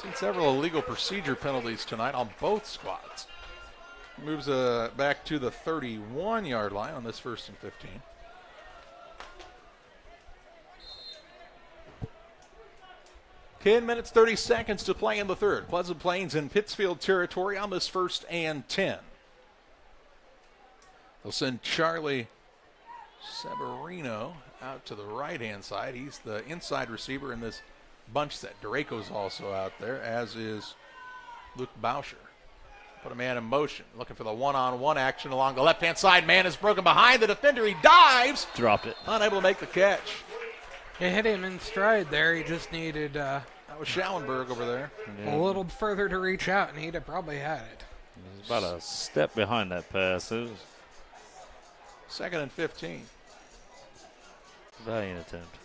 Seen several illegal procedure penalties tonight on both squads. Moves back to the 31-yard line on this 1st and 15. Ten minutes, 30 seconds to play in the third. Pleasant Plains in Pittsfield territory on this 1st and 10. They'll send Charlie Severino out to the right-hand side. He's the inside receiver in this bunch set. Dureko's also out there, as is Luke Bauscher. Put a man in motion, looking for the one-on-one action along the left-hand side. Man is broken behind the defender. He dives. Dropped it. Unable to make the catch. It hit him in stride there. He just needed that was Schallenberg over there. A little further to reach out, and he'd have probably had it. It was about a step behind that pass. It was 2nd and 15. Valiant attempt.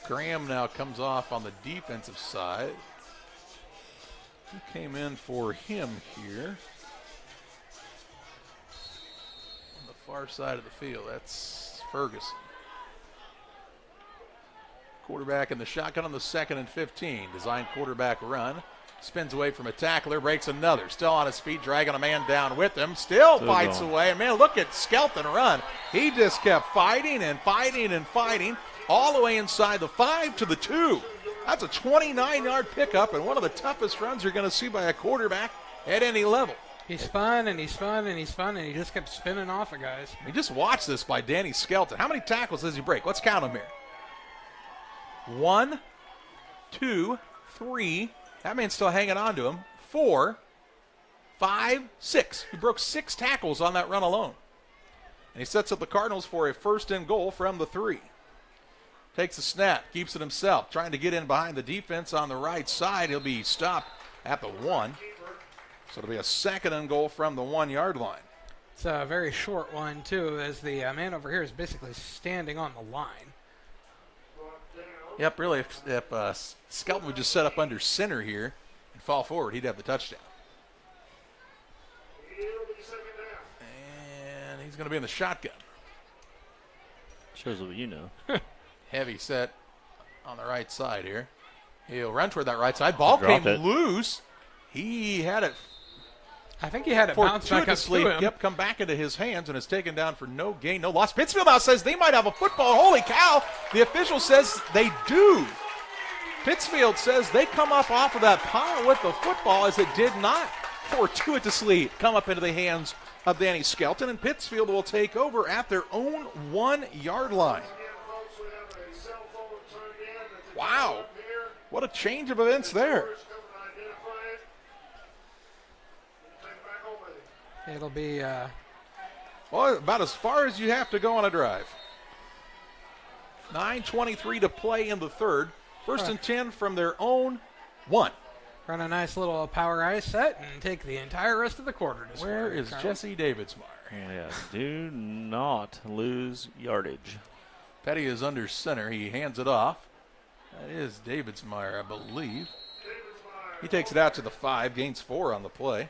Graham now comes off on the defensive side. Who came in for him here? On the far side of the field, that's Ferguson. Quarterback in the shotgun on the 2nd and 15. Design quarterback run. Spins away from a tackler, breaks another. Still on his feet, dragging a man down with him. Still fights away. And man, look at Skelton run. He just kept fighting and fighting and fighting all the way inside the 5 to the 2. That's a 29-yard pickup and one of the toughest runs you're going to see by a quarterback at any level. He spun and he spun and he spun and he just kept spinning off of guys. I mean, just watch this by Danny Skelton. How many tackles does he break? Let's count them here. 1, 2, 3. That man's still hanging on to him. 4, 5, 6. He broke 6 tackles on that run alone. And he sets up the Cardinals for a 1st and goal from the 3. Takes the snap, keeps it himself, trying to get in behind the defense on the right side. He'll be stopped at the 1. So it'll be a 2nd and goal from the 1-yard line. It's a very short one, too, as the man over here is basically standing on the line. Yep, really, if Skelton would just set up under center here and fall forward, he'd have the touchdown. And he's going to be in the shotgun. Shows what you know. Heavy set on the right side here. He'll run toward that right side. Ball came loose. He had it. I think he had it bounce back up to him. Yep, come back into his hands, and it's taken down for no gain, no loss. Pittsfield now says they might have a football. Holy cow. The official says they do. Pittsfield says they come up off of that pile with the football, as it did not fortuitously come up into the hands of Danny Skelton, and Pittsfield will take over at their own 1-yard line. Wow, what a change of events there. It'll be well, about as far as you have to go on a drive. 9:23 to play in the third. First and 10 from their own 1. Run a nice little power eye set and take the entire rest of the quarter to Where score. is Jesse Davidsmeyer? Yeah, do not lose yardage. Petty is under center. He hands it off. That is Davidsmeyer, I believe. He takes it out to the 5, gains 4 on the play.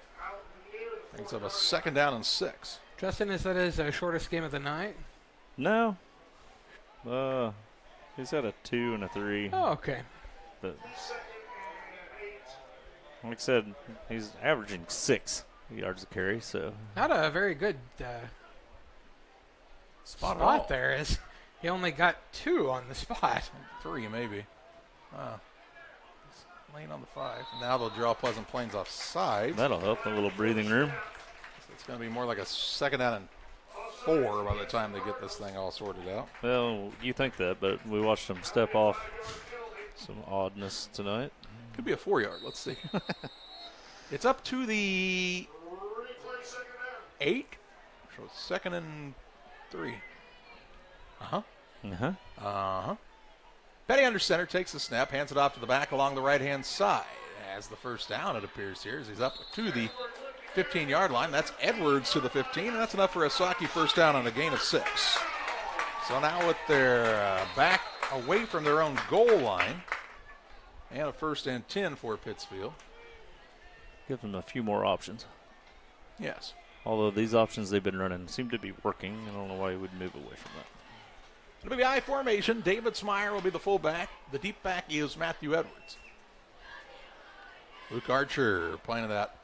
Brings up a 2nd down and 6. Justin, is that his shortest game of the night? No. He's had a 2 and a 3. Oh, okay. But like I said, he's averaging 6 yards a carry, so. Not a very good spot there. Is he only got 2 on the spot. 3 maybe. Lane on the 5. Now they'll draw Pleasant Plains offside. That'll help, a little breathing room. So it's going to be more like a 2nd down and 4 by the time they get this thing all sorted out. Well, you think that, but we watched them step off some oddness tonight. Could be a 4-yard. Let's see. It's up to the 8. So it's 2nd and 3. Petty under center, takes the snap, hands it off to the back along the right-hand side. Has the first down, it appears here, as he's up to the 15-yard line. That's Edwards to the 15, and that's enough for a Saki first down on a gain of 6. So now with their back away from their own goal line, and a 1st and 10 for Pittsfield. Give them a few more options. Yes. Although these options they've been running seem to be working. I don't know why you would move away from that. It'll be I formation. Davidsmeyer will be the fullback. The deep back is Matthew Edwards. Luke Archer playing that.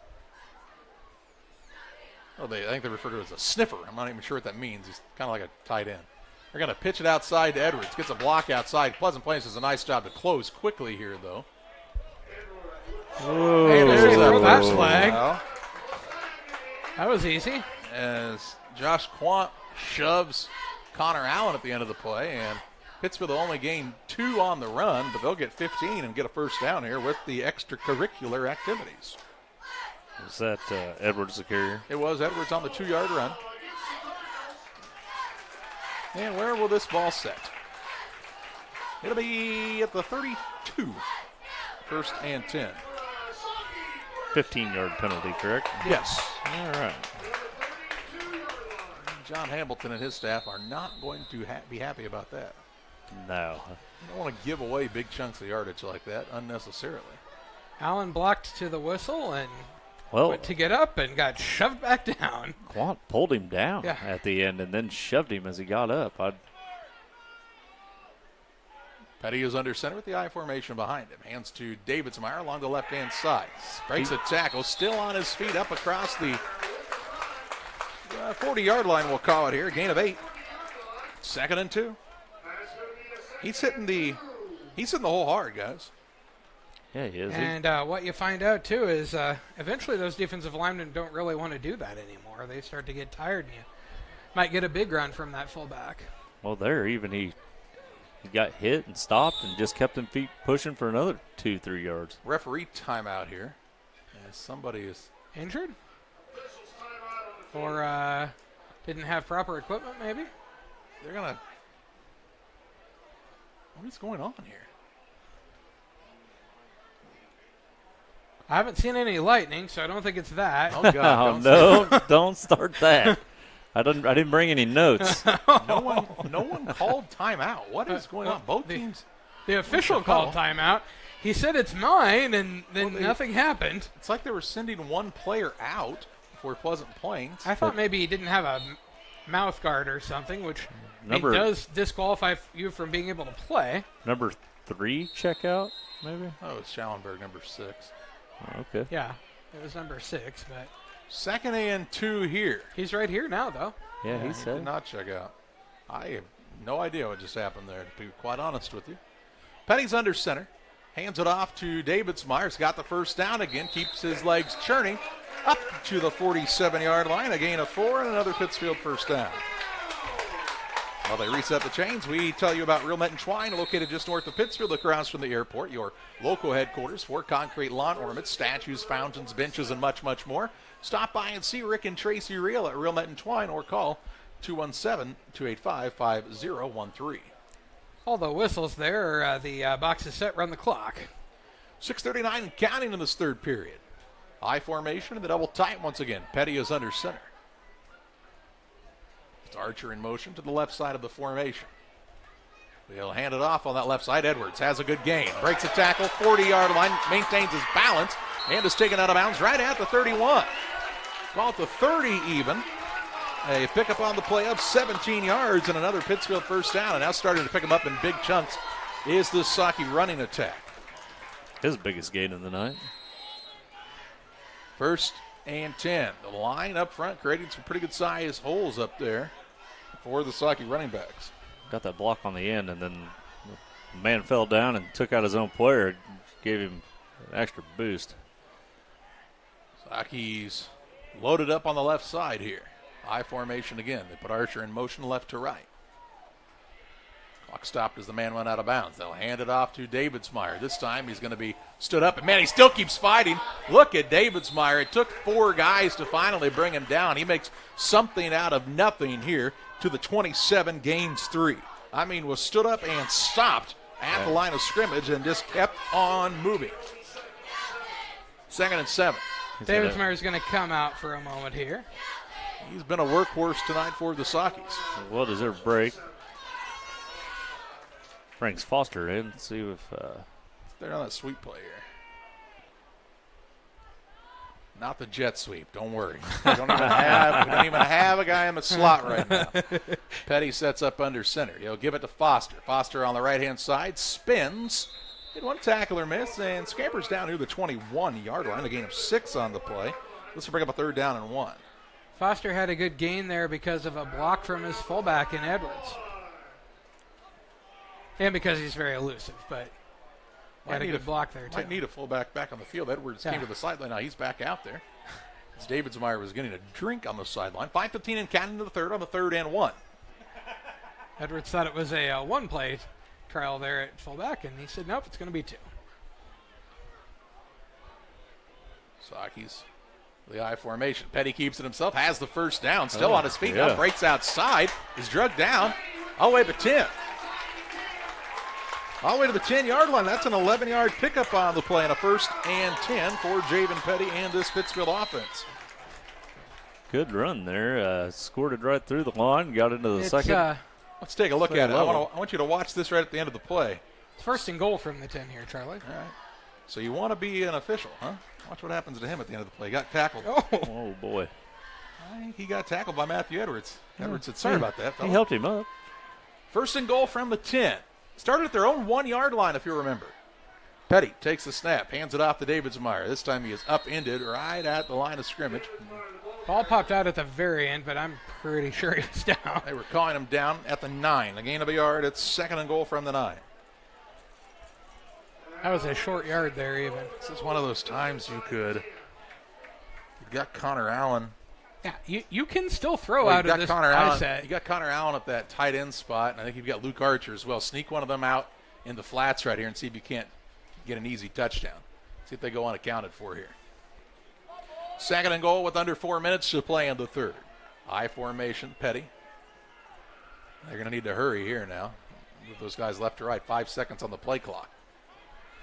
Oh, I think they refer to it as a sniffer. I'm not even sure what that means. He's kind of like a tight end. They're going to pitch it outside to Edwards. Gets a block outside. Pleasant Plains does a nice job to close quickly here, though. Whoa. And there's that flag. That was easy. As Josh Quant shoves Connor Allen at the end of the play, and Pittsfield will only gain 2 on the run, but they'll get 15 and get a first down here with the extracurricular activities. Was that Edwards the carrier? It was Edwards on the 2-yard run. And where will this ball set? It'll be at the 32. 1st and 10. 15-yard penalty, correct? Yes. All right. John Hamilton and his staff are not going to be happy about that. No. You don't want to give away big chunks of yardage like that unnecessarily. Allen blocked to the whistle and Well, went to get up and got shoved back down. Quant pulled him down at the end and then shoved him as he got up. Petty is under center with the I formation behind him. Hands to Davidsmeyer along the left-hand side. Breaks a tackle, still on his feet up across the 40-yard line, we'll call it here. Gain of 8. 2nd and 2. He's hitting the hole hard, guys. Yeah, he is. And what you find out, too, is eventually those defensive linemen don't really want to do that anymore. They start to get tired, and you might get a big run from that fullback. Well, he got hit and stopped and just kept him feet pushing for another 2-3 yards. Referee timeout here. As somebody is injured? Or didn't have proper equipment, maybe? They're going to... What is going on here? I haven't seen any lightning, so I don't think it's that. Oh, God. Don't start that. I didn't bring any notes. No one called timeout. What is going on? Both teams. The official called timeout. He said it's mine, and then nothing happened. It's like they were sending one player out for Pleasant Plains. I thought maybe he didn't have a mouth guard or something, which does disqualify you from being able to play. Number 3 checkout, maybe? Oh, it's Schallenberg, number 6. Oh, okay. Yeah, it was number 6, but 2nd and 2 here. He's right here now, though. Yeah, he He said. did not check out. I have no idea what just happened there, to be quite honest with you. Petty's under center. Hands it off to Davidsmeyer. He's got the first down again. Keeps his legs churning up to the 47-yard line. A gain of 4 and another Pittsfield first down. While they reset the chains, we tell you about Real Net and Twine, located just north of Pittsfield, across from the airport, your local headquarters for concrete lawn ornaments, statues, fountains, benches, and much, much more. Stop by and see Rick and Tracy Real at Real Net and Twine or call 217-285-5013. All the whistles there. The box is set. Run the clock. 6:39 and counting in this third period. I formation and the double tight once again. Petty is under center. It's Archer in motion to the left side of the formation. He'll hand it off on that left side. Edwards has a good gain. Breaks a tackle, 40-yard line, maintains his balance, and is taken out of bounds right at the 31. Call it the 30 even. A pickup on the play up 17 yards and another Pittsfield first down. And now starting to pick him up in big chunks is the Saki running attack. His biggest gain of the night. First and 10. The line up front creating some pretty good size holes up there for the Saki running backs. Got that block on the end, and then the man fell down and took out his own player. Gave him an extra boost. Saki's loaded up on the left side here. I formation again. They put Archer in motion left to right. Clock stopped as the man went out of bounds. They'll hand it off to Davidsmeyer. This time he's going to be stood up. And, man, he still keeps fighting. Look at Davidsmeyer. It took 4 guys to finally bring him down. He makes something out of nothing here to the 27, gains 3. I mean, was stood up and stopped at the line of scrimmage and just kept on moving. 2nd and 7. Davidsmeyer is going to come out for a moment here. He's been a workhorse tonight for the Sakis. Well-deserved break. Brings Foster in. Let's see if they're on that sweep play here. Not the jet sweep. Don't worry. We don't even have a guy in the slot right now. Petty sets up under center. He'll give it to Foster. Foster on the right-hand side spins. Did one tackle or miss and scampers down to the 21-yard line. A gain of 6 on the play. This will bring up a 3rd down and 1. Foster had a good gain there because of a block from his fullback in Edwards. And because he's very elusive, but had a good block there, too. Might need a fullback back on the field. Edwards came to the sideline. Now he's back out there. As Davidsmeyer was getting a drink on the sideline. 5:15 and counting to the 3rd on the 3rd and 1. Edwards thought it was a one-play trial there at fullback, and he said, nope, it's going to be 2. Saki's the I formation. Petty keeps it himself, has the first down, still on his feet. Now breaks outside, is drugged down, all the way to 10. All the way to the 10-yard line. That's an 11-yard pickup on the play and a 1st and 10 for Javen Petty and this Pittsfield offense. Good run there. Squirted right through the line, got into the second. Let's take a look at it. I want you to watch this right at the end of the play. It's 1st and goal from the 10 here, Charlie. All right. So you want to be an official, huh? Watch what happens to him at the end of the play. He got tackled. Oh boy. He got tackled by Matthew Edwards. Edwards said, sorry about that, fella. He helped him up. 1st and goal from the 10. Started at their own 1-yard line, if you remember. Petty takes the snap, hands it off to Davidsmeyer. This time he is upended right at the line of scrimmage. Ball popped out at the very end, but I'm pretty sure he was down. They were calling him down at the 9. A gain of a yard. It's 2nd and goal from the 9. That was a short yard there even. This is one of those times you've got Connor Allen. Yeah, you can still throw out of this set. You got Connor Allen at that tight end spot, and I think you've got Luke Archer as well. Sneak one of them out in the flats right here and see if you can't get an easy touchdown. See if they go unaccounted for here. 2nd and goal with under 4 minutes to play in the 3rd. I formation, Petty. They're going to need to hurry here now. Move those guys left to right. 5 seconds on the play clock.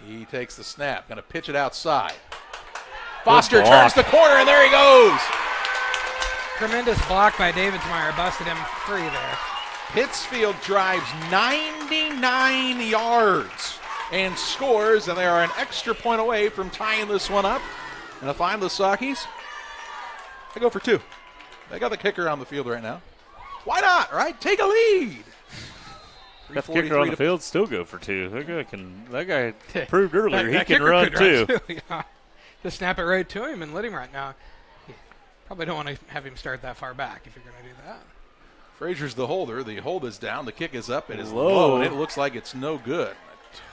He takes the snap. Going to pitch it outside. Foster turns the corner, and there he goes. Tremendous block by Davidsmeyer. Busted him free there. Pittsfield drives 99 yards and scores, and they are an extra point away from tying this one up. And if I'm the Sakis, they go for 2. They got the kicker on the field right now. Why not, right? Take a lead. Got the kicker on the field, still go for 2. That guy proved earlier he can run too. Yeah. Just snap it right to him and let him right now. Probably don't want to have him start that far back if you're going to do that. Frazier's the holder. The hold is down. The kick is up. It is low, and it looks like it's no good.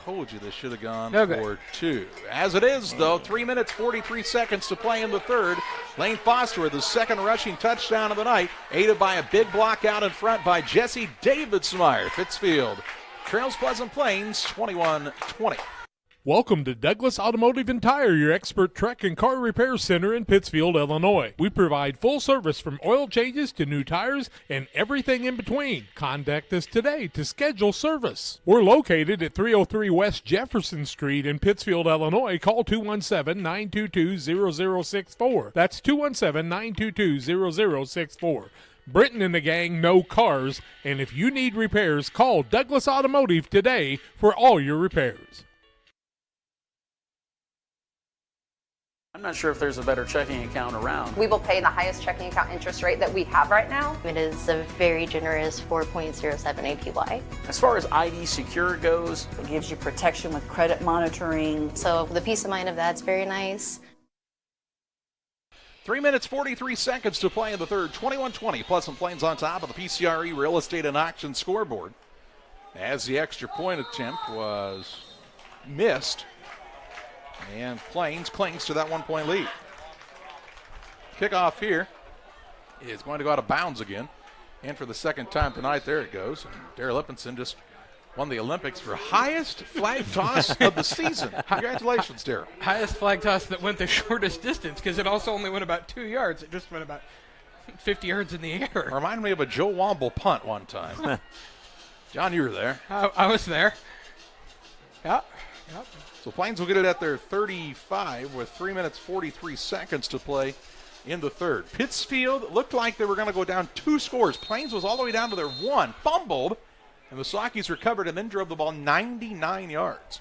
told you this should have gone Okay. for 2. As it is, though, 3 minutes, 43 seconds to play in the third. Lane Foster with the second rushing touchdown of the night, aided by a big block out in front by Jesse Davidsmeyer. Pittsfield trails Pleasant Plains 21-20. Welcome to Douglas Automotive and Tire, your expert truck and car repair center in Pittsfield, Illinois. We provide full service from oil changes to new tires and everything in between. Contact us today to schedule service. We're located at 303 West Jefferson Street in Pittsfield, Illinois. Call 217-922-0064. That's 217-922-0064. Britton and the gang know cars, and if you need repairs, call Douglas Automotive today for all your repairs. I'm not sure if there's a better checking account around. We will pay the highest checking account interest rate that we have right now. It is a very generous 4.07 APY. As far as ID Secure goes, it gives you protection with credit monitoring. So the peace of mind of that's very nice. 3 minutes, 43 seconds to play in the third. 21-20. Pleasant Plains on top of the PCRE Real Estate and Auction scoreboard. As the extra point attempt was missed, and Plains clings to that 1-point lead. Kickoff here is going to go out of bounds again. And for the second time tonight, there it goes. And Darrell Lippinson just won the Olympics for highest flag toss of the season. Congratulations, Darrell. Highest flag toss that went the shortest distance, because it also only went about 2 yards. It just went about 50 yards in the air. Reminded me of a Joe Womble punt one time. John, you were there. I was there. Yeah. Yep. So Plains will get it at their 35 with 3 minutes, 43 seconds to play in the third. Pittsfield looked like they were going to go down 2 scores. Plains was all the way down to their 1, fumbled, and the Sockies recovered and then drove the ball 99 yards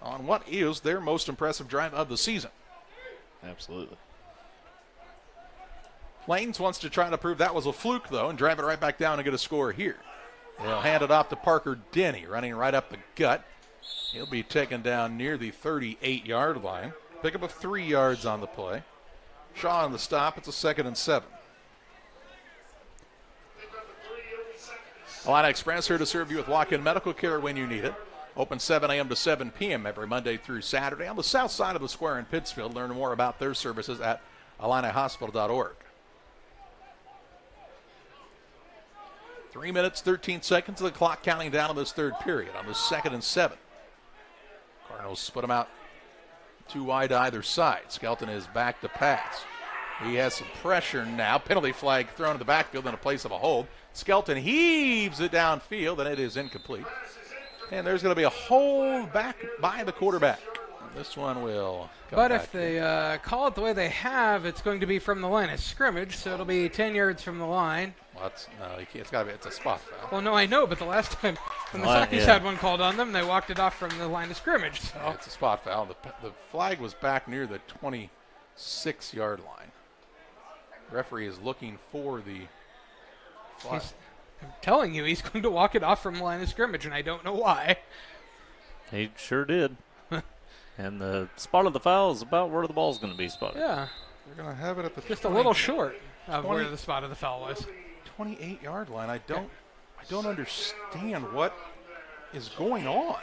on what is their most impressive drive of the season. Absolutely. Plains wants to try to prove that was a fluke, though, and drive it right back down and get a score here. They'll hand it off to Parker Denny, running right up the gut. He'll be taken down near the 38-yard line. Pick up of 3 yards on the play. Shaw on the stop. It's a 2nd and 7. Illini Express here to serve you with walk-in medical care when you need it. Open 7 a.m. to 7 p.m. every Monday through Saturday on the south side of the square in Pittsfield. Learn more about their services at IlliniHospital.org. 3 minutes, 13 seconds of the clock counting down on this third period on the 2nd and 7. Cardinals split them out 2 wide to either side. Skelton is back to pass. He has some pressure now. Penalty flag thrown in the backfield in a place of a hold. Skelton heaves it downfield, and it is incomplete. And there's going to be a hold back by the quarterback. This one will come But back if they call it the way they have, it's going to be from the line of scrimmage, so it'll be 10 yards from the line. Well, it's got to be. It's a spot foul. Well, no, I know, but the last time when the Sockies had one called on them, they walked it off from the line of scrimmage. So. Yeah, it's a spot foul. The flag was back near the 26-yard line. The referee is looking for the flag. I'm telling you, he's going to walk it off from the line of scrimmage, and I don't know why. He sure did. And the spot of the foul is about where the ball's going to be spotted. Yeah. We're going to have it at the just a little short of where the spot of the foul was. 28-yard line. I don't understand what is going on.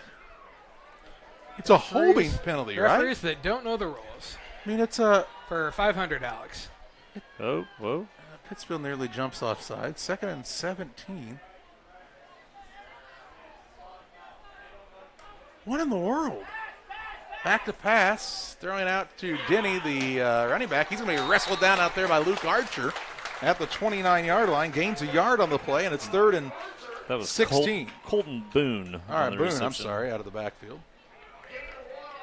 It's a holding penalty, right? Referees that don't know the rules. I mean, it's a for 500, Alex. Oh, whoa. Pittsfield nearly jumps offside. 2nd and 17. What in the world? Back to pass, throwing out to Denny, the running back. He's going to be wrestled down out there by Luke Archer at the 29-yard line. Gains a yard on the play, and it's 3rd and that was 16. Colton Boone. All right, Boone, I'm sorry, out of the backfield.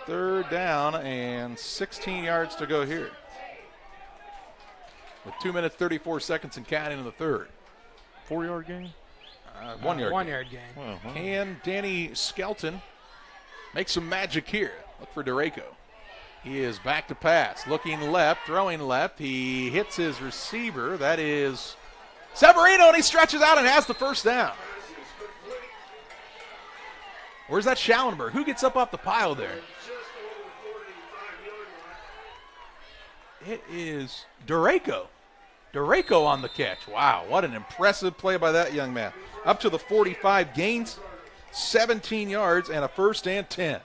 3rd down and 16 yards to go here. With 2 minutes, 34 seconds and counting in the third. 4-yard gain? 1 yard. 1 yard gain. Uh-huh. Can Danny Skelton make some magic here? Look for DeRaco. He is back to pass. Looking left, throwing left. He hits his receiver. That is Severino, and he stretches out and has the first down. Where's that Schallenberg? Who gets up off the pile there? It is DeRaco. DeRaco on the catch. Wow, what an impressive play by that young man. Up to the 45, gains 17 yards and a first and 10.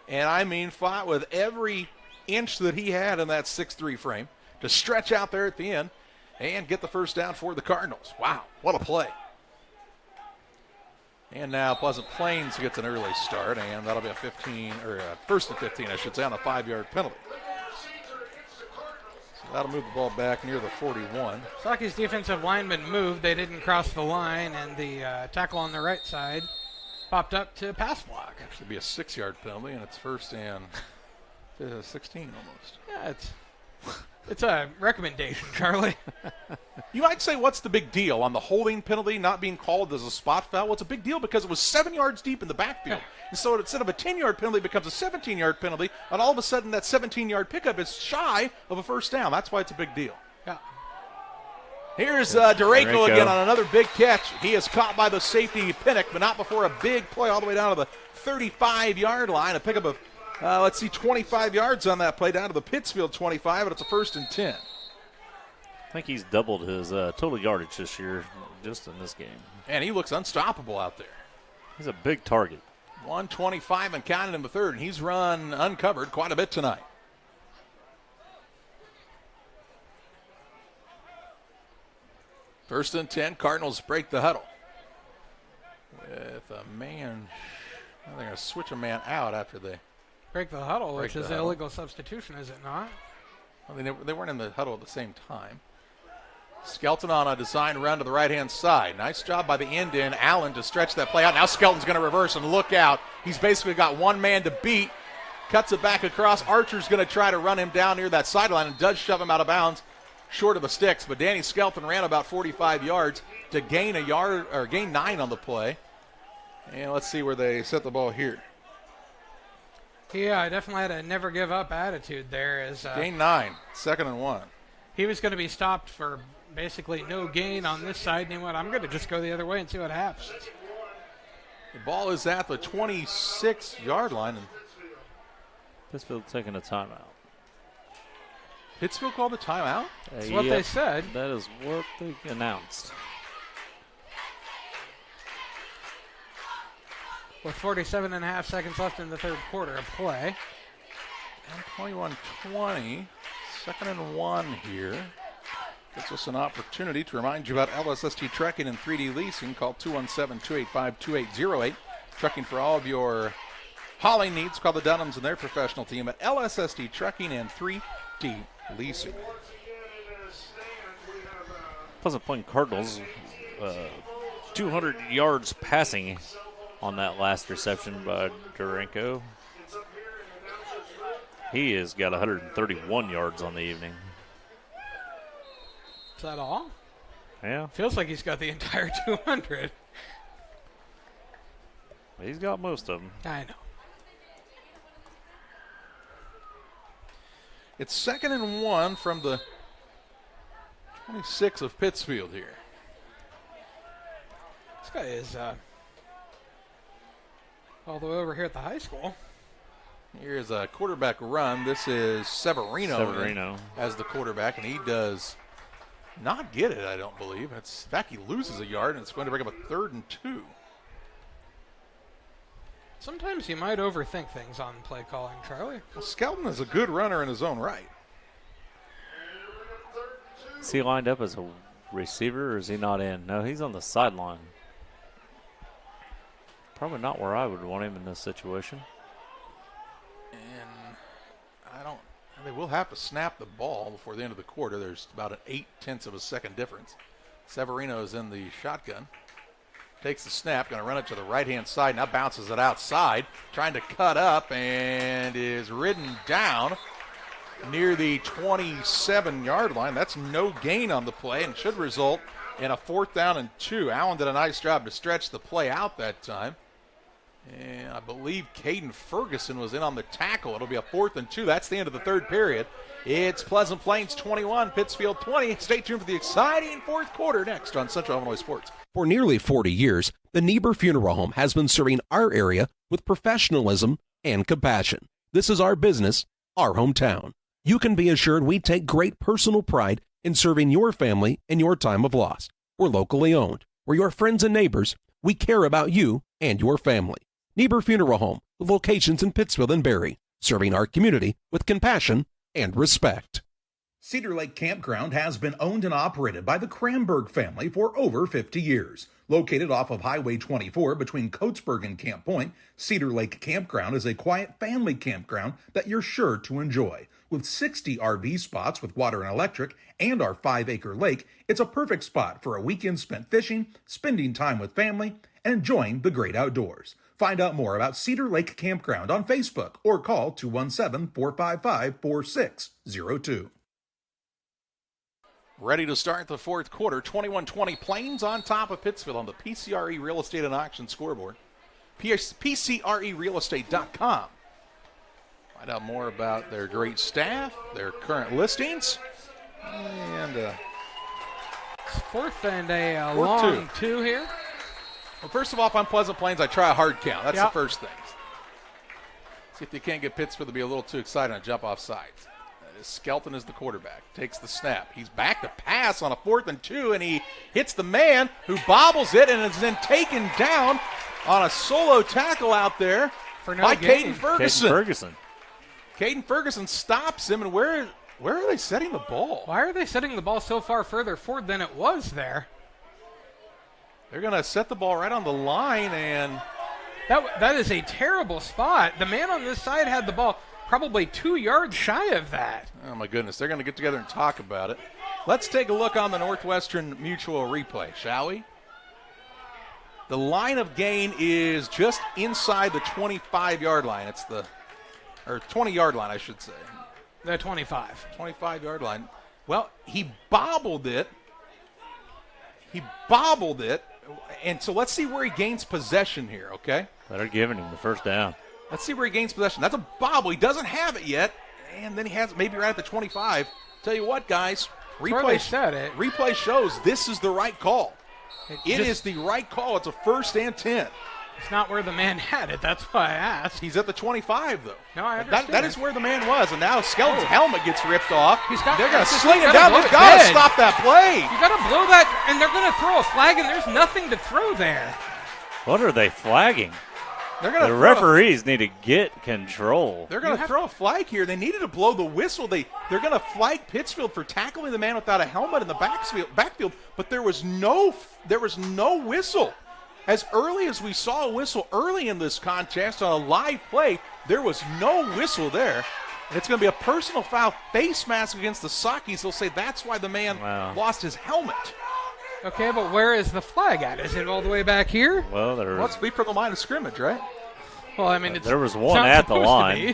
And I mean, fought with every inch that he had in that 6'3" frame to stretch out there at the end and get the first down for the Cardinals. Wow, what a play. And now Pleasant Plains gets an early start, and that'll be a first and 15, I should say, on a 5-yard penalty. So that'll move the ball back near the 41. Sauke's defensive lineman moved. They didn't cross the line, and the tackle on the right side popped up to pass block. Should be a 6-yard penalty, and it's first and 16 almost. Yeah, it's a recommendation, Charlie. You might say, what's the big deal on the holding penalty not being called as a spot foul? Well, it's a big deal because it was 7 yards deep in the backfield. Yeah. And so instead of a 10-yard penalty, it becomes a 17-yard penalty, and all of a sudden that 17-yard pickup is shy of a first down. That's why it's a big deal. Yeah. Here's Duranko again on another big catch. He is caught by the safety Pinnock, but not before a big play all the way down to the 35-yard line. A pickup of 25 yards on that play down to the Pittsfield 25, and it's a first and 10. I think he's doubled his total yardage this year just in this game. And he looks unstoppable out there. He's a big target. 125 and counting in the third, and he's run uncovered quite a bit tonight. First and 10, Cardinals break the huddle. With a man, they're going to switch a man out after they break the huddle, which is an illegal substitution, is it not? Well, they weren't in the huddle at the same time. Skelton on a design run to the right-hand side. Nice job by the end in Allen to stretch that play out. Now Skelton's going to reverse and look out. He's basically got one man to beat. Cuts it back across. Archer's going to try to run him down near that sideline and does shove him out of bounds short of the sticks. But Danny Skelton ran about 45 yards to gain 9 on the play. And let's see where they set the ball here. Yeah, I definitely had a never give up attitude there. Gain 9, 2nd and 1. He was going to be stopped for basically no gain on this side, and he went, I'm going to just go the other way and see what happens. The ball is at the 26-yard line. And Pittsfield taking a timeout. Pittsfield called the timeout? That's what they said. That is what they announced. With 47.5 seconds left in the third quarter of play. And 21-20, 2nd and 1 here. Gives us an opportunity to remind you about LSST Trucking and 3D Leasing. Call 217-285-2808. Trucking for all of your hauling needs. Call the Dunhams and their professional team at LSST Trucking and 3D Leasing. Pleasant Plains Cardinals, 200 yards passing on that last reception by Duranko. He has got 131 yards on the evening. Is that all? Yeah. Feels like he's got the entire 200. He's got most of them. I know. It's 2nd and 1 from the 26 of Pittsfield here. This guy is all the way over here at the high school. Here's a quarterback run. This is Severino as the quarterback, and he does not get it, I don't believe. In fact, he loses a yard, and it's going to bring up a 3rd and 2. Sometimes you might overthink things on play calling, Charlie. Well, Skelton is a good runner in his own right. Is he lined up as a receiver, or is he not in? No, he's on the sideline. Probably not where I would want him in this situation. And they will have to snap the ball before the end of the quarter. There's about an 0.8 of a second difference. Severino is in the shotgun. Takes the snap, going to run it to the right-hand side. Now bounces it outside, trying to cut up, and is ridden down near the 27-yard line. That's no gain on the play and should result in a 4th down and 2. Allen did a nice job to stretch the play out that time. And I believe Caden Ferguson was in on the tackle. It'll be a 4th and 2. That's the end of the third period. It's Pleasant Plains 21, Pittsfield 20. Stay tuned for the exciting fourth quarter next on Central Illinois Sports. For nearly 40 years, the Niebuhr Funeral Home has been serving our area with professionalism and compassion. This is our business, our hometown. You can be assured we take great personal pride in serving your family in your time of loss. We're locally owned. We're your friends and neighbors We care about you and your family. Niebuhr Funeral Home, with locations in Pittsfield and Barry, serving our community with compassion and respect. Cedar Lake Campground has been owned and operated by the Cranberg family for over 50 years. Located off of Highway 24 between Coatesburg and Camp Point, Cedar Lake Campground is a quiet family campground that you're sure to enjoy. With 60 RV spots with water and electric and our 5-acre lake, it's a perfect spot for a weekend spent fishing, spending time with family, and enjoying the great outdoors. Find out more about Cedar Lake Campground on Facebook or call 217-455-4602. Ready to start the fourth quarter. 21-20 Plains on top of Pittsfield on the PCRE Real Estate and Auction scoreboard. PCRErealestate.com. Find out more about their great staff, their current listings, and fourth and a long two here. Well, first of all, if I'm Pleasant Plains, I try a hard count. That's the first thing. See if they can't get Pittsfield to be a little too excited and jump off sides. Skelton is the quarterback, takes the snap. He's back to pass on a 4th and 2, and he hits the man who bobbles it and is then taken down on a solo tackle out there by Caden Ferguson. Caden Ferguson stops him, and where are they setting the ball? Why are they setting the ball so far further forward than it was there? They're going to set the ball right on the line, and that is a terrible spot. The man on this side had the ball probably 2 yards shy of that. Oh, my goodness. They're going to get together and talk about it. Let's take a look on the Northwestern Mutual replay, shall we? The line of gain is just inside the 25-yard line. It's the 20-yard line, I should say. The 25. 25-yard line. Well, he bobbled it. And so let's see where he gains possession here, okay? They're giving him the first down. Let's see where he gains possession. That's a bobble. He doesn't have it yet. And then he has it maybe right at the 25. Tell you what, guys. Replay shows this is the right call. It is the right call. It's a 1st and 10. It's not where the man had it. That's why I asked. He's at the 25, though. No, I understand. That is where the man was. And now Skelton's helmet gets ripped off. They're going to sling it down. They've got to stop that play. You got to blow that, and they're going to throw a flag, and there's nothing to throw there. What are they flagging? The referees need to get control. They're going to throw a flag here. They needed to blow the whistle. They're going to flag Pittsfield for tackling the man without a helmet in the backfield, but there was no whistle. As early as we saw a whistle early in this contest on a live play, there was no whistle there. And it's going to be a personal foul, face mask against the Sakis. They'll say that's why the man lost his helmet. Okay, but where is the flag at? Is it all the way back here? Well, it's be from the line of scrimmage, right? Well, I mean, there was one at the line.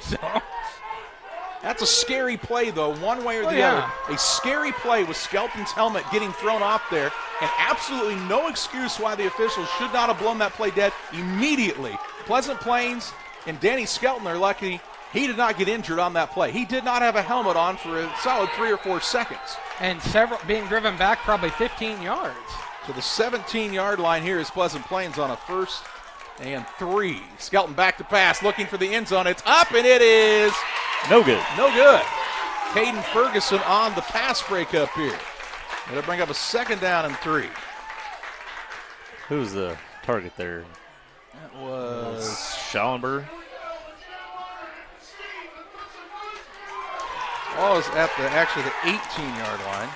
That's a scary play, though, one way or the other. A scary play with Skelton's helmet getting thrown off there, and absolutely no excuse why the officials should not have blown that play dead immediately. Pleasant Plains and Danny Skelton are lucky he did not get injured on that play. He did not have a helmet on for a solid 3 or 4 seconds. And several being driven back probably 15 yards. To the 17-yard line here is Pleasant Plains on a 1st and 3. Skelton back to pass, looking for the end zone. It's up, and it is no good. No good. Caden Ferguson on the pass breakup here. It'll bring up a 2nd down and 3. Who's the target there? That was Schallenberg. Ball is at the 18-yard line.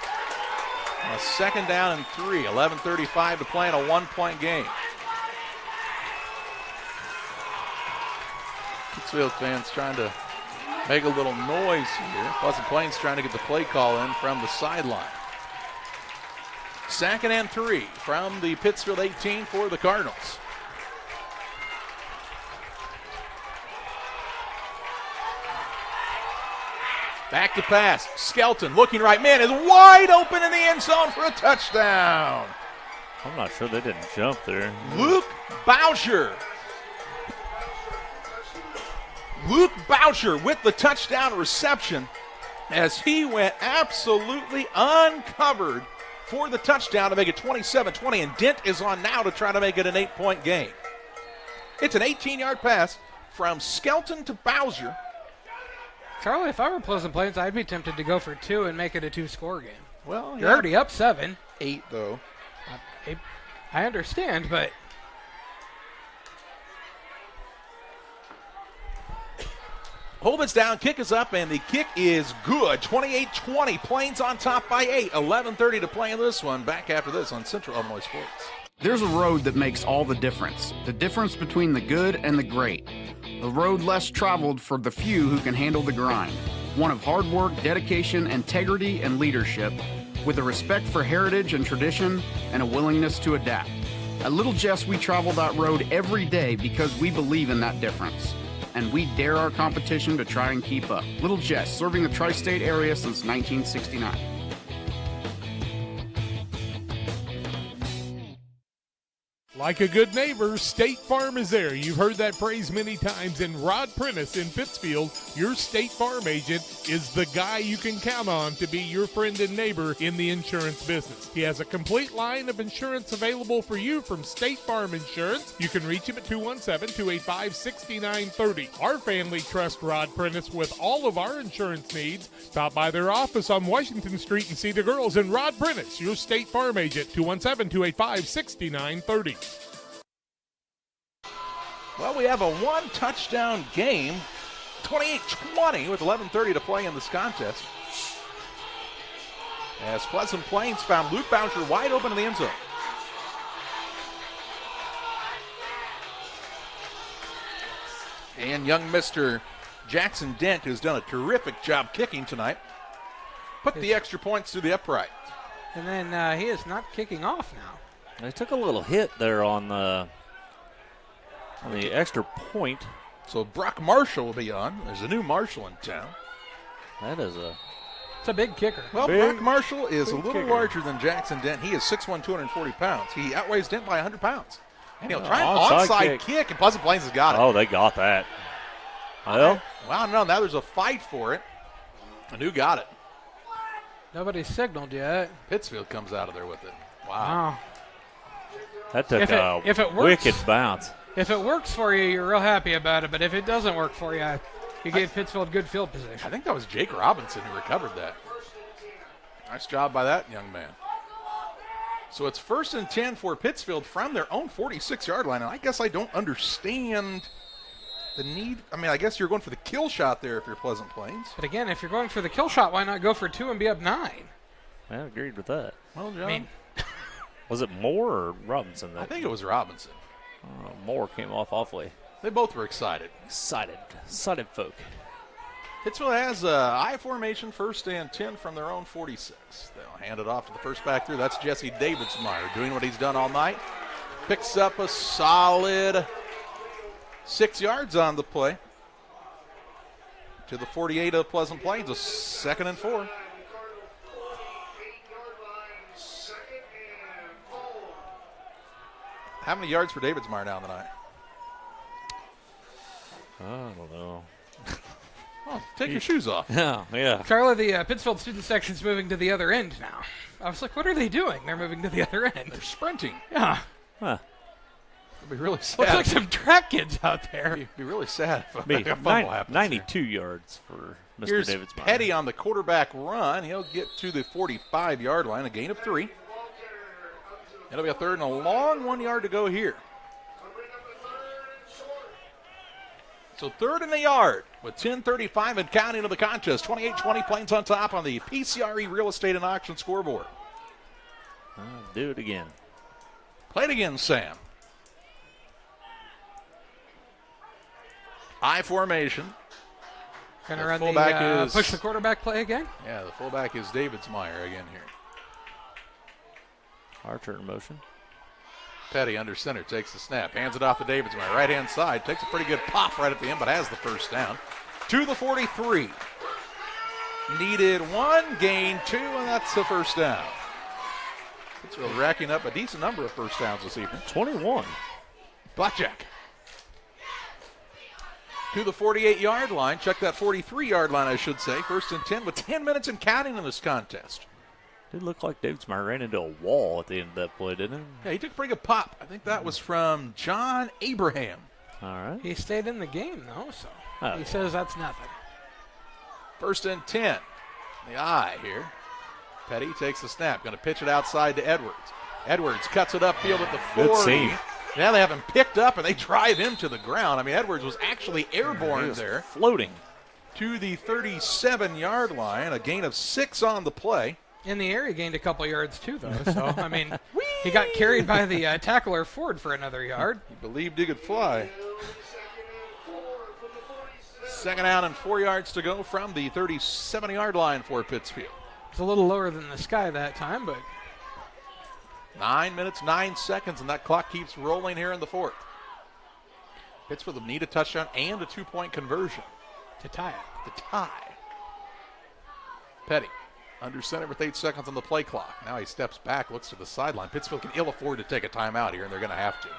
On a 2nd down and 3. 11:35 to play in a 1-point game. Pittsfield fans trying to make a little noise here. Pleasant Plains trying to get the play call in from the sideline. 2nd and 3 from the Pittsfield 18 for the Cardinals. Back to pass. Skelton looking right. Man is wide open in the end zone for a touchdown. I'm not sure they didn't jump there. Luke Boucher. Luke Boucher with the touchdown reception as he went absolutely uncovered for the touchdown to make it 27-20, and Dent is on now to try to make it an 8-point game. It's an 18-yard pass from Skelton to Boucher. Charlie, if I were Pleasant Plains, I'd be tempted to go for 2 and make it a 2-score game. Well, you're already up 7. 8, though. I understand, but Holman's down, kick is up, and the kick is good. 28-20, Plains on top by 8. 11:30 to play in this one. Back after this on Central Illinois Sports. There's a road that makes all the difference between the good and the great. The road less traveled for the few who can handle the grind. One of hard work, dedication, integrity, and leadership, with a respect for heritage and tradition and a willingness to adapt. At Little Jess, we travel that road every day because we believe in that difference. And we dare our competition to try and keep up. Little Jess, serving the tri-state area since 1969. Like a good neighbor, State Farm is there. You've heard that phrase many times. And Rod Prentice in Pittsfield, your State Farm agent, is the guy you can count on to be your friend and neighbor in the insurance business. He has a complete line of insurance available for you from State Farm Insurance. You can reach him at 217-285-6930. Our family trusts Rod Prentice with all of our insurance needs. Stop by their office on Washington Street and see the girls. And Rod Prentice, your State Farm agent, 217-285-6930. Well, we have a one-touchdown game, 28-20 with 11:30 to play in this contest. As Pleasant Plains found Luke Boucher wide open in the end zone. And young Mr. Jackson Dent, who's done a terrific job kicking tonight, put the extra points to the upright. And then he is not kicking off now. They took a little hit there on the extra point. So Brock Marshall will be on. There's a new Marshall in town. It's a big kicker. Well, Brock Marshall is a little larger than Jackson Dent. He is 6'1", 240 pounds. He outweighs Dent by 100 pounds. And he'll try an onside kick, and Pleasant Plains has got it. Oh, they got that. Well, I don't know. Now there's a fight for it. And who got it? Nobody's signaled yet. Pittsfield comes out of there with it. Wow. That took a wicked bounce. If it works for you, you're real happy about it. But if it doesn't work for you, you gave Pittsfield good field position. I think that was Jake Robinson who recovered that. Nice job by that young man. So it's 1st and 10 for Pittsfield from their own 46-yard line. And I guess I don't understand the need. I mean, I guess you're going for the kill shot there if you're Pleasant Plains. But again, if you're going for the kill shot, why not go for 2 and be up 9? I agreed with that. Well, John. Was it Moore or Robinson? I think it was Robinson. Moore came off awfully. They both were excited. Excited folk. Pittsfield has I formation, 1st and 10 from their own 46. They'll hand it off to the first back through. That's Jesse Davidsmeyer doing what he's done all night. Picks up a solid 6 yards on the play. To the 48 of Pleasant Plains, a 2nd and 4. How many yards for Davidsmeyer now tonight? I don't know. Oh, take your shoes off. Yeah. Charlie, the Pittsfield student section's moving to the other end now. I was like, what are they doing? They're moving to the other end. They're sprinting. Yeah. Huh. It'd be really sad. Looks like some track kids out there. It'd be really sad if a fumble happens. 92 yards for Mr. Here's Davidsmeyer. Petty on the quarterback run. He'll get to the 45-yard line, a gain of 3. It'll be a 3rd and a long 1 yard to go here. So 3rd and a yard with 10:35 and counting of the contest. 28-20 Plains on top on the PCRE Real Estate and Auction scoreboard. Do it again. Play it again, Sam. I formation. Gonna run the push the quarterback play again? Yeah, the fullback is Davidsmeyer again here. Archer in motion. Petty under center takes the snap, hands it off to Davidsmeyer. Right-hand side, takes a pretty good pop right at the end, but has the first down. To the 43. Needed 1, gain 2, and that's the first down. Pittsfield racking up a decent number of first downs this evening. 21. Blackjack. To the 48-yard line. Check that 43-yard line, I should say. 1st and 10 with 10 minutes and counting in this contest. Did look like Davidsmeyer ran into a wall at the end of that play, didn't he? Yeah, he took a pretty good pop. I think that was from John Abraham. All right. He stayed in the game, though, so he says that's nothing. 1st and 10. The eye here. Petty takes the snap. Going to pitch it outside to Edwards. Edwards cuts it upfield at the 40. Good save. Now they have him picked up, and they drive him to the ground. I mean, Edwards was actually airborne there. Floating. to the 37-yard line. A gain of 6 on the play. In the air, he gained a couple yards too, though. So, I mean, he got carried by the tackler Ford for another yard. He believed he could fly. 2nd down and 4 yards to go from the 37-yard line for Pittsfield. It's a little lower than the sky that time, but 9 minutes, 9 seconds, and that clock keeps rolling here in the 4th. Pittsfield will need a touchdown and a 2-point conversion to tie it. To tie. Petty under center with 8 seconds on the play clock. Now he steps back, looks to the sideline. Pittsfield can ill afford to take a timeout here, and they're going to have to.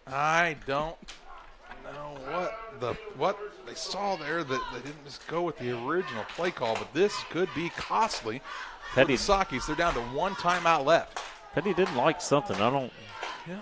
I don't know what they saw there that they didn't just go with the original play call, but this could be costly for the Sakis. They're down to 1 timeout left. Petty didn't like something. I don't. Yeah.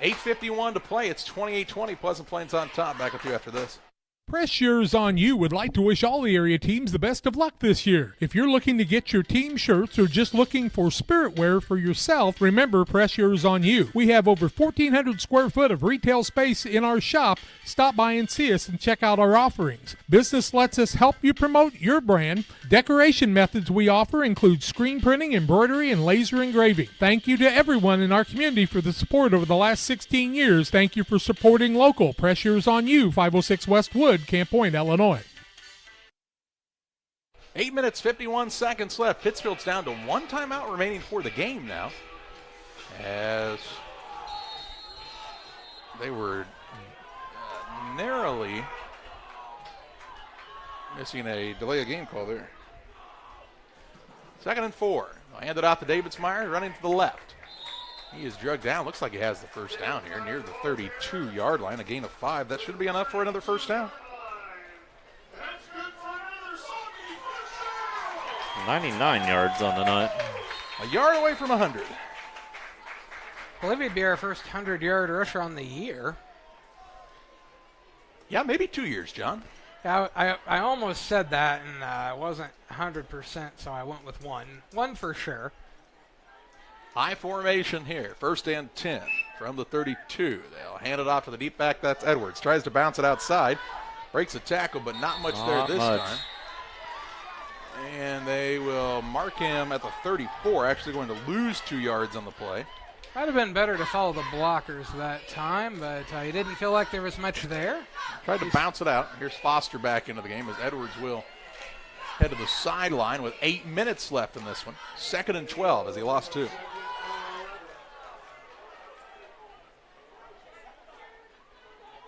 8:51 to play. It's 28-20. Pleasant Plains on top. Back with you after this. Press Yours on You would like to wish all the area teams the best of luck this year. If you're looking to get your team shirts or just looking for spirit wear for yourself, remember Press Yours on You. We have over 1,400 square foot of retail space in our shop. Stop by and see us and check out our offerings. Business lets us help you promote your brand. Decoration methods we offer include screen printing, embroidery, and laser engraving. Thank you to everyone in our community for the support over the last 16 years. Thank you for supporting local. Press Yours on You, 506 West Wood, Camp Point, Illinois. 8 minutes, 51 seconds left. Pittsfield's down to 1 timeout remaining for the game now, as they were narrowly missing a delay of game call there. 2nd and 4. I'll hand it off to Davidsmeyer, running to the left. He is drugged down. Looks like he has the first down here near the 32-yard line. A gain of 5. That should be enough for another first down. 99 yards on the night. A yard away from 100. Well, it'd be our first 100-yard rusher on the year. Yeah, maybe 2 years, John. Yeah, I almost said that, and I wasn't 100%, so I went with 1. 1 for sure. High formation here. 1st and 10 from the 32. They'll hand it off to the deep back. That's Edwards. Tries to bounce it outside. Breaks a tackle, but not much there this time. And they will mark him at the 34. Actually going to lose 2 yards on the play. Might have been better to follow the blockers that time, but he didn't feel like there was much there. Tried to bounce it out. Here's Foster back into the game as Edwards will head to the sideline with 8 minutes left in this one. 2nd and 12 as he lost 2.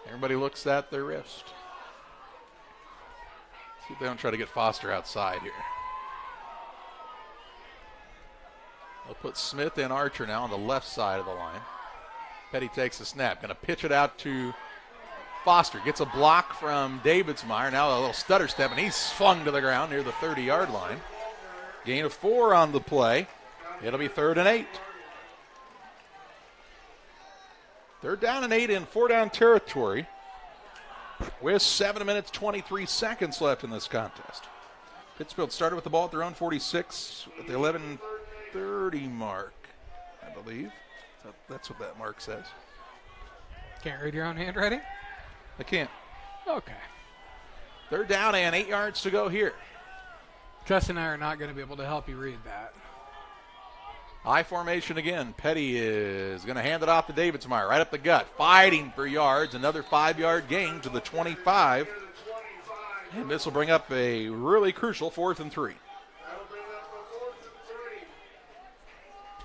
Everybody looks at their wrist. See if they don't try to get Foster outside here. They'll put Smith and Archer now on the left side of the line. Petty takes the snap. Going to pitch it out to Foster. Gets a block from Davidsmeyer. Now a little stutter step, and he's flung to the ground near the 30-yard line. Gain of 4 on the play. It'll be 3rd and 8. 3rd down and 8 in 4-down territory with 7 minutes, 23 seconds left in this contest. Pittsfield started with the ball at their own 46 at the 11:30 mark, I believe. That's what that mark says. Can't read your own handwriting? I can't. Okay. 3rd down and 8 yards to go here. Justin and I are not going to be able to help you read that. High formation again. Petty is going to hand it off to Davidsmeyer right up the gut. Fighting for yards. Another 5-yard gain to the 25. And this will bring up a really crucial 4th and 3. Did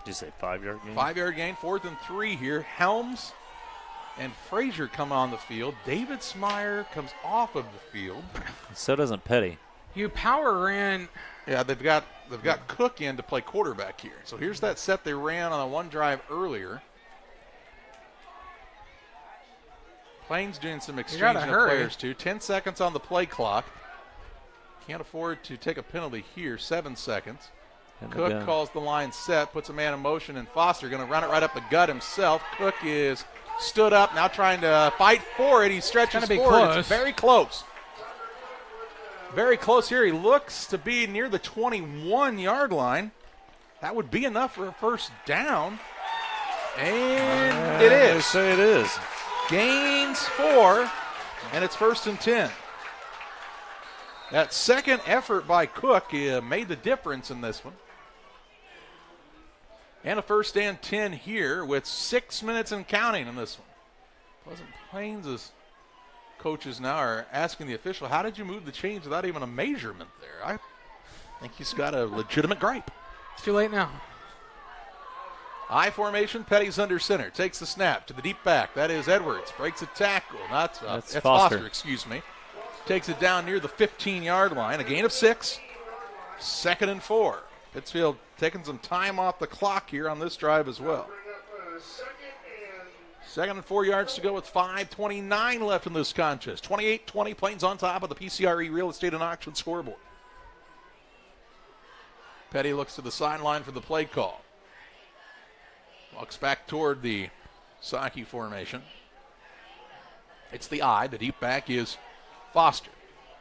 you say 5-yard gain? 5-yard gain, 4th and 3 here. Helms and Frazier come on the field. Davidsmeyer comes off of the field. So doesn't Petty. You power ran. Yeah, they've got Cook in to play quarterback here. So here's that set they ran on a one drive earlier. Plains doing some exchanging of players too. 10 seconds on the play clock. Can't afford to take a penalty here. 7 seconds. And Cook again calls the line set, puts a man in motion, and Foster going to run it right up the gut himself. Cook is stood up, now trying to fight for it. He stretches forward. Close. It's very close. Very close here. He looks to be near the 21-yard line. That would be enough for a first down. And it is. They say it is. gains 4, and it's 1st and 10. That second effort by Cook made the difference in this one. And a 1st and 10 here with 6 minutes and counting in this one. Pleasant Plains' coaches now are asking the official, how did you move the chains without even a measurement there? I think he's got a legitimate gripe. It's too late now. I formation, Petty's under center. Takes the snap to the deep back. That is Edwards. Breaks a tackle. That's Foster, excuse me. Takes it down near the 15-yard line. A gain of 6. 2nd and 4. Pittsfield taking some time off the clock here on this drive as well. 2nd and 4 yards to go with 5:29 left in this contest. 28-20, Plains on top of the PCRE Real Estate and Auction scoreboard. Petty looks to the sideline for the play call. Walks back toward the Saki formation. It's the I. The deep back is Foster.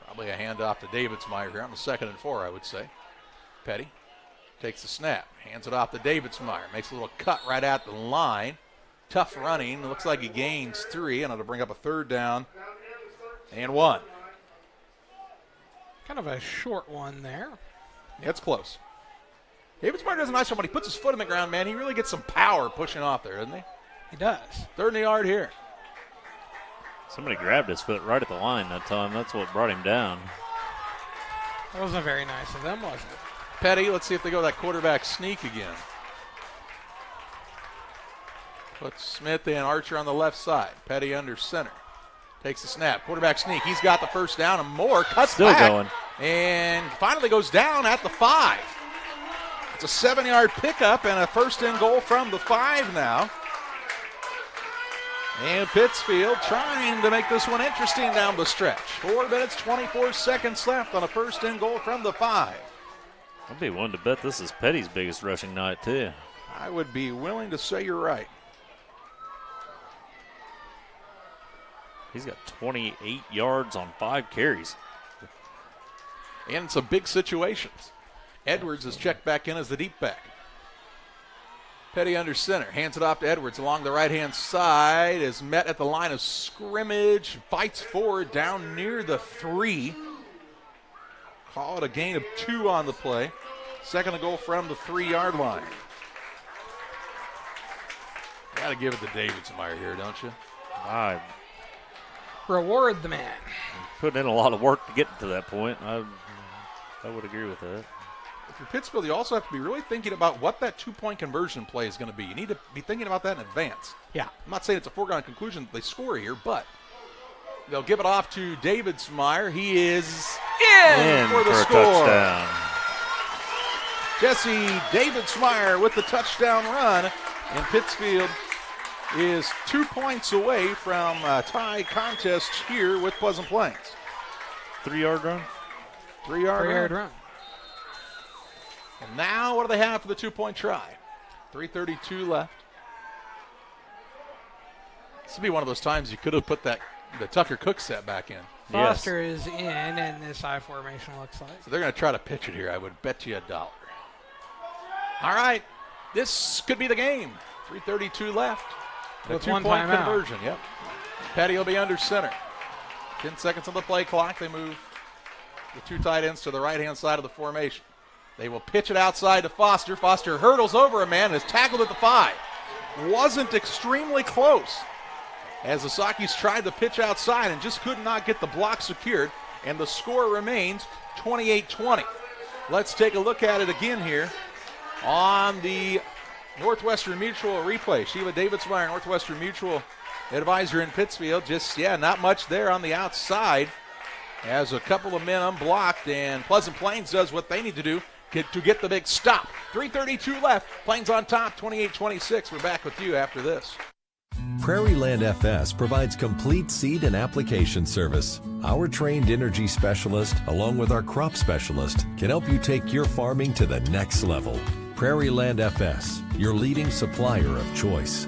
Probably a handoff to Davidsmeyer here on the 2nd and 4, I would say. Petty takes the snap, hands it off to Davidsmeyer. Makes a little cut right at the line. Tough running. Looks like he gains 3, and it'll bring up a 3rd down and 1. Kind of a short one there. Yeah, it's close. Davidsmeyer does a nice one when he puts his foot in the ground, man. He really gets some power pushing off there, doesn't he? He does. 3rd and a yard here. Somebody grabbed his foot right at the line that time. That's what brought him down. That wasn't very nice of them, was it? Petty, let's see if they go that quarterback sneak again. Puts Smith and Archer on the left side. Petty under center. Takes the snap. Quarterback sneak. He's got the 1st down and more. Cuts Still back. Going. And finally goes down at the 5. It's a 7-yard pickup and a 1st and goal from the 5 now. And Pittsfield trying to make this one interesting down the stretch. 4 minutes, 24 seconds left on a 1st and goal from the 5. I'd be willing to bet this is Petty's biggest rushing night, too. I would be willing to say you're right. He's got 28 yards on 5 carries. And some big situations. Edwards is checked back in as the deep back. Petty under center. Hands it off to Edwards along the right-hand side. Is met at the line of scrimmage. Fights forward down near the 3. Call it a gain of 2 on the play. 2nd and goal from the 3-yard line. Got to give it to Davidsmeyer here, don't you? Reward the man. Putting in a lot of work to get to that point. I would agree with that. If you're Pittsfield, you also have to be really thinking about what that 2-point conversion play is going to be. You need to be thinking about that in advance. Yeah. I'm not saying it's a foregone conclusion that they score here, but they'll give it off to Davidsmeyer. He is in for the score. Touchdown. Jesse Davidsmeyer with the touchdown run, and Pittsfield is 2 points away from a tie contest here with Pleasant Plains. 3-yard run? 3-yard run. And now what do they have for the 2-point try? 3:32 left. This would be one of those times you could have put the Tucker Cook set back in. Foster is in, and this I formation looks like. So they're going to try to pitch it here. I would bet you $1. All right. This could be the game. 3:32 left. With a 2-point conversion. Yep. Petty will be under center. 10 seconds on the play clock. They move the 2 tight ends to the right-hand side of the formation. They will pitch it outside to Foster. Foster hurdles over a man and is tackled at the 5. Wasn't extremely close as the Sakis tried to pitch outside and just could not get the block secured, and the score remains 28-20. Let's take a look at it again here on the Northwestern Mutual replay. Sheila Davidsmeyer, Northwestern Mutual advisor in Pittsfield. Just, not much there on the outside as a couple of men unblocked, and Pleasant Plains does what they need to do to get the big stop. 3:32 left. Plains on top, 28-26. We're back with you after this. Prairie Land FS provides complete seed and application service. Our trained energy specialist, along with our crop specialist, can help you take your farming to the next level. Prairie Land FS, your leading supplier of choice.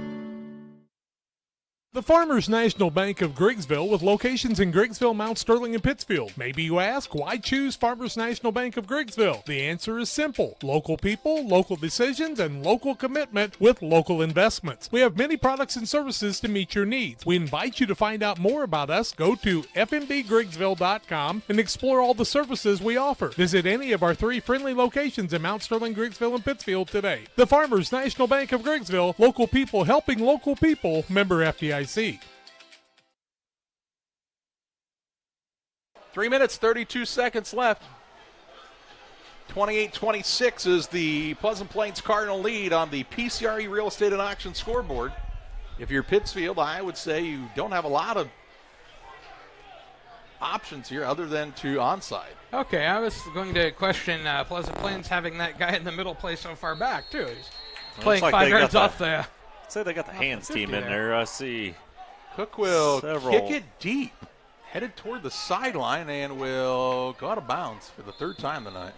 The Farmers National Bank of Griggsville with locations in Griggsville, Mount Sterling, and Pittsfield. Maybe you ask, why choose Farmers National Bank of Griggsville? The answer is simple. Local people, local decisions, and local commitment with local investments. We have many products and services to meet your needs. We invite you to find out more about us. Go to fmbgriggsville.com and explore all the services we offer. Visit any of our 3 friendly locations in Mount Sterling, Griggsville, and Pittsfield today. The Farmers National Bank of Griggsville, local people helping local people, member FDIC. 3 minutes, 32 seconds left. 28-26 is the Pleasant Plains Cardinal lead on the PCRE Real Estate and Auction scoreboard. If you're Pittsfield, I would say you don't have a lot of options here other than to onside. Okay, I was going to question Pleasant Plains having that guy in the middle play so far back, too. He's playing like 5 yards off the... I'd say they got the hands team in there. I see Cook will several. Kick it deep, headed toward the sideline, and will go out of bounds for the 3rd time tonight.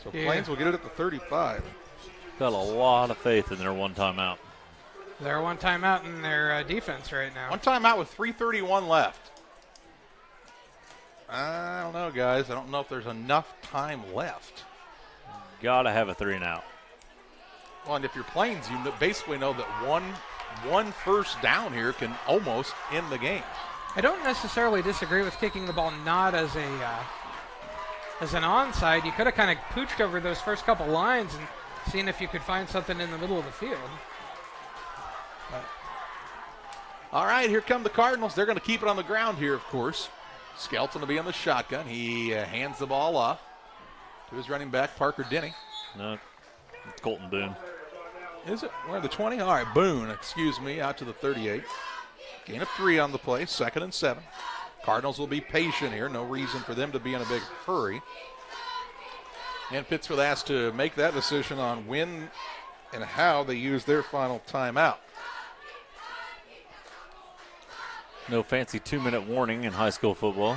So Plains will get it at the 35. Got a lot of faith in their one timeout. They're one timeout in their defense right now. One timeout with 3:31 left. I don't know, guys. I don't know if there's enough time left. Got to have a 3 and out. Well, and if you're Plains, you basically know that one first down here can almost end the game. I don't necessarily disagree with kicking the ball not as an onside. You could have kind of pooched over those first couple lines and seen if you could find something in the middle of the field. But. All right, here come the Cardinals. They're going to keep it on the ground here, of course. Skelton will be on the shotgun. He hands the ball off to his running back, Parker Denny. No, it's Colton Boone. Is it? We're at the 20? All right, Boone, out to the 38. Gain of 3 on the play, 2nd and 7. Cardinals will be patient here. No reason for them to be in a big hurry. And Pittsfield has to make that decision on when and how they use their final timeout. No fancy 2-minute warning in high school football.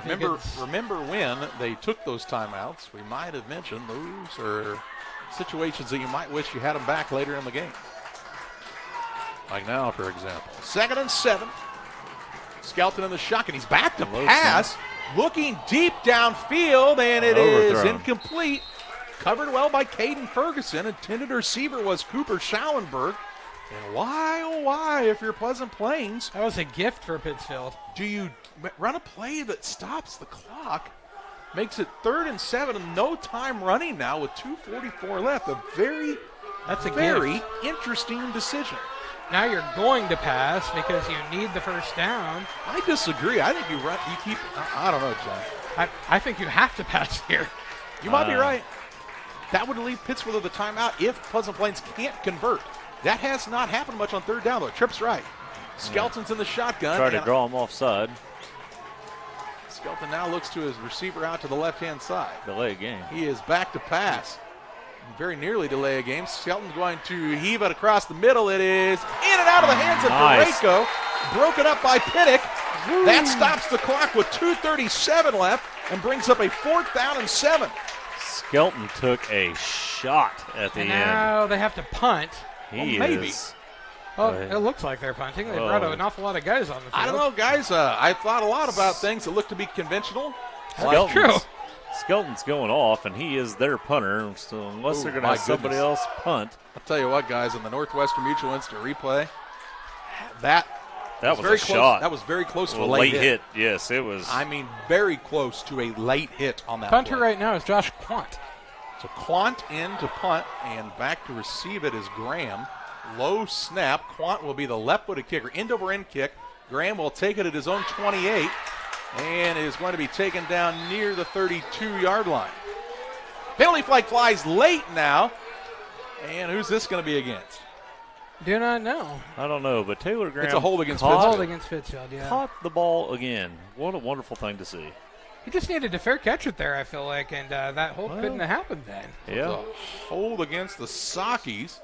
Remember when they took those timeouts? We might have mentioned those are situations that you might wish you had them back later in the game. Like now, for example. 2nd and 7. Skelton in the shotgun. He's back to pass. Looking deep downfield, and it is incomplete. Covered well by Caden Ferguson. Intended receiver was Cooper Schallenberg. And why, oh why, if you're Pleasant Plains. That was a gift for Pittsfield. Do you run a play that stops the clock? Makes it 3rd and 7 and no time running now with 2:44 left. That's a very interesting decision. Now you're going to pass because you need the first down. I disagree. I think you keep, I don't know, John. I think you have to pass here. You might be right. That would leave Pittsfield with a timeout if Pleasant Plains can't convert. That has not happened much on 3rd down, though. Tripp's right. Skelton's in the shotgun. Try to draw him offside. Skelton now looks to his receiver out to the left-hand side. Delay a game. He is back to pass. Very nearly delay a game. Skelton's going to heave it across the middle. It is in and out of the hands of Borrego. Broken up by Pinnock. That stops the clock with 2:37 left and brings up a 4th down and 7. Skelton took a shot at the end. Now they have to punt. Maybe. Well, it looks like they're punting. They brought an awful lot of guys on the field. I don't know, guys. I thought a lot about things that look to be conventional. That's true. Skelton's going off, and he is their punter. So unless they're going to have somebody else punt. I'll tell you what, guys, in the Northwestern Mutual Instant replay, that was very a close. shot. That was very close to a late hit. Yes, it was. I mean, very close to a late hit on that punter play. right now is Josh Quant. So Quant in to punt, and back to receive it is Graham. Low snap. Quant will be the left-footed kicker. End-over-end kick. Graham will take it at his own 28 and is going to be taken down near the 32-yard line. Penalty flag flies late now. And who's this going to be against? Do not know. I don't know, but Taylor Graham. It's a hold against Pittsfield. Hold against Pittsfield, yeah. Caught the ball again. What a wonderful thing to see. He just needed a fair catch it there, I feel like, and that hold couldn't have happened then. Yeah. Hold against the Sockies.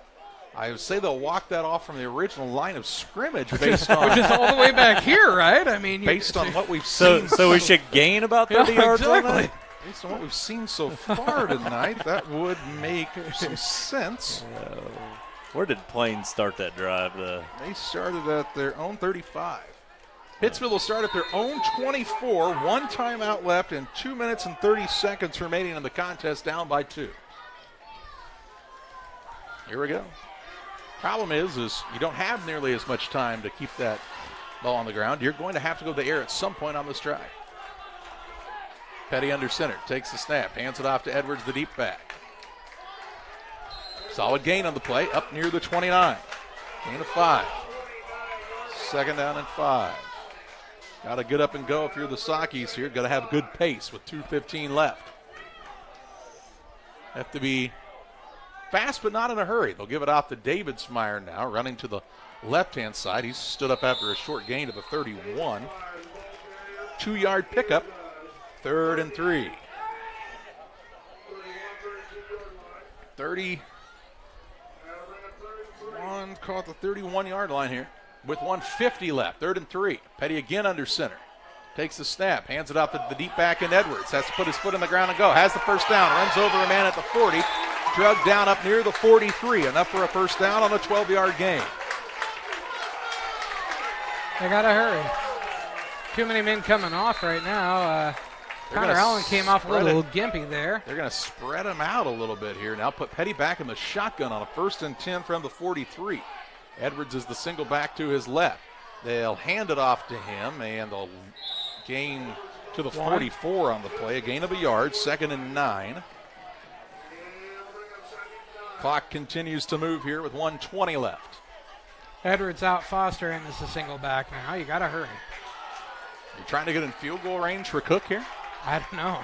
I would say they'll walk that off from the original line of scrimmage based on... Which is all the way back here, right? I mean, based on what we've seen. So we should gain about 30 yards on that? Based on what we've seen so far tonight, that would make some sense. Where did Plains start that drive? They started at their own 35. Pittsfield will start at their own 24. 1 timeout left and 2 minutes and 30 seconds remaining in the contest, down by 2. Here we go. Problem is you don't have nearly as much time to keep that ball on the ground. You're going to have to go to the air at some point on this drive. Petty under center, takes the snap, hands it off to Edwards, the deep back. Solid gain on the play, up near the 29. Gain of 5. 2nd down and 5. Got to get up and go if you're the Sockies here. Got to have good pace with 2:15 left. Have to be fast but not in a hurry. They'll give it off to Davidsmeyer now, running to the left-hand side. He stood up after a short gain to the 31. 2-yard pickup, 3rd and 3. 31, caught the 31-yard line here with 1:50 left, 3rd and 3. Petty again under center. Takes the snap, hands it off to the deep back in Edwards. Has to put his foot on the ground and go. Has the first down, runs over a man at the 40. Drugged down up near the 43. Enough for a first down on a 12-yard gain. They got to hurry. Too many men coming off right now. Connor Allen came off a little gimpy there. They're going to spread him out a little bit here. Now put Petty back in the shotgun on a 1st and 10 from the 43. Edwards is the single back to his left. They'll hand it off to him, and they'll gain to the 44 on the play. A gain of a yard, 2nd and 9. Clock continues to move here with 1:20 left. Edwards out, Foster in as the single back now. You got to hurry. You're trying to get in field goal range for Cook here? I don't know.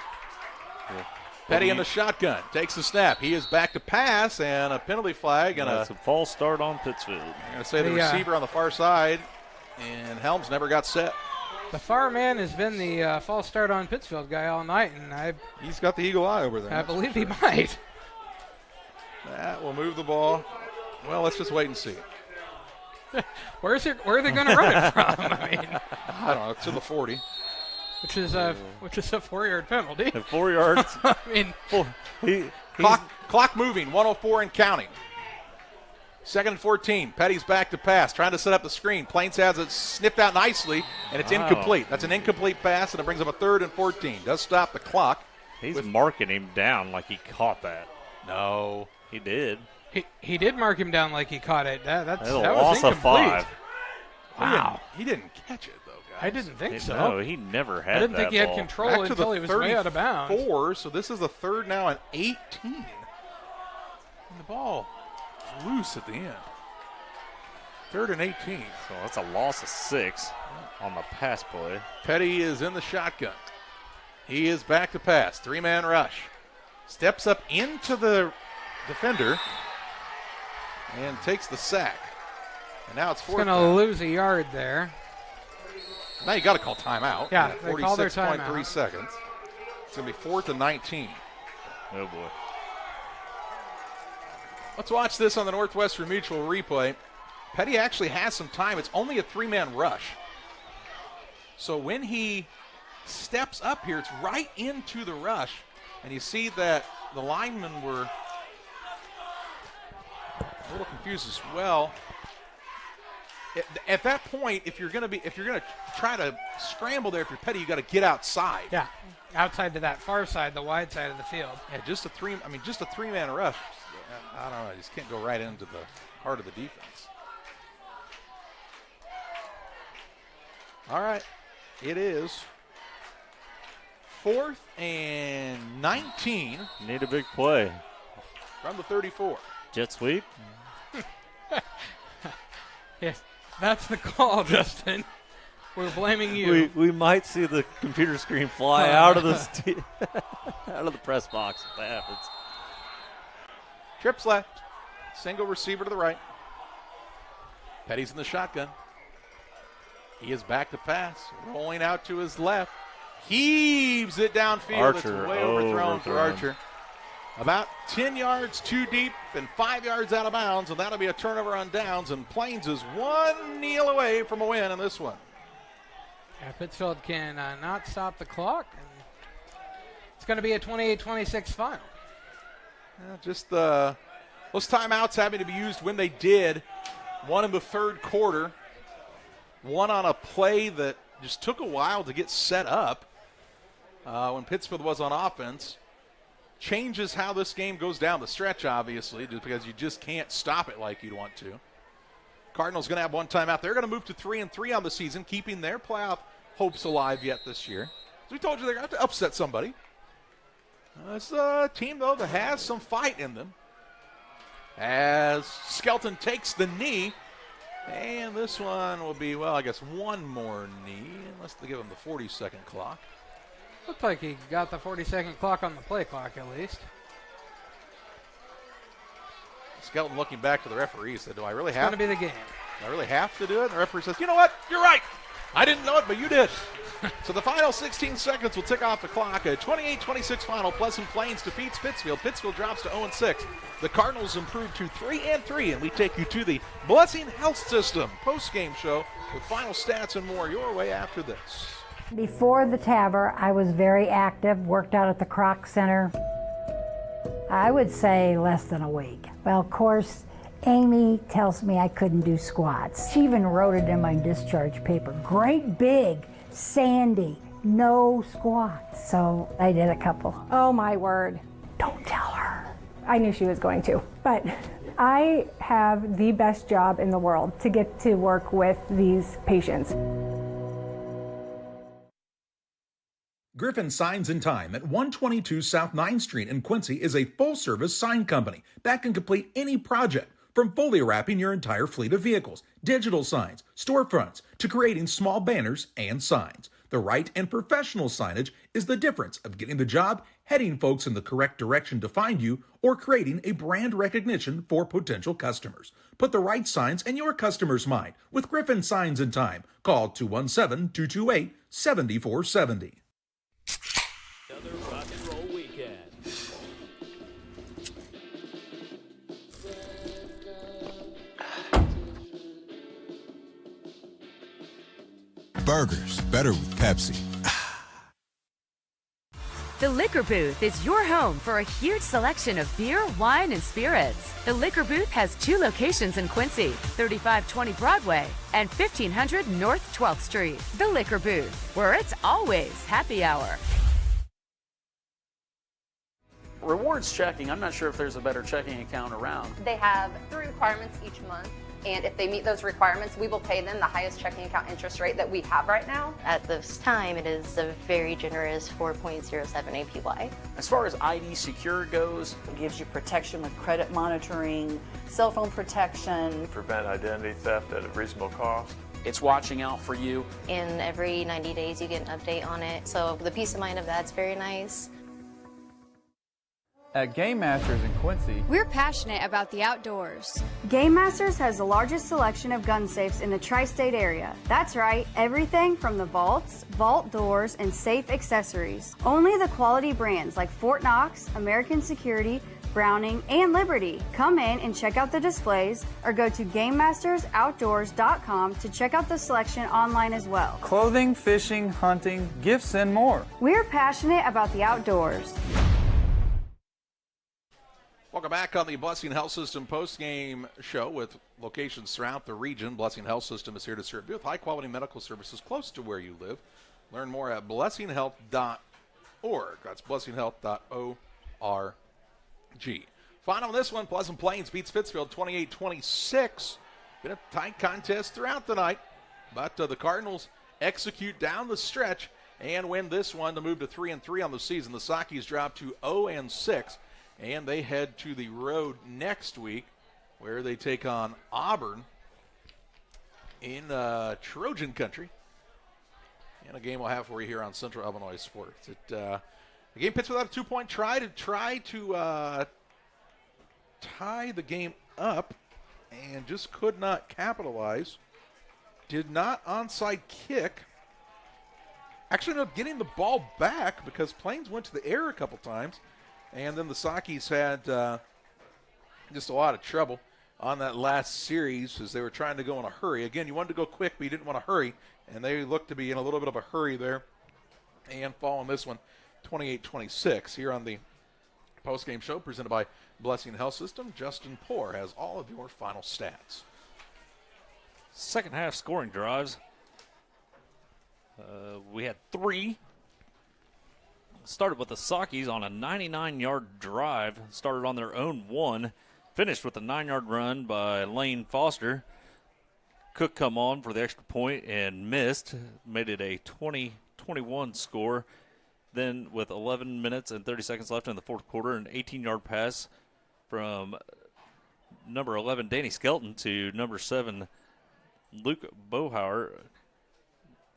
Yeah. Petty in the shotgun, takes the snap. He is back to pass, and a penalty flag. And it's a false start on Pittsfield. I'm going to say the receiver on the far side, and Helms never got set. The far man has been the false start on Pittsfield guy all night, and he's got the eagle eye over there. I believe he might. That will move the ball. Well, let's just wait and see. Where are they going to run it from? I mean, I don't know. To the 40. Which is a 4-yard penalty. 4 yards. I mean, clock moving. 1:04 and counting. 2nd and 14. Petty's back to pass, trying to set up the screen. Plains has it sniffed out nicely, and it's incomplete. That's an incomplete pass, and it brings up a 3rd and 14. Does stop the clock. He's marking him down like he caught that. No. He did. He did mark him down like he caught it. That was loss incomplete. of 5. Wow. He didn't catch it, though, guys. I didn't think so. No, he never had that. I didn't think he had control back until he was way out of bounds. 34, so this is the 3rd now and 18. And the ball is loose at the end. 3rd and 18. So that's a loss of 6 on the pass play. Petty is in the shotgun. He is back to pass. 3-man rush. Steps up into the defender and takes the sack. And now it's 4th. He's going to lose a yard there. Now you got to call timeout. Yeah, they call their timeout. 46.3 seconds. It's going to be 4th and 19. Oh, boy. Let's watch this on the Northwestern Mutual replay. Petty actually has some time. It's only a 3-man rush. So when he steps up here, it's right into the rush. And you see that the linemen were a little confused as well. At that point, if you're going to try to scramble there, if you're Petty, you got to get outside. Yeah, outside to that far side, the wide side of the field. Yeah, just a 3-man rush. I don't know. You just can't go right into the heart of the defense. All right, it is 4th and 19. Need a big play. From the 34. Jet sweep. Yes, that's the call, Justin. We're blaming you. We might see the computer screen fly out of the out of the press box if that happens. Trips left. Single receiver to the right. Petty's in the shotgun. He is back to pass. Rolling out to his left. Heaves it downfield. Archer, it's way overthrown for Archer. About 10 yards too deep and 5 yards out of bounds, and that'll be a turnover on downs, and Plains is 1 kneel away from a win in this one. Yeah, Pittsfield can not stop the clock, and it's going to be a 28-26 final. Just the Those timeouts having to be used when they did. One in the third quarter. One on a play that just took a while to get set up when Pittsfield was on offense. Changes how this game goes down the stretch, obviously, just because you just can't stop it like you'd want to. Cardinals going to have one timeout. They're going to move to 3-3 on the season, keeping their playoff hopes alive yet this year. As we told you, they're going to have to upset somebody. It's a team, though, that has some fight in them. As Skelton takes the knee, and this one will be, well, I guess one more knee, unless they give him the 40-second clock. Looked like he got the 40-second clock on the play clock, at least. Skelton looking back to the referee said, do I really have to be the game? Do I really have to do it? And the referee says, you know what? You're right. I didn't know it, but you did. So the final 16 seconds will tick off the clock. A 28-26 final. Pleasant Plains defeats Pittsfield. Pittsfield drops to 0-6. The Cardinals improve to 3-3, and we take you to the Blessing Health System post-game show with final stats and more your way after this. Before the TAVR, I was very active, worked out at the Kroc Center. I would say less than a week. Well, of course, Amy tells me I couldn't do squats. She even wrote it in my discharge paper. Great big, sandy, no squats. So I did a couple. Oh my word. Don't tell her. I knew she was going to. But I have the best job in the world to get to work with these patients. Griffin Signs and Time at 122 South 9th Street in Quincy is a full-service sign company that can complete any project, from fully wrapping your entire fleet of vehicles, digital signs, storefronts, to creating small banners and signs. The right and professional signage is the difference of getting the job, heading folks in the correct direction to find you, or creating a brand recognition for potential customers. Put the right signs in your customer's mind with Griffin Signs and Time. Call 217-228-7470. Another rock and roll weekend. Burgers, better with Pepsi. The Liquor Booth is your home for a huge selection of beer, wine, and spirits. The Liquor Booth has 2 locations in Quincy, 3520 Broadway and 1500 North 12th Street. The Liquor Booth, where it's always happy hour. Rewards checking, I'm not sure if there's a better checking account around. They have 3 requirements each month, and if they meet those requirements, we will pay them the highest checking account interest rate that we have right now. At this time, it is a very generous 4.07 APY. As far as ID Secure goes, it gives you protection with credit monitoring, cell phone protection. Prevent identity theft at a reasonable cost. It's watching out for you. And every 90 days, you get an update on it. So the peace of mind of that's very nice. At Game Masters in Quincy, we're passionate about the outdoors. Game Masters has the largest selection of gun safes in the tri-state area. That's right, everything from the vaults, vault doors, and safe accessories. Only the quality brands like Fort Knox, American Security, Browning, and Liberty. Come in and check out the displays or go to GameMastersOutdoors.com to check out the selection online as well. Clothing, fishing, hunting, gifts, and more. We're passionate about the outdoors. Welcome back on the Blessing Health System post-game show with locations throughout the region. Blessing Health System is here to serve you with high-quality medical services close to where you live. Learn more at blessinghealth.org. That's blessinghealth.org. Final on this one, Pleasant Plains beats Pittsfield 28-26. Been a tight contest throughout the night, but the Cardinals execute down the stretch and win this one to move to 3-3 on the season. The Sakis drop to 0-6. And they head to the road next week where they take on Auburn in Trojan country. And a game we'll have for you here on Central Illinois Sports. The game Pittsfield had a 2-point try to tie the game up and just could not capitalize. Did not onside kick. Actually ended up getting the ball back because Plains went to the air a couple times. And then the Sakis had just a lot of trouble on that last series as they were trying to go in a hurry. Again, you wanted to go quick, but you didn't want to hurry. And they looked to be in a little bit of a hurry there and fall on this one, 28-26 here on the Post-game show presented by Blessing Health System. Justin Poor has all of your final stats. Second half scoring drives. We had 3. Started with the Sockies on a 99-yard drive. Started on their own 1. Finished with a 9-yard run by Lane Foster. Cook come on for the extra point and missed. Made it a 20-21 score. Then with 11 minutes and 30 seconds left in the fourth quarter, an 18-yard pass from number 11, Danny Skelton, to number 7, Luke Bohauer.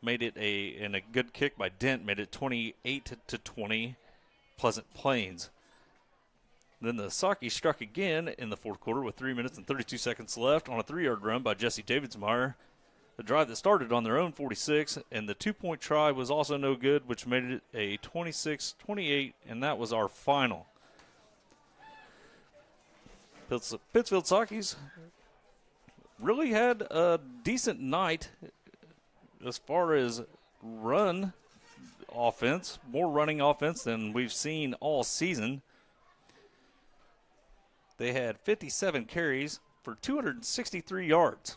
Made it a good kick by Dent, made it 28-20, Pleasant Plains. Then the Sockies struck again in the fourth quarter with 3 minutes and 32 seconds left on a 3-yard run by Jesse Davidsmeyer. The drive that started on their own 46, and the 2-point try was also no good, which made it a 26-28, and that was our final. Pittsfield Sockies really had a decent night as far as run offense, more running offense than we've seen all season. They had 57 carries for 263 yards.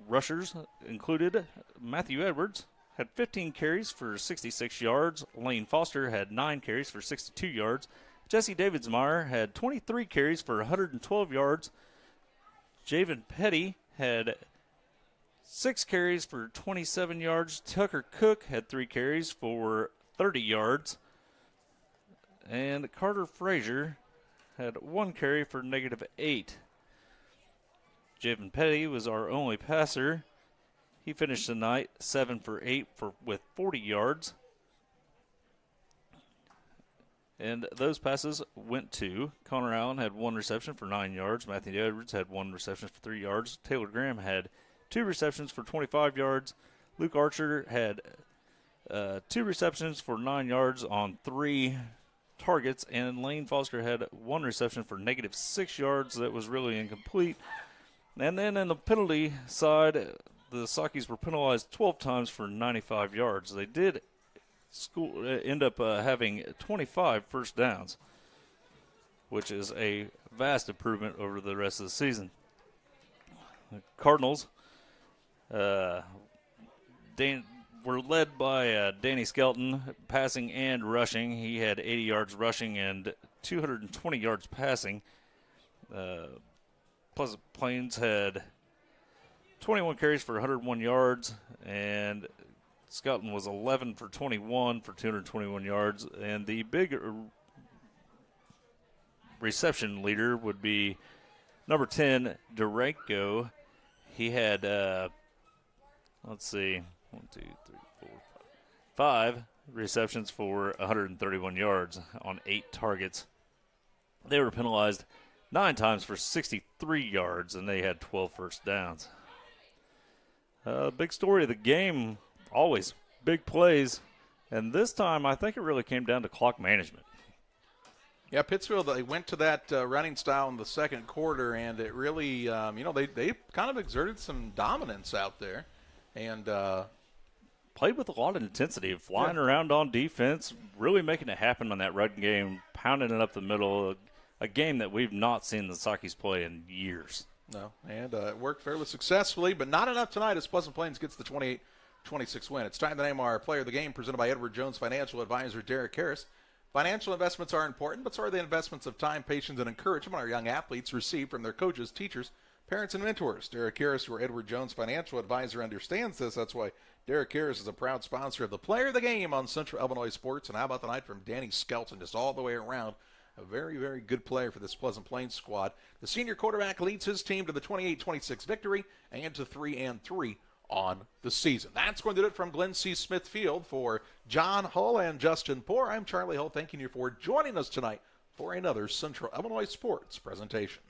Rushers included Matthew Edwards, had 15 carries for 66 yards. Lane Foster had 9 carries for 62 yards. Jesse Davidsmeyer had 23 carries for 112 yards. Javen Petty had 6 carries for 27 yards. Tucker Cook had 3 carries for 30 yards. And Carter Frazier had 1 carry for -8. Javen Petty was our only passer. He finished the night 7 for 8 with 40 yards. And those passes went to Connor Allen had 1 reception for 9 yards. Matthew Edwards had 1 reception for 3 yards. Taylor Graham had 2 receptions for 25 yards. Luke Archer had 2 receptions for 9 yards on 3 targets. And Lane Foster had 1 reception for -6 yards. That was really incomplete. And then in the penalty side, the Sockies were penalized 12 times for 95 yards. They did end up having 25 first downs, which is a vast improvement over the rest of the season. The Cardinals were led by Danny Skelton, passing and rushing. He had 80 yards rushing and 220 yards passing. Pleasant Plains had 21 carries for 101 yards, and Skelton was 11 for 21 for 221 yards. And the big reception leader would be number 10, Durango. He had, 5 receptions for 131 yards on 8 targets. They were penalized 9 times for 63 yards, and they had 12 first downs. Big story of the game, always big plays. And this time, I think it really came down to clock management. Yeah, Pittsfield, they went to that running style in the second quarter, and it really, they kind of exerted some dominance out there. And played with a lot of intensity, flying around on defense, really making it happen on that run game, pounding it up the middle. A game that we've not seen the Sockies play in years. No, and it worked fairly successfully, but not enough tonight as Pleasant Plains gets the 28-26 win. It's time to name our player of the game, presented by Edward Jones Financial Advisor Derek Harris. Financial investments are important, but so are the investments of time, patience, and encouragement our young athletes receive from their coaches, teachers, parents, and mentors. Derek Harris, your Edward Jones Financial Advisor, understands this. That's why Derek Harris is a proud sponsor of the player of the game on Central Illinois Sports. And how about the night from Danny Skelton, just all the way around. A very, very good player for this Pleasant Plains squad. The senior quarterback leads his team to the 28-26 victory and to 3-3 on the season. That's going to do it from Glenn C. Smith Field. For John Hull and Justin Poor, I'm Charlie Hull, thanking you for joining us tonight for another Central Illinois Sports presentation.